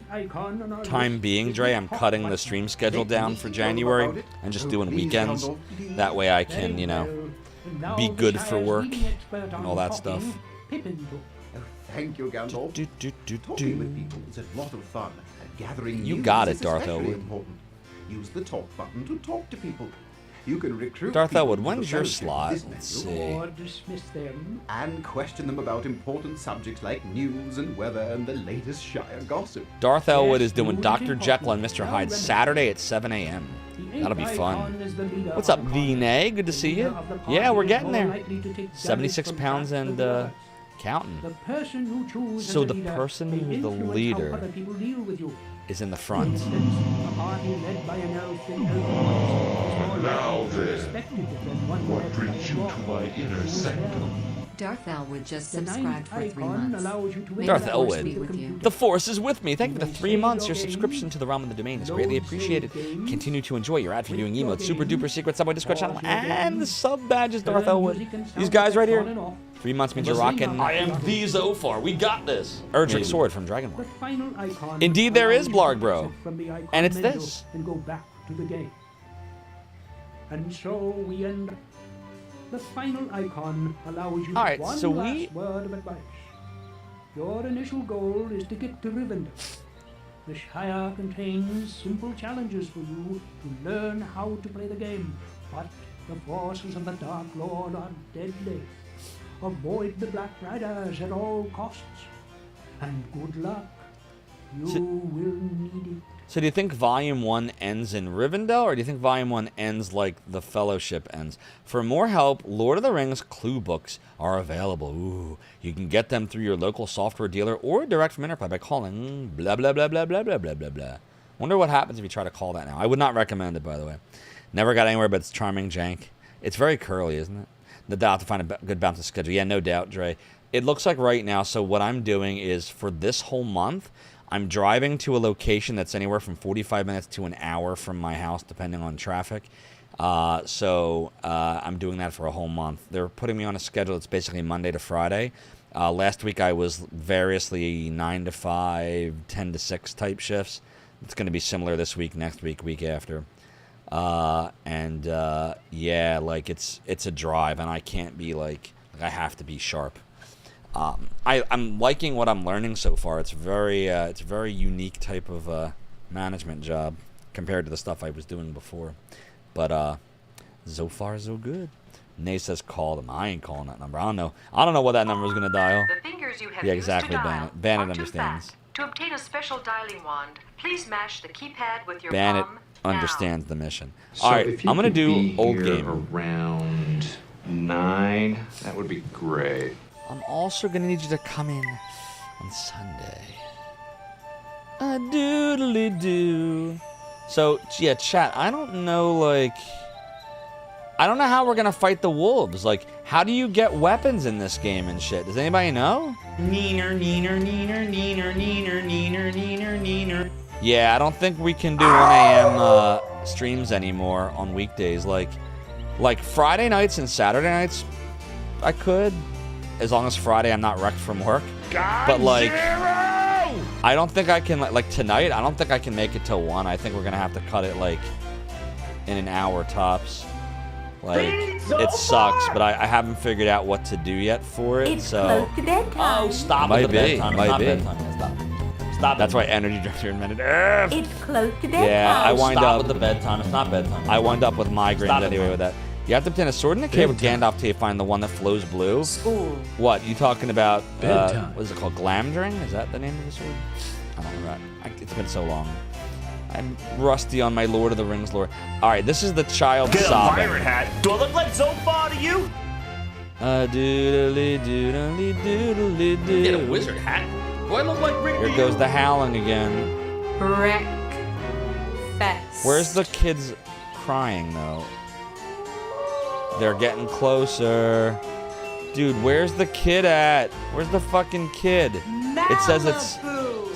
time being, Dre, I'm cutting the stream schedule down for January and just doing weekends. That way I can, you know, be good for work and all that stuff. Thank you, Gandalf. Talking with people is a lot of fun. And gathering You news got is it, Darth especially Elwood. important. Use the talk button to talk to people. You can recruit Darth people Elwood, to when's the your fellowship slot? this Let's menu. see. Or dismiss them. And question them about important subjects like news and weather and the latest Shire gossip. Darth Elwood is doing Dr. Jekyll and Mr. Hyde Saturday at 7 a.m. That'll be fun. What's up, V-Nay? Good to see you. Yeah, we're getting there. 76 pounds and counting. The person who chooses So as a the leader person may who's the influence how leader other people deal with you. is in the For front. instance, a party led by an elf in elf voice is more Now likely to be then, respected than one what led brings by a you dwarf to my inner who is sanctum? Darth Elwood just The ninth subscribed for 3 icon months. allows you to May Darth the force Elwood. be with you. The Force is with me. Thank you for the 3 months. Your subscription to the realm of the domain is greatly appreciated. Continue to enjoy your ad for viewing emotes, super duper secret Subway Discord channel, and the sub badges, Darth Elwood. These guys right here. 3 months means you're rocking. I am the Zophar. We got this. Erdrick Sword from Dragon War. The final icon Indeed, there is allows you Blarg, to bro. exit from the icon And it's menu this. And go back to the game. And so we end. The final icon allows you Alright, one so last word of advice. Your initial goal is to get to Rivendell. The Shire contains simple challenges for you to learn how to play the game, but the forces of the Dark Lord are deadly. Avoid the Black Riders at all costs. And good luck. You will need it. So do you think Volume 1 ends in Rivendell, or do you think Volume 1 ends like The Fellowship ends? For more help, Lord of the Rings clue books are available. Ooh, you can get them through your local software dealer or direct from Enterprise by calling blah, blah, blah, blah, blah, blah, blah, blah, blah. Wonder what happens if you try to call that now. I would not recommend it, by the way. Never got anywhere but it's charming jank. It's very curly, isn't it? No doubt to find a good balance schedule. Yeah, no doubt, Dre. It looks like right now, so what I'm doing is for this whole month, I'm driving to a location that's anywhere from 45 minutes to an hour from my house, depending on traffic. So I'm doing that for a whole month. They're putting me on a schedule that's basically Monday to Friday. Last week I was variously 9 to 5, 10 to 6 type shifts. It's going to be similar this week, next week, week after. Yeah, like it's a drive, and I can't be like I have to be sharp. I'm liking what I'm learning so far. It's a very unique type of management job compared to the stuff I was doing before. But So far, so good. Nay says call them. I ain't calling that number. I don't know what that number is gonna dial. The fingers you have Yeah, used exactly, to dial Bandit. Bandit are too understands. fat. To obtain a special dialing wand, please mash the keypad with your Bandit palm understands the mission. So All right, if you I'm gonna could do be old here game. around 9, that would be great. I'm also gonna need you to come in on Sunday. A doodly doo. So yeah, chat. I don't know how we're gonna fight the wolves. Like, how do you get weapons in this game and shit? Does anybody know? Neener, neener, neener, neener, neener, neener, neener, neener. Yeah, I don't think we can do 1 a.m. Streams anymore on weekdays. Like Friday nights and Saturday nights, I could, as long as Friday I'm not wrecked from work. But like, I don't think I can, like tonight, I don't think I can make it till 1. I think we're gonna have to cut it like in an hour tops. Like, it sucks, but I haven't figured out what to do yet for it. It's so close to bedtime. Oh, stop might with the be, bedtime. might It's not be. bedtime. Stop. That's why energy drinks are invented. It's close to bedtime. Yeah, I wind Stop up with the bedtime. It's not bedtime. I wind up with migraines Stop it, anyway man. with that. You have to obtain a sword in the cave with Gandalf till you find the one that flows blue. School. What, you talking about, Bedtime. what is it called, Glamdring? Is that the name of the sword? I don't know. It's been so long. I'm rusty on my Lord of the Rings lore. Alright, this is the child Get a sobbing. pirate hat. Do I look like Zophar to you? Doodly doodly doodly doo. Get a wizard hat. Do I look like Rick? Here goes the howling again. Breakfast. Where's the kids crying, though? They're getting closer. Dude, where's the kid at? Where's the fucking kid? It says it's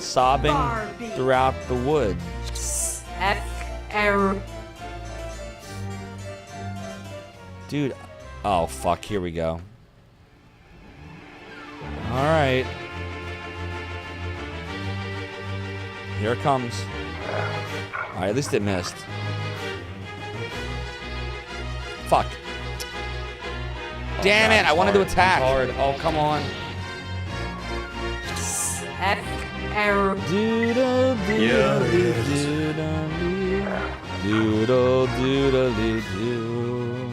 sobbing throughout the woods. Error. Dude, oh fuck, here we go. Alright. Here it comes. Alright, at least it missed. Fuck. Damn it, I wanted to attack. Hard. Oh, come on. Error. Doodle Yeah, doodle it is. doodle doodle doo.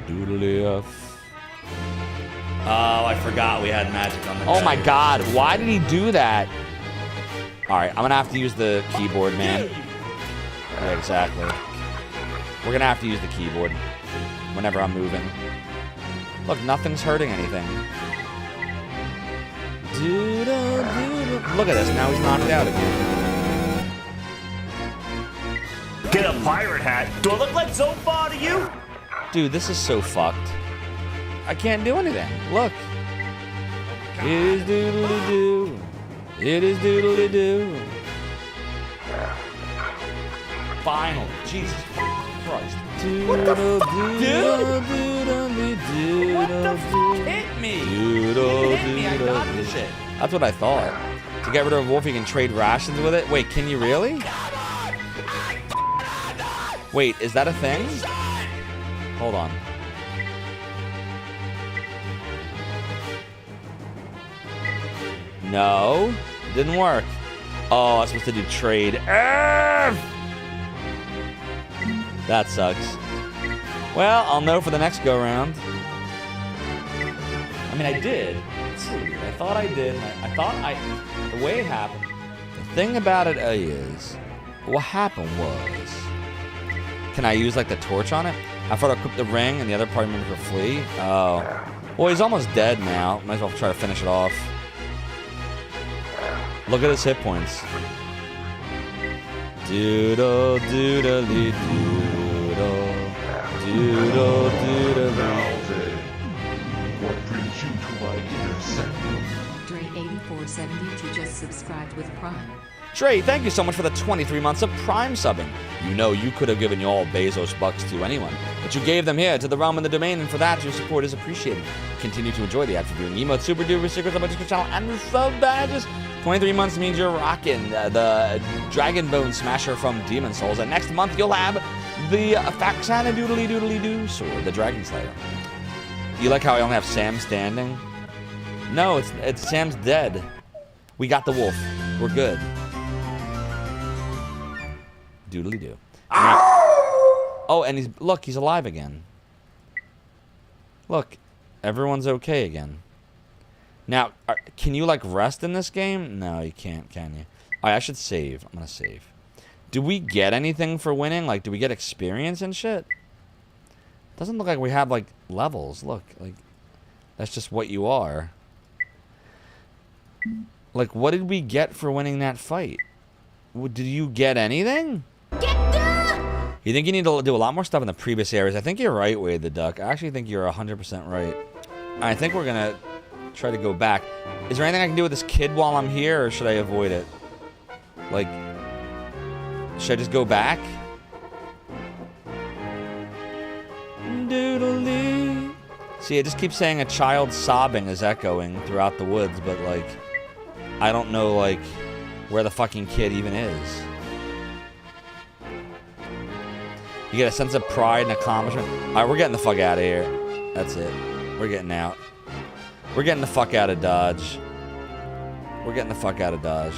Doodle F. Oh, I forgot we had magic on the Oh my god, why did he do that? Alright, I'm gonna have to use the keyboard, man. Yeah, exactly. We're gonna have to use the keyboard whenever I'm moving. Look, nothing's hurting anything. Doodle, doodle. Look at this, now he's knocked out again. Get a pirate hat. Do I look like Zophar to you? Dude, this is so fucked. I can't do anything. Look. It is doodly doo. It is doodly doo. Finally. Jesus Christ. What the fuck, dude? What the fuck hit me? You hit me. I got this shit. That's what I thought. To get rid of a wolf, you can trade rations with it? Wait, can you really? Wait, is that a thing? Hold on. No, didn't work. Oh, I was supposed to do trade. That sucks. Well, I'll know for the next go round. I mean, I did. It's so weird. I thought I did. The way it happened. The thing about it is, what happened was, can I use like the torch on it? I thought I equipped the ring and the other party member for flee. Oh, well, he's almost dead now. Might as well try to finish it off. Look at his hit points. Doodle doodly doodle. Doodle doodly. What brings you to my inner sanctum? Dre8472 just subscribed with Prime. Dre, thank you so much for the 23 months of Prime subbing. You know you could have given all Bezos bucks to anyone, but you gave them here to the realm and the domain, and for that your support is appreciated. Continue to enjoy the ad for viewing emotes, super duper secrets on my Discord channel, and the sub badges. 23 months means you're rocking the Dragon Bone Smasher from Demon Souls, and next month you'll have the Faxana Doodly Doodly Doo sword, the Dragon Slayer. You like how I only have Sam standing? No, it's Sam's dead. We got the wolf. We're good. Doodly doo. Oh, and he's alive again. Look, everyone's okay again. Now, can you like rest in this game? No, you can't, can you? All right, I should save. I'm gonna save. Do we get anything for winning? Like, do we get experience and shit? Doesn't look like we have like levels. Look, like that's just what you are. Like, what did we get for winning that fight? Did you get anything? You think you need to do a lot more stuff in the previous areas? I think you're right, Wade the Duck. I actually think you're 100% right. I think we're gonna try to go back. Is there anything I can do with this kid while I'm here, or should I avoid it? Like, should I just go back? Doodle-dee. See, it just keeps saying a child sobbing is echoing throughout the woods, but like, I don't know like where the fucking kid even is. You get a sense of pride and accomplishment. All right, we're getting the fuck out of here. That's it. We're getting out. We're getting the fuck out of Dodge. We're getting the fuck out of Dodge.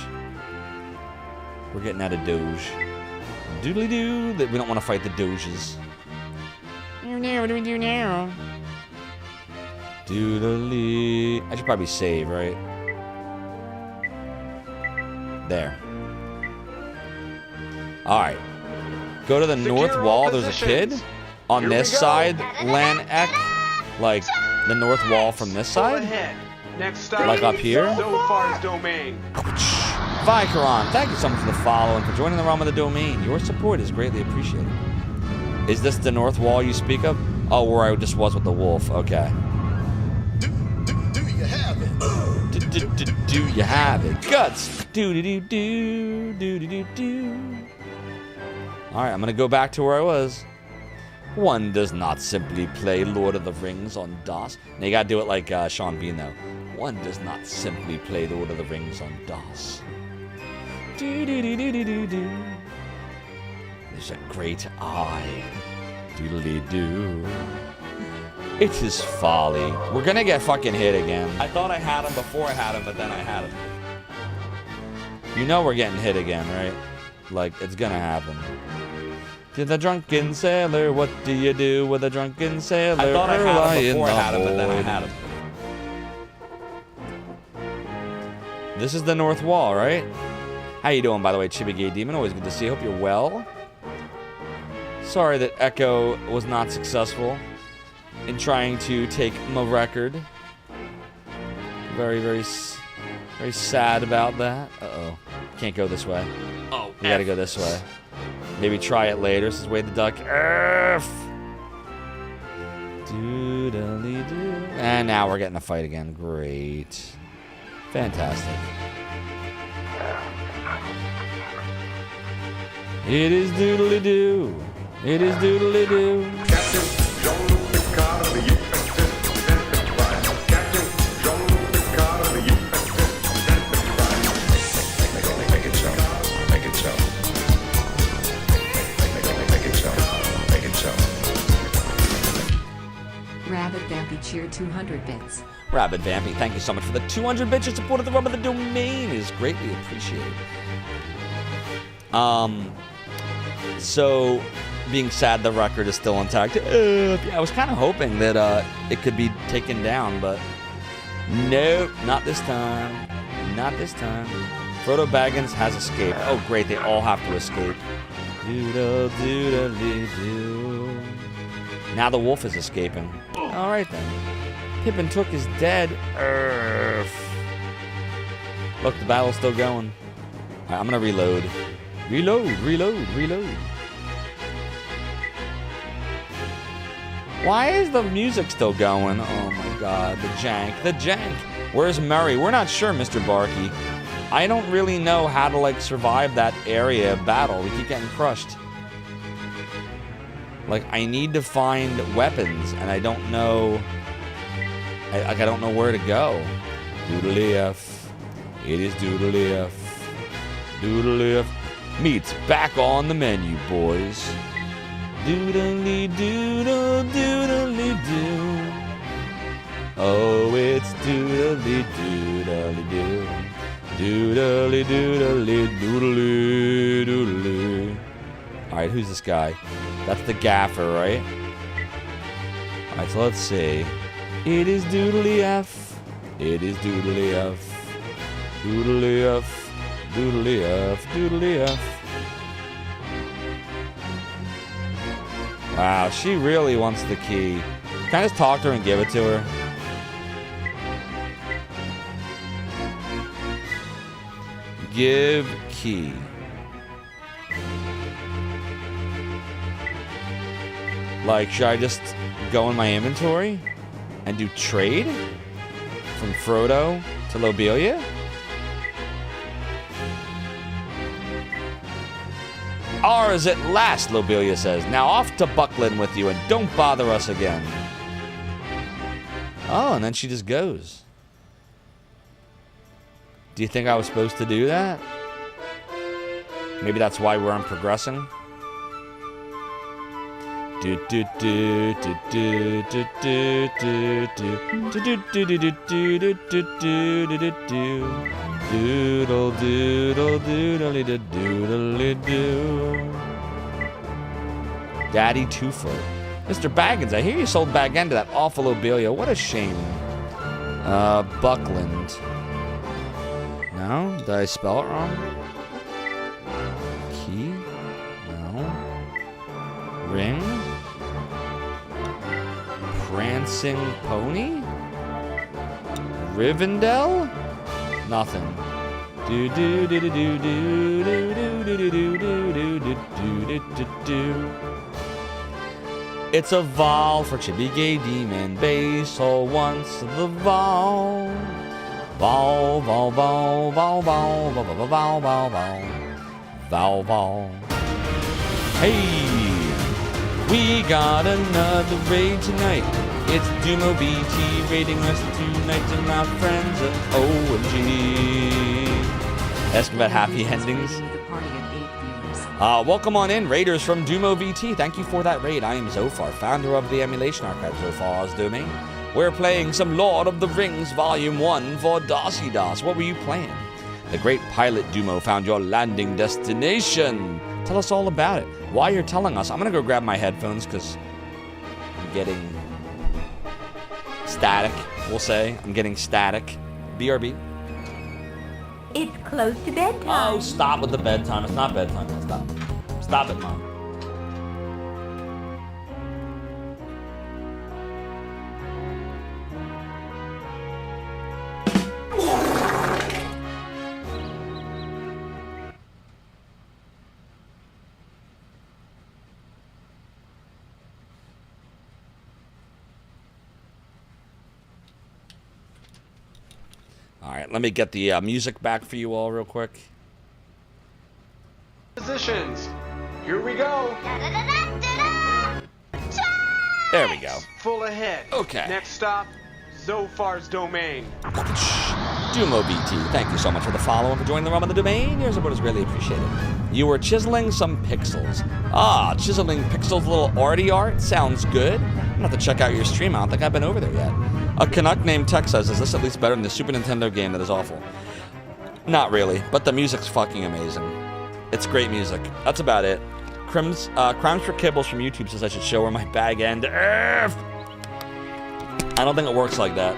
We're getting out of Doge. Doodly-doo. We don't want to fight the Doges. Doodly. I should probably save, right? There. Alright. Go to the north wall. There's a kid. On this side, Len Ek. Like, the north wall from this side? Next stop, like up here? Zofar's domain. Vikaron, thank you so much for the follow and for joining the realm of the domain. Your support is greatly appreciated. Is this the north wall you speak of? Oh, where I just was with the wolf. Okay. Do you have it? Do you have it? Guts. Do. Alright, I'm gonna go back to where I was. One does not simply play Lord of the Rings on DOS. Now you gotta do it like Sean Bean though. One does not simply play Lord of the Rings on DOS. Do. There's a great eye. Doodly-doo. It is folly. We're gonna get fucking hit again. I thought I had him before I had him, but then I had him. You know we're getting hit again, right? Like, it's gonna happen. To the drunken sailor, what do you do with a drunken sailor? I thought I had him before I had him, but then I had him. This is the north wall, right? How you doing, by the way, Chibi Gay Demon? Always good to see you. Hope you're well. Sorry that Echo was not successful in trying to take my record. Very, very sad about that. Uh-oh. Can't go this way. Oh, we gotta go this way. Maybe try it later. This is Wade the Duck. And now we're getting a fight again. Great. Fantastic. It is doodly-doo. It is doodly-doo. Captain Jean-Luc Picard of the USS Enterprise. Captain Jean-Luc Picard of the USS Enterprise. Make it so. Make it so. Make it so. Make it so. Rabbit Vampy cheer 200 bits. Rabbit Vampy, thank you so much for the 200 bits. Your support of the realm of the domain is greatly appreciated. So, being sad the record is still intact. Yeah, I was kind of hoping that it could be taken down, but nope, not this time. Not this time. Frodo Baggins has escaped. Oh, great, they all have to escape. Doodle-doodle-doo. Now the wolf is escaping. All right, then. Pippin Took is dead. Look, the battle's still going. All right, I'm going to reload. Reload. Why is the music still going? Oh my god, the jank. Where's Murray? We're not sure, Mr. Barkey. I don't really know how to, like, survive that area of battle. We keep getting crushed. Like, I need to find weapons, and I don't know... I don't know where to go. Doodly F. It is Doodly F. Doodly F. Meat's back on the menu, boys. Doodly doodle doodly doo. Oh, it's doodly doodly doo. Doodly doodly doodly doodly. All Alright, who's this guy? That's the gaffer, right? Alright, so let's see. It is Doodly F. It is Doodly F. Doodly F. Doodly F. Doodly F. Wow, she really wants the key. Can I just talk to her and give it to her? Give key. Like, should I just go in my inventory and do trade from Frodo to Lobelia? Ours at last, Lobelia says. Now off to Buckland with you and don't bother us again. Oh, and then she just goes. Do you think I was supposed to do that? Maybe that's why we aren't progressing. Do do do do do do do do do do do do do do do do do doodle doodle doodly doodly doo. Daddy Two-Foot. Mr. Baggins, I hear you sold Bag End to that awful Lobelia. What a shame. Buckland. No? Did I spell it wrong? Key? No. Ring? Prancing Pony? Rivendell? Nothing. Do do do do do do do do do do do do do do do. It's a Vol for Chibi Gay Demon Base, so once the Vol. Vol, Vol, Vol, Vol, Vol, Vol, Vol, Vol, Vol, Vol, Vol, Vol. Hey, we got another raid tonight. It's Dumo BT raiding us tonight to my friends at OMG. Asking about happy endings. Welcome on in, raiders from Dumo VT. Thank you for that raid. I am Zophar, founder of the Emulation Archive, Zophar's Domain. We're playing some Lord of the Rings Volume 1 for Dossie Dos. What were you playing? The great pilot Dumo found your landing destination. Tell us all about it. While you're telling us, I'm going to go grab my headphones because I'm getting static, we'll say. I'm getting static. BRB. It's close to bedtime. Oh, stop with the bedtime. It's not bedtime. Stop. Stop it, Mom. All right, let me get the music back for you all real quick. Positions. Here we go. There we go. Full ahead. Okay. Next stop, Zophar's Domain. Dumo BT, thank you so much for the follow and for joining the realm of the domain. Your support is really appreciated. You were chiseling some pixels. Ah, chiseling pixels, a little arty art. Sounds good. I'm gonna have to check out your stream. I don't think I've been over there yet. A Canuck named Tech says, is this at least better than the Super Nintendo game that is awful? Not really, but the music's fucking amazing. It's great music. That's about it. Crimes for Kibbles from YouTube says I should show her my bag end. I don't think it works like that.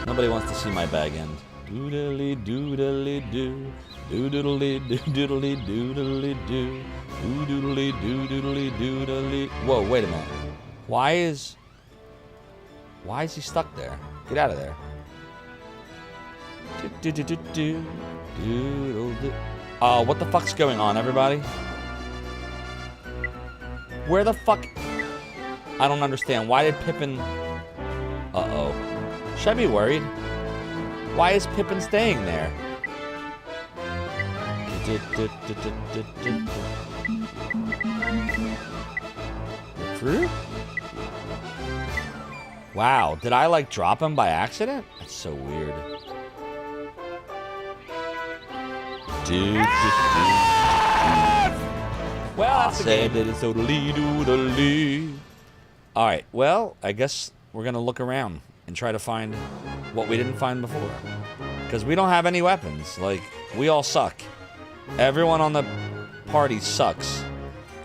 Nobody wants to see my bag end. Doodly doodly doo. Doodly doodly doodly doo. Doodly doodly doodly. Whoa, wait a minute. Why is he stuck there? Get out of there. What the fuck's going on, everybody? Where the fuck? I don't understand. Why did Pippin... Uh-oh. Should I be worried? Why is Pippin staying there? Recruit? Wow, did I like drop him by accident? That's so weird. Well, that's the game. It's totally doodly. All right, well, I guess we're gonna look around and try to find what we didn't find before. Because we don't have any weapons. Like, we all suck. Everyone on the party sucks.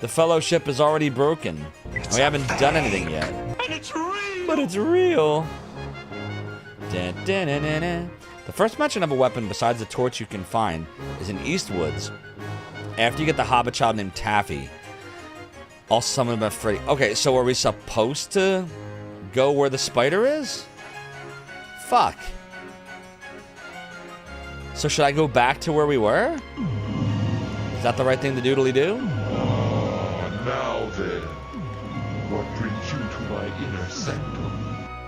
The fellowship is already broken. We haven't done anything yet. And it's real. But it's real. Dun, dun, dun, dun, dun. The first mention of a weapon besides the torch you can find is in Eastwoods. After you get the hobbit child named Taffy. Also summoned by Freddy. Okay, so are we supposed to go where the spider is? Fuck. So should I go back to where we were? Is that the right thing to doodly-do? Now then, what brings you to my inner sanctum?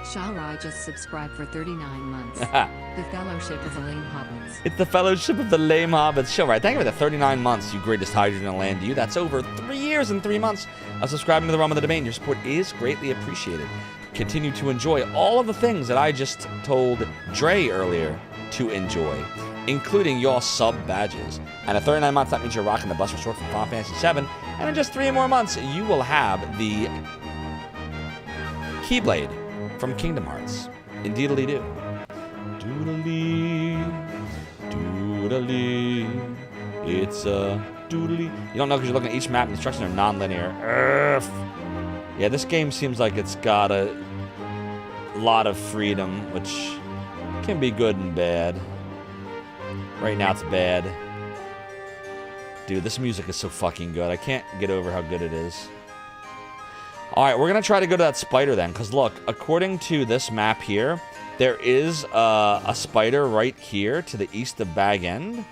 Shallrai just subscribed for 39 months. The Fellowship of the Lame Hobbits. It's the Fellowship of the Lame Hobbits. Show, right? Thank you for the 39 months, you greatest hydrogen in the land. You. That's over 3 years and 3 months of subscribing to the Realm of the Domain. Your support is greatly appreciated. Continue to enjoy all of the things that I just told Dre earlier to enjoy, including your sub badges. And at 39 months, that means you're rocking the Buster Sword from Final Fantasy VII. And in just 3 more months, you will have the Keyblade from Kingdom Hearts. Indeedly-do. Doodly, doodly, it's a doodly. You don't know because you're looking at each map. The instructions are non-linear. Yeah, this game seems like it's got a lot of freedom, which can be good and bad. Right now it's bad. Dude, this music is so fucking good. I can't get over how good it is. Alright, we're going to try to go to that spider then. Because look, according to this map here, there is a spider right here to the east of Bag End.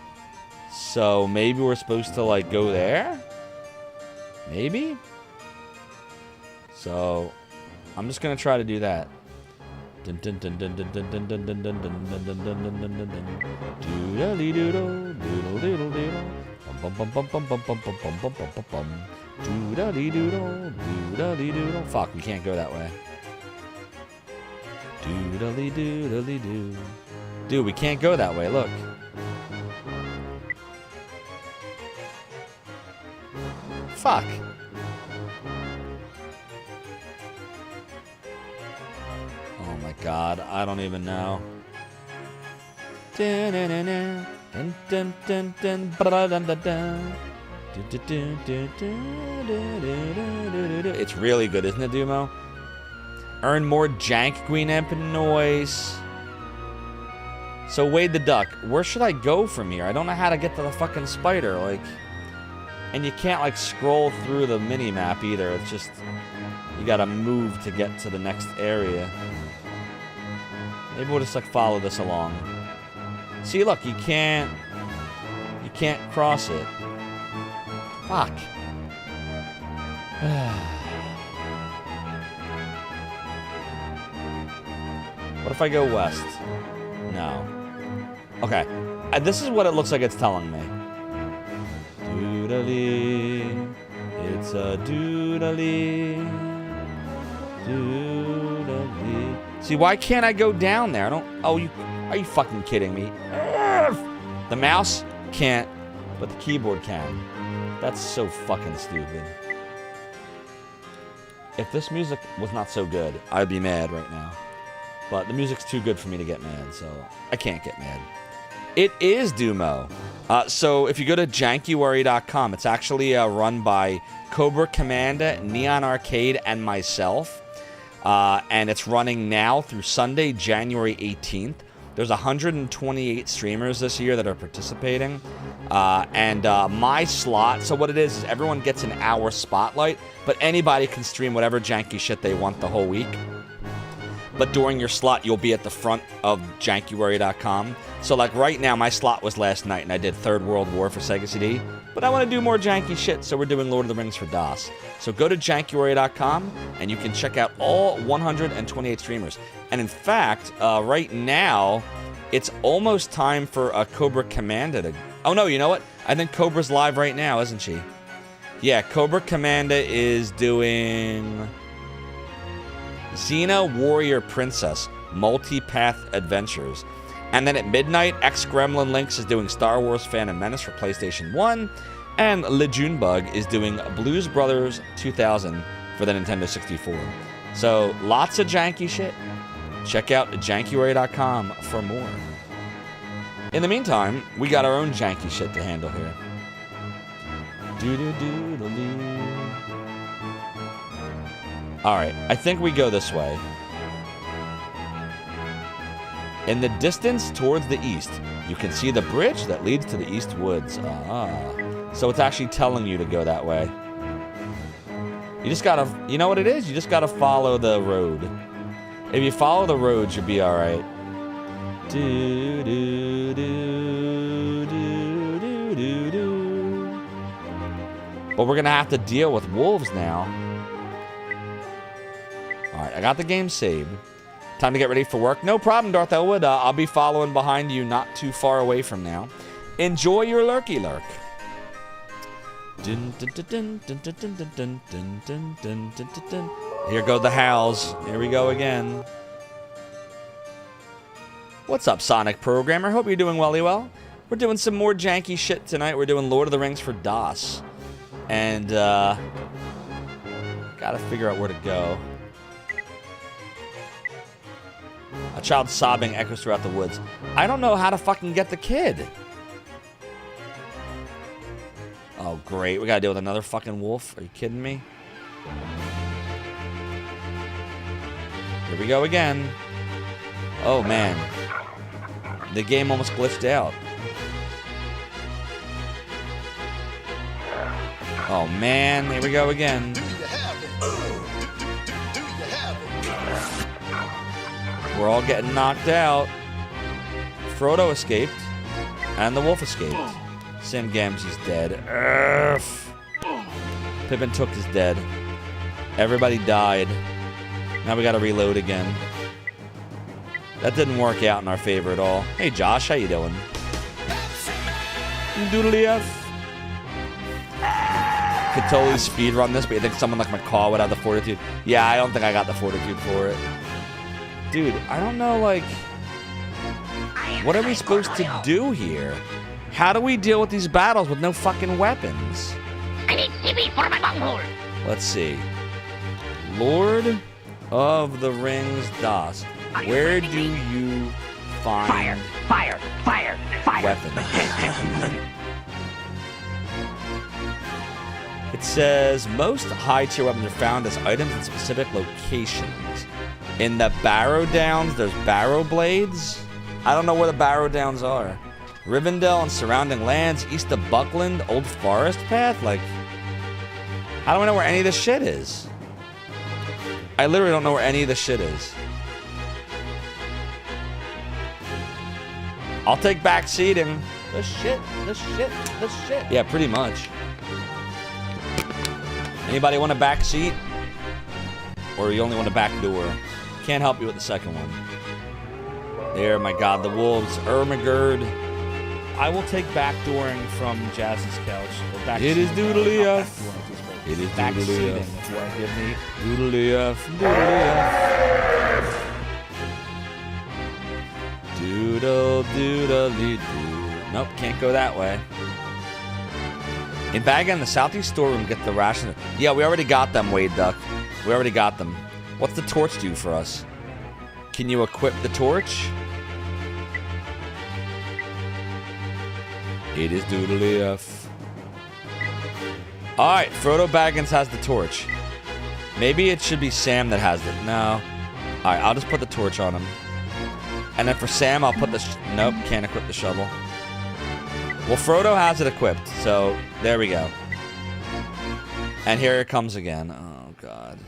So maybe we're supposed to, like, go there? Maybe? So, I'm just going to try to do that. Doodle-dee-doodle, doodle-doodle-doodle. Doodle-dee-doodle, doodle-dee-doodle. Fuck, we can't go that way. Doodle-dee-doodle-dee-doo. Dude, we can't go that way, look. Fuck. Oh my god, I don't even know. It's really good, isn't it, Dumo? Earn more jank green amp noise. So Wade the Duck, where should I go from here? I don't know how to get to the fucking spider, like. And you can't like scroll through the mini map either. It's just you gotta move to get to the next area. Maybe we'll just like follow this along. See, look, you can't cross it. Fuck. What if I go west? No. Okay. This is what it looks like it's telling me. Doodly. It's a doodly. Doodly. See, why can't I go down there? I don't. Oh, are you fucking kidding me? The mouse can't, but the keyboard can. That's so fucking stupid. If this music was not so good, I'd be mad right now. But the music's too good for me to get mad, so I can't get mad. It is Dumo. So if you go to Jankuary.com, it's actually run by Cobra Commander, Neon Arcade, and myself. And it's running now through Sunday, January 18th. There's 128 streamers this year that are participating. And my slot, so what it is everyone gets an hour spotlight, but anybody can stream whatever janky shit they want the whole week. But during your slot, you'll be at the front of Jankuary.com. So like right now, my slot was last night, and I did Third World War for Sega CD. But I want to do more janky shit, so we're doing Lord of the Rings for DOS. So go to Jankuary.com, and you can check out all 128 streamers. And in fact, right now, it's almost time for a Cobra Commander to... Oh no, you know what? I think Cobra's live right now, isn't she? Yeah, Cobra Commander is doing... Xena Warrior Princess, Multi-Path Adventures. And then at midnight, X-Gremlin Lynx is doing Star Wars Phantom Menace for PlayStation 1. And Lejunebug is doing Blues Brothers 2000 for the Nintendo 64. So, lots of janky shit. Check out Jankuary.com for more. In the meantime, we got our own janky shit to handle here. Doo-doo-doo-doo-doo. Alright, I think we go this way. In the distance towards the east, you can see the bridge that leads to the east woods. So it's actually telling you to go that way. You just gotta, you know what it is? You just gotta follow the road. If you follow the road, you'll be alright. But we're gonna have to deal with wolves now. Alright, I got the game saved. Time to get ready for work. No problem, Darth Elwood. I'll be following behind you not too far away from now. Enjoy your lurky lurk. Here go the howls. Here we go again. What's up, Sonic Programmer? Hope you're doing well. We're doing some more janky shit tonight. We're doing Lord of the Rings for DOS. And, gotta figure out where to go. A child sobbing echoes throughout the woods. I don't know how to fucking get the kid. Oh, great. We gotta deal with another fucking wolf. Are you kidding me? Here we go again. Oh, man. The game almost glitched out. Oh, man. Here we go again. We're all getting knocked out. Frodo escaped. And the wolf escaped. Sam Gamgee's dead. Pippin took his dead. Everybody died. Now we gotta reload again. That didn't work out in our favor at all. Hey Josh, how you doing? Doodly F. Could totally speedrun this, but you think someone like McCall would have the fortitude? Yeah, I don't think I got the fortitude for it. Dude, I don't know, like... What are we supposed to do here? How do we deal with these battles with no fucking weapons? I need TV for my bunghole. Let's see. Lord of the Rings DOS. Where do you find fire weapons? It says most high-tier weapons are found as items in specific locations. In the Barrow Downs, there's Barrow Blades. I don't know where the Barrow Downs are. Rivendell and surrounding lands, east of Buckland, Old Forest Path? Like, how do I know where any of this shit is? I literally don't know where any of this shit is. I'll take back seating. The shit. Yeah, pretty much. Anybody want a back seat? Or you only want a back door? Can't help you with the second one. There, my god, the wolves. Ermagerd. I will take backdooring from Jazz's couch. It is doodly F. It is back doodly seating, F. if you want to give me. Doodly F. Doodly F. Doodle doodly doo. Nope, can't go that way. In Baga in the southeast storeroom, get the ration. Yeah, we already got them, Wade Duck. We already got them. What's the torch do for us? Can you equip the torch? It is doodly F. Alright, Frodo Baggins has the torch. Maybe it should be Sam that has it. No. Alright, I'll just put the torch on him. And then for Sam, I'll put the... Nope, can't equip the shovel. Well, Frodo has it equipped, so there we go. And here it comes again. Oh, God.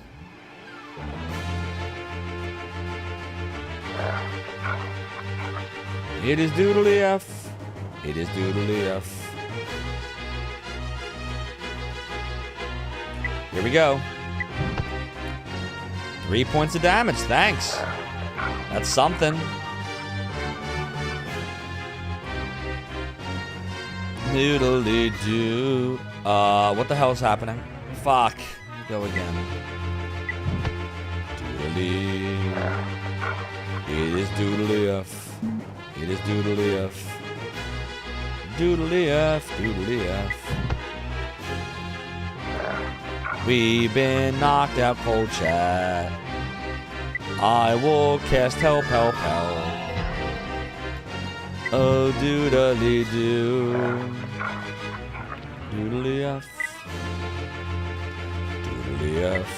It is doodly F. It is doodly F. Here we go. 3 points of damage. Thanks. That's something. Doodly doo. What the hell is happening? Fuck. Go again. Doodly. It is doodly F. It is doodly F. Doodly F. Doodly F. We've been knocked out, cold chat. I will cast help, help, help. Oh, doodly doo. Doodly F. Doodly F.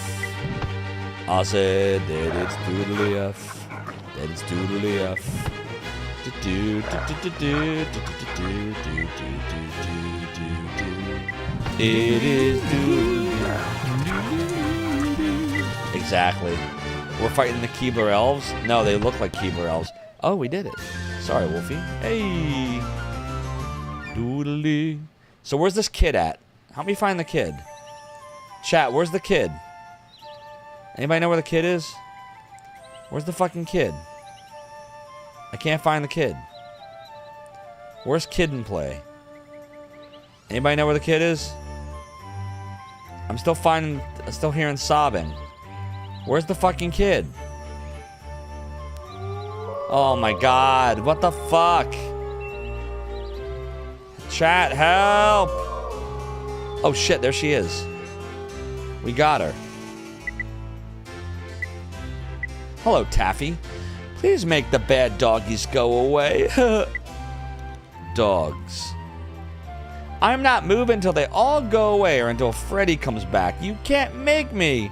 I said that it's doodly F. That it's doodly F. It is doodly. Exactly. We're fighting the Keebler elves? No, they look like Keebler elves. Oh, we did it. Sorry, Wolfie. Hey. Doodly. So where's this kid at? Help me find the kid. Chat, where's the kid? Anybody know where the kid is? Where's the fucking kid? I can't find the kid. Where's Kid and Play? Anybody know where the kid is? I'm still hearing sobbing. Where's the fucking kid? Oh my god, what the fuck? Chat, help! Oh shit, there she is. We got her. Hello, Taffy. Please make the bad doggies go away. Dogs. I'm not moving until they all go away or until Freddy comes back. You can't make me.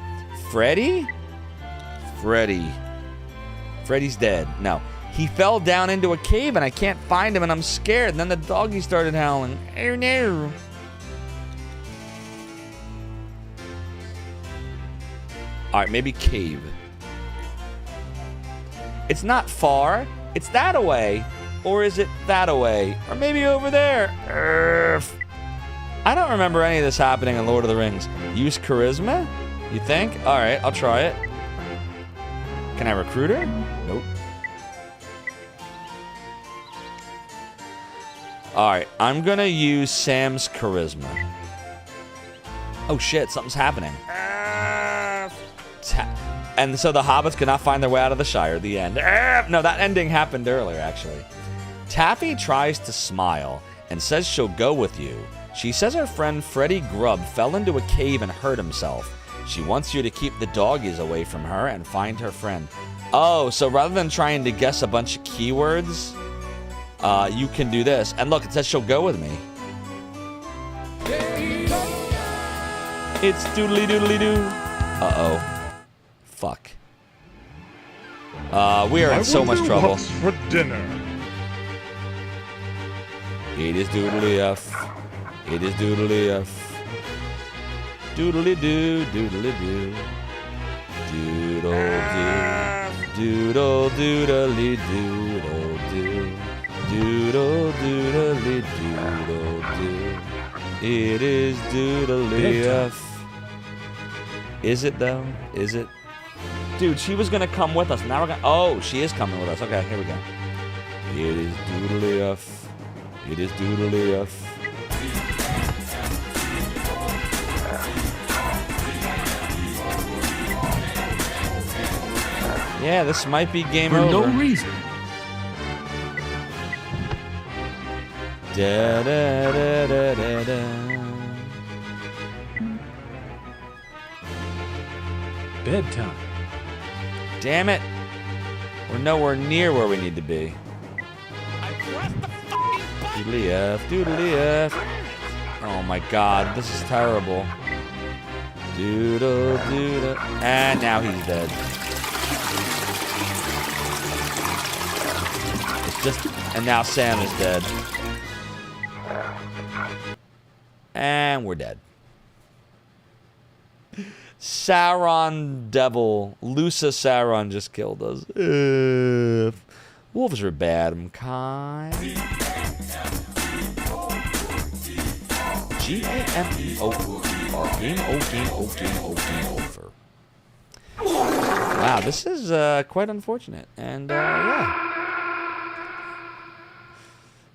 Freddy? Freddy. Freddy's dead. No. He fell down into a cave and I can't find him and I'm scared. And then the doggy started howling. Oh no. Alright, maybe cave. It's not far. It's that away. Or is it that away? Or maybe over there. I don't remember any of this happening in Lord of the Rings. Use charisma? You think? Alright, I'll try it. Can I recruit her? Nope. Alright, I'm gonna use Sam's charisma. Oh shit, something's happening. And so the hobbits could not find their way out of the Shire. The end. No, that ending happened earlier, actually. Taffy tries to smile and says she'll go with you. She says her friend Freddy Grubb fell into a cave and hurt himself. She wants you to keep the doggies away from her and find her friend. Oh, so rather than trying to guess a bunch of keywords, you can do this. And look, it says she'll go with me. It's doodly doodly doo. Uh-oh. Fuck. We are in so much trouble. What's for dinner? It is doodly F. It is doodly F. Doodly doo, doodly doo. Doodle doo. Doodle doodly doodle doo. Doodle doodly doodle doo. It is doodly F. Is it though? Is it? Dude, she was gonna come with us. Now we're gonna. Oh, she is coming with us. Okay, here we go. It is doodly F. It is doodly F. Yeah, this might be game over. For no reason. Da da da da da da. Bedtime. Damn it. We're nowhere near where we need to be. Doodly F, doodly F. Oh my god, this is terrible. Doodle doodle. And now he's dead. It's just. And now Sam is dead. And we're dead. Sauron Devil. Lusa Sauron just killed us. Wolves are bad, I'm kind. G-A-M-E-O-V-E-R. Game over. Wow, this is quite unfortunate. And, yeah.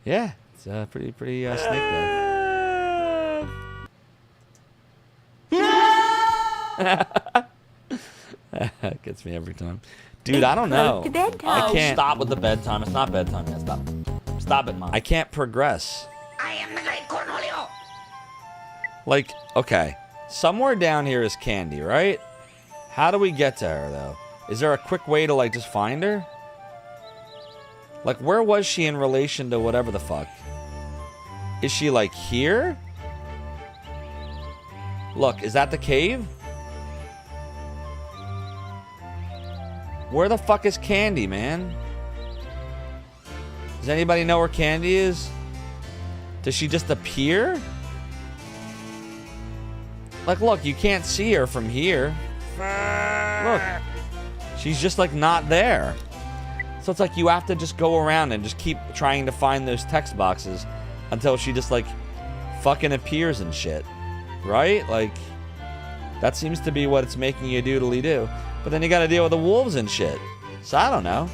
Yeah, it's pretty snake death. Gets me every time. Dude, I don't know. I can't. Stop with the bedtime. It's not bedtime yet. Stop. Stop it, Mom. I can't progress. I am the great Cornholio. Like, okay. Somewhere down here is Candy, right? How do we get to her, though? Is there a quick way to, like, just find her? Like, where was she in relation to whatever the fuck? Is she, like, here? Look, is that the cave? Where the fuck is Candy, man? Does anybody know where Candy is? Does she just appear? Like, look, you can't see her from here. Look. She's just, like, not there. So it's like you have to just go around and just keep trying to find those text boxes until she just, like, fucking appears and shit. Right? Like, that seems to be what it's making you doodly-do. But then you gotta deal with the wolves and shit. So I don't know.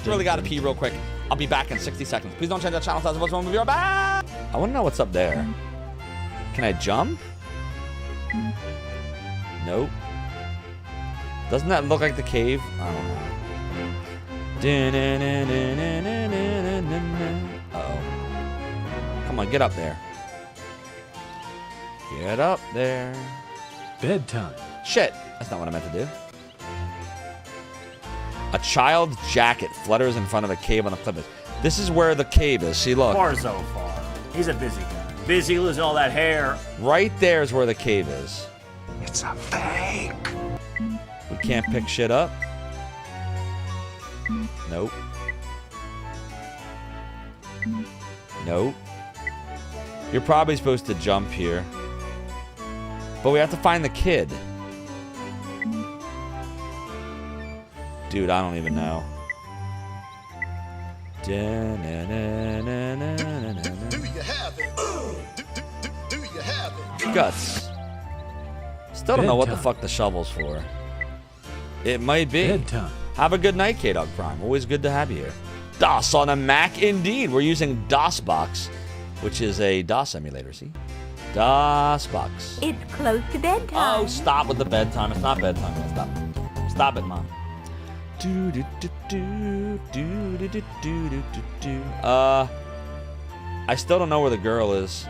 Really gotta pee real quick. I'll be back in 60 seconds. Please don't change that channel. We'll be right back. I wanna know what's up there. Can I jump? Nope. Doesn't that look like the cave? I don't know. Uh-oh. Come on, get up there. Get up there. Bedtime. Shit. That's not what I meant to do. A child's jacket flutters in front of a cave on the cliff. This is where the cave is. See, look. Far so far. He's a busy guy. Busy losing all that hair. Right there is where the cave is. It's a fake. We can't pick shit up. Nope. Nope. You're probably supposed to jump here. But we have to find the kid. Dude, I don't even know. Do you have it? Do you have it? Guts. Still don't know what the fuck the shovel's for. It might be. Bedtime. Have a good night, K-Dog Prime. Always good to have you here. DOS on a Mac, indeed. We're using DOSBox, which is a DOS emulator, see? DOSBox. It's close to bedtime. Oh, stop with the bedtime. It's not bedtime. Stop. Stop it, Mom. I still don't know where the girl is.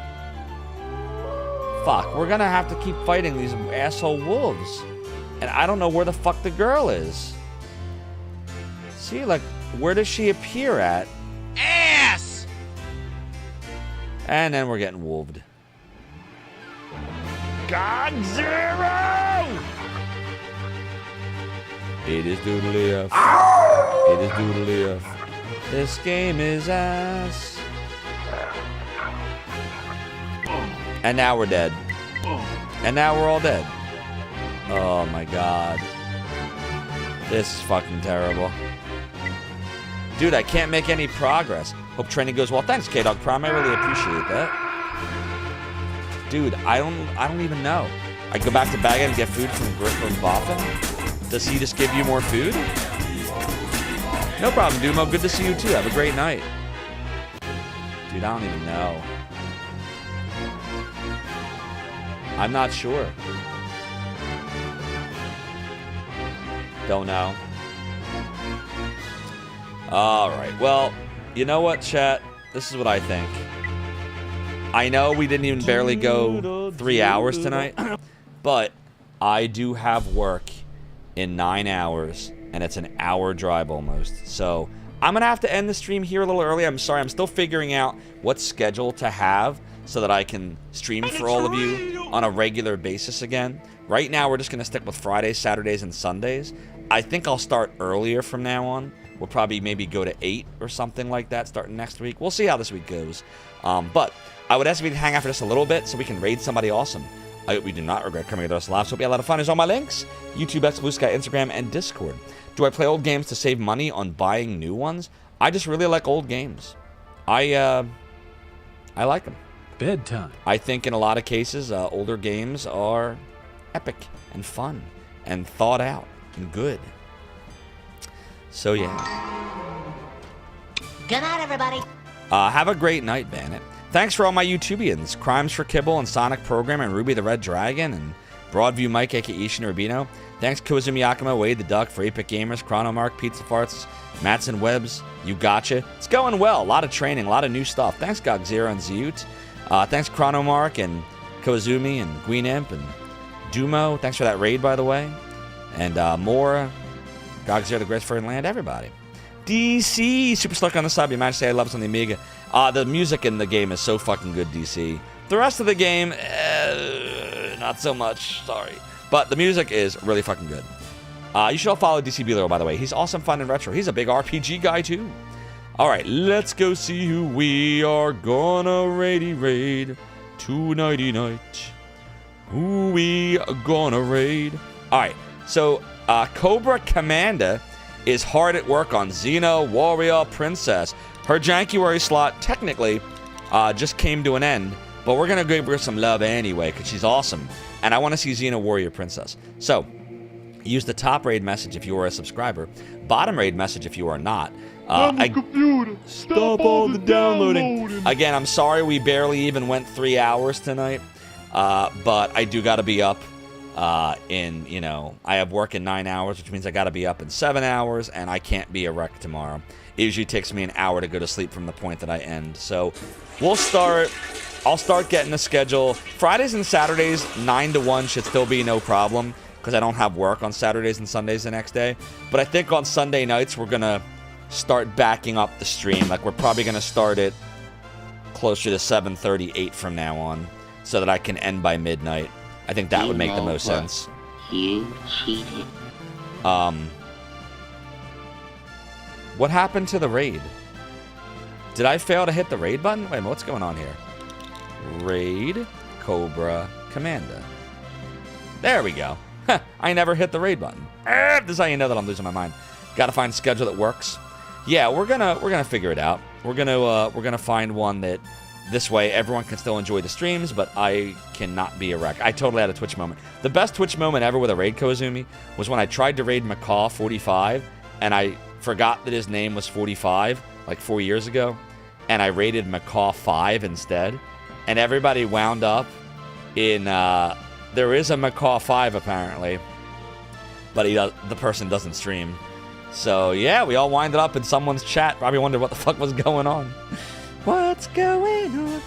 Fuck, we're gonna have to keep fighting these asshole wolves. And I don't know where the fuck the girl is. See, like, where does she appear at? Ass! And then we're getting wolved. God Zero! It is doodly F. It is doodly F. This game is ass. And now we're dead. And now we're all dead. Oh my god. This is fucking terrible. Dude, I can't make any progress. Hope training goes well. Thanks, K-Dog Prime. I really appreciate that. Dude, I don't even know. I go back to Baghead and get food from Griffin Boffin? Does he just give you more food? No problem, Dumo. Good to see you too. Have a great night. Dude, I don't even know. I'm not sure. Don't know. Alright, well, you know what, chat? This is what I think. I know we didn't even barely go 3 hours tonight, but I do have work in 9 hours, and it's an hour drive almost. So I'm going to have to end the stream here a little early. I'm sorry, I'm still figuring out what schedule to have so that I can stream for all of you on a regular basis again. Right now, we're just going to stick with Fridays, Saturdays, and Sundays. I think I'll start earlier from now on. We'll probably maybe go to 8 or something like that starting next week. We'll see how this week goes. But I would ask you to hang out for just a little bit so we can raid somebody awesome. I hope you do not regret coming to us live. So it'll be a lot of fun. Here's all my links. YouTube, X, Blue Sky, Instagram, and Discord. Do I play old games to save money on buying new ones? I just really like old games. I like them. Bedtime. I think in a lot of cases, older games are epic and fun and thought out and good. So yeah. Good night, everybody. Have a great night, Bandit. Thanks for all my YouTubians. Crimes for Kibble and Sonic Program and Ruby the Red Dragon and Broadview Mike, aka Ishin Rubino. Thanks Kozumi Yakima, Wade the Duck, for Apic Gamers, Chronomark, Pizza Farts, Matson Webbs, You Gotcha. It's going well. A lot of training, a lot of new stuff. Thanks Gogzero and Zute. Thanks Chronomark and Kozumi and Gween Imp and Dumo. Thanks for that raid, by the way. And more. Gogzero, the Greatest Fur in Land, everybody. DC, super stuck on the sub. You might say I love us on the Amiga. The music in the game is so fucking good, DC. The rest of the game, not so much. Sorry. But the music is really fucking good. You should all follow DC Below, by the way. He's awesome, fun, and retro. He's a big RPG guy, too. All right, let's go see who we are gonna raid tonighty night. Who we gonna raid? All right, so Cobra Commander is hard at work on Xena Warrior Princess. Her Jankuary slot technically just came to an end, but we're gonna give her some love anyway because she's awesome, and I want to see Xena Warrior Princess. So use the top raid message if you are a subscriber, bottom raid message if you are not. Computer. Stop all the downloading. Again, I'm sorry we barely even went 3 hours tonight, but I do got to be up in, you know, I have work in 9 hours, which means I got to be up in 7 hours, and I can't be a wreck tomorrow. It usually takes me an hour to go to sleep from the point that I end. So I'll start getting the schedule. Fridays and Saturdays, 9 to 1 should still be no problem because I don't have work on Saturdays and Sundays the next day. But I think on Sunday nights, we're going to start backing up the stream. Like, we're probably going to start it closer to 7:30, 8 from now on so that I can end by midnight. I think that would make the most sense. You cheated. What happened to the raid? Did I fail to hit the raid button? Wait a minute, what's going on here? Raid Cobra Commander. There we go. I never hit the raid button. This is how you know that I'm losing my mind. Got to find a schedule that works. Yeah, we're gonna figure it out. We're gonna find one that this way everyone can still enjoy the streams, but I cannot be a wreck. I totally had a Twitch moment. The best Twitch moment ever with a raid, Kozumi, was when I tried to raid Macaw 45, and I forgot that his name was 45, like 4 years ago, and I raided Macaw 5 instead, and everybody wound up in, there is a Macaw 5 apparently, but the person doesn't stream. So yeah, we all winded up in someone's chat, probably wondered what the fuck was going on. What's going on?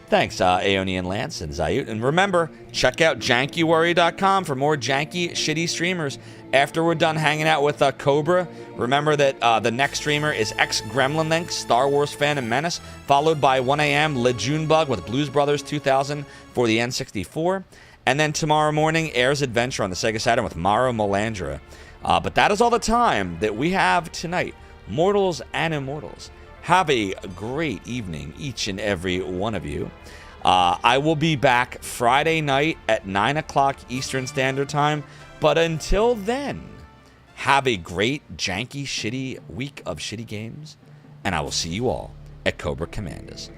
Thanks, Aeonian Lance and Zayut. And remember, check out Jankuary.com for more janky, shitty streamers. After we're done hanging out with Cobra, remember that the next streamer is X-Gremlin Link, Star Wars fan and menace, followed by 1 a.m. Lejunebug with Blues Brothers 2000 for the N64. And then tomorrow morning, Air's Adventure on the Sega Saturn with Maro Melandra. But that is all the time that we have tonight. Mortals and Immortals, have a great evening, each and every one of you. I will be back Friday night at 9 o'clock Eastern Standard Time. But until then, have a great, janky, shitty week of shitty games. And I will see you all at Cobra Commanders.